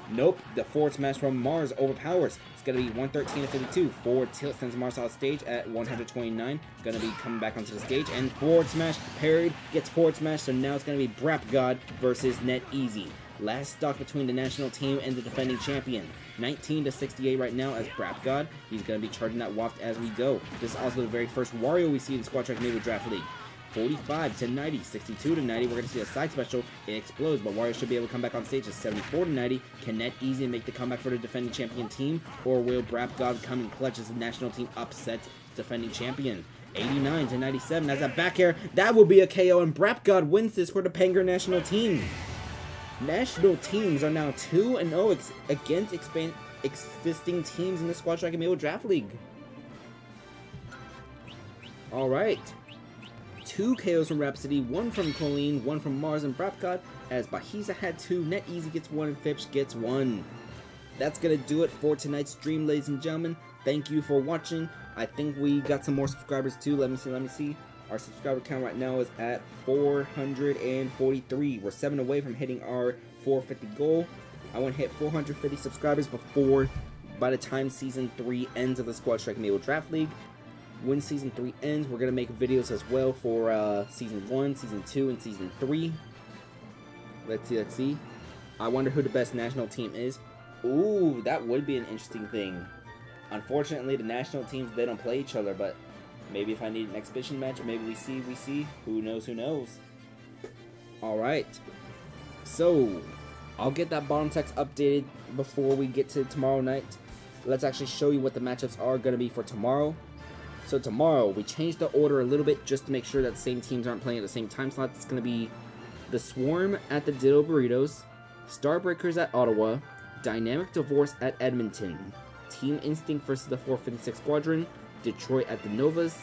nope, the forward smash from Mars overpowers. It's gonna be 113 to 52. Forward tilt sends Mars off stage at 129. Gonna be coming back onto the stage, and forward smash parried, gets forward smash. So now it's gonna be Brap God versus Net Easy. Last stock between the national team and the defending champion. 19 to 68 right now as Brap God. He's gonna be charging that waft as we go. This is also the very first Wario we see in Squad Strike Amiibo Draft League. 45 to 90, 62 to 90. We're going to see a side special. It explodes, but Wario should be able to come back on stage at 74 to 90. Can Net Easy make the comeback for the defending champion team, or will Brap God come in clutch as the national team upsets defending champion? 89 to 97. As a back air, that will be a KO, and Brap God wins this for the Panger national team. National teams are now 2-0 against existing teams in the Squad Strike Amiibo Draft League. All right. 2 KOs from Rhapsody, 1 from Colleen, 1 from Mars and Brap God, as Bajista had 2, Net Easy gets 1, and Phipps gets 1. That's gonna do it for tonight's stream, ladies and gentlemen. Thank you for watching. I think we got some more subscribers too. Let me see. Our subscriber count right now is at 443. We're 7 away from hitting our 450 goal. I want to hit 450 subscribers by the time Season 3 ends of the Squad Strike Amiibo Draft League. When Season 3 ends, we're going to make videos as well for Season 1, Season 2, and Season 3. Let's see. I wonder who the best national team is. Ooh, that would be an interesting thing. Unfortunately, the national teams, they don't play each other, but maybe if I need an exhibition match, maybe we see. Who knows? Alright. So, I'll get that bottom text updated before we get to tomorrow night. Let's actually show you what the matchups are going to be for tomorrow. So tomorrow, we changed the order a little bit just to make sure that the same teams aren't playing at the same time slot. It's going to be the Swarm at the Ditto Burritos, Starbreakers at Ottawa, Dynamic Divorce at Edmonton, Team Instinct versus the 4th and 6th Squadron, Detroit at the Novas,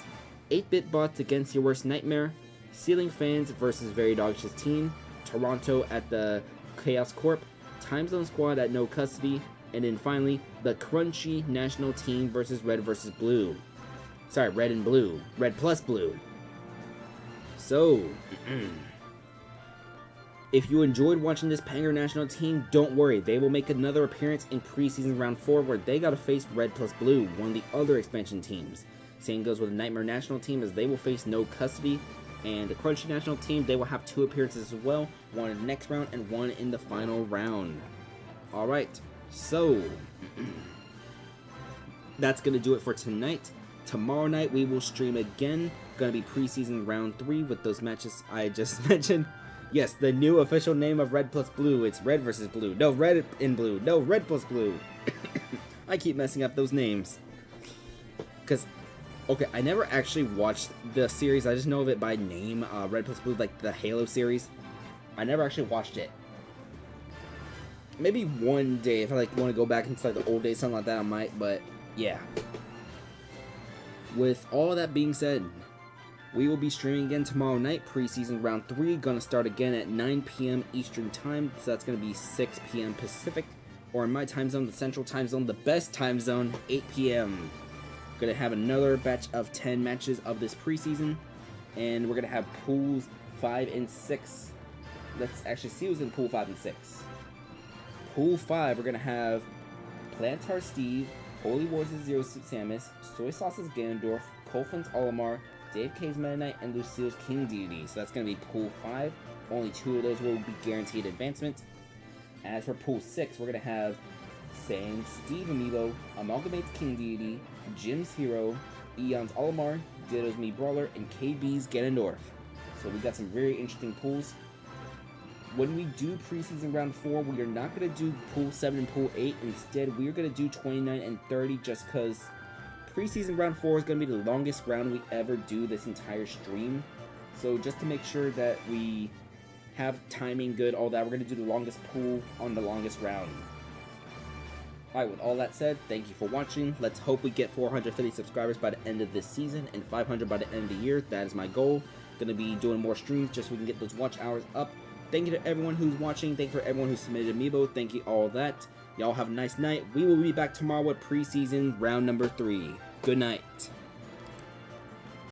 8-Bit Bots against Your Worst Nightmare, Ceiling Fans versus Very Dogsh's Team, Toronto at the Chaos Corp, Time Zone Squad at No Custody, and then finally, the Crunchy National Team versus Red versus Blue. Sorry, Red and Blue. Red plus Blue. So, if you enjoyed watching this Panger National Team, don't worry. They will make another appearance in preseason round 4 where they gotta face Red plus Blue, one of the other expansion teams. Same goes with the Nightmare National Team as they will face No Custody. And the Crunchy National Team, they will have 2 appearances as well. One in the next round and one in the final round. Alright, so that's gonna do it for tonight. Tomorrow night we will stream again. Gonna be preseason round 3 with those matches I just mentioned. Yes, the new official name of Red plus Blue. It's Red versus Blue. No, Red and Blue. No, Red plus Blue. I keep messing up those names. Because, okay, I never actually watched the series. I just know of it by name. Red plus Blue, like the Halo series. I never actually watched it. Maybe one day, if I like want to go back into like the old days, something like that, I might. But yeah. With all that being said, we will be streaming again tomorrow night. Preseason round 3 gonna start again at 9 p.m. Eastern time. So that's gonna be 6 p.m. Pacific, or in my time zone, the Central Time Zone, the best time zone, 8 p.m. Gonna have another batch of 10 matches of this preseason, and we're gonna have pools 5 and 6. Let's actually see who's in pool 5 and 6. Pool 5, we're gonna have Plantar Steve, Holy Wars' Zero Suit Samus, Soy Sauce's Ganondorf, Colfin's Olimar, Dave K's Meta Knight, and Lucille's King Deity. So that's gonna be pool 5. Only 2 of those will be guaranteed advancement. As for pool 6, we're gonna have Sans Steve Amiibo, Amalgamate's King Deity, Jim's Hero, Eon's Olimar, Ditto's Me Brawler, and KB's Ganondorf. So we got some very interesting pools. When we do preseason round 4, we are not going to do pool 7 and pool 8. Instead, we are going to do 29 and 30 just because preseason round 4 is going to be the longest round we ever do this entire stream. So just to make sure that we have timing good, all that, we're going to do the longest pool on the longest round. Alright, with all that said, thank you for watching. Let's hope we get 450 subscribers by the end of this season and 500 by the end of the year. That is my goal. Going to be doing more streams just so we can get those watch hours up. Thank you to everyone who's watching. Thank you for everyone who submitted Amiibo. Thank you all that. Y'all have a nice night. We will be back tomorrow with preseason round number 3. Good night.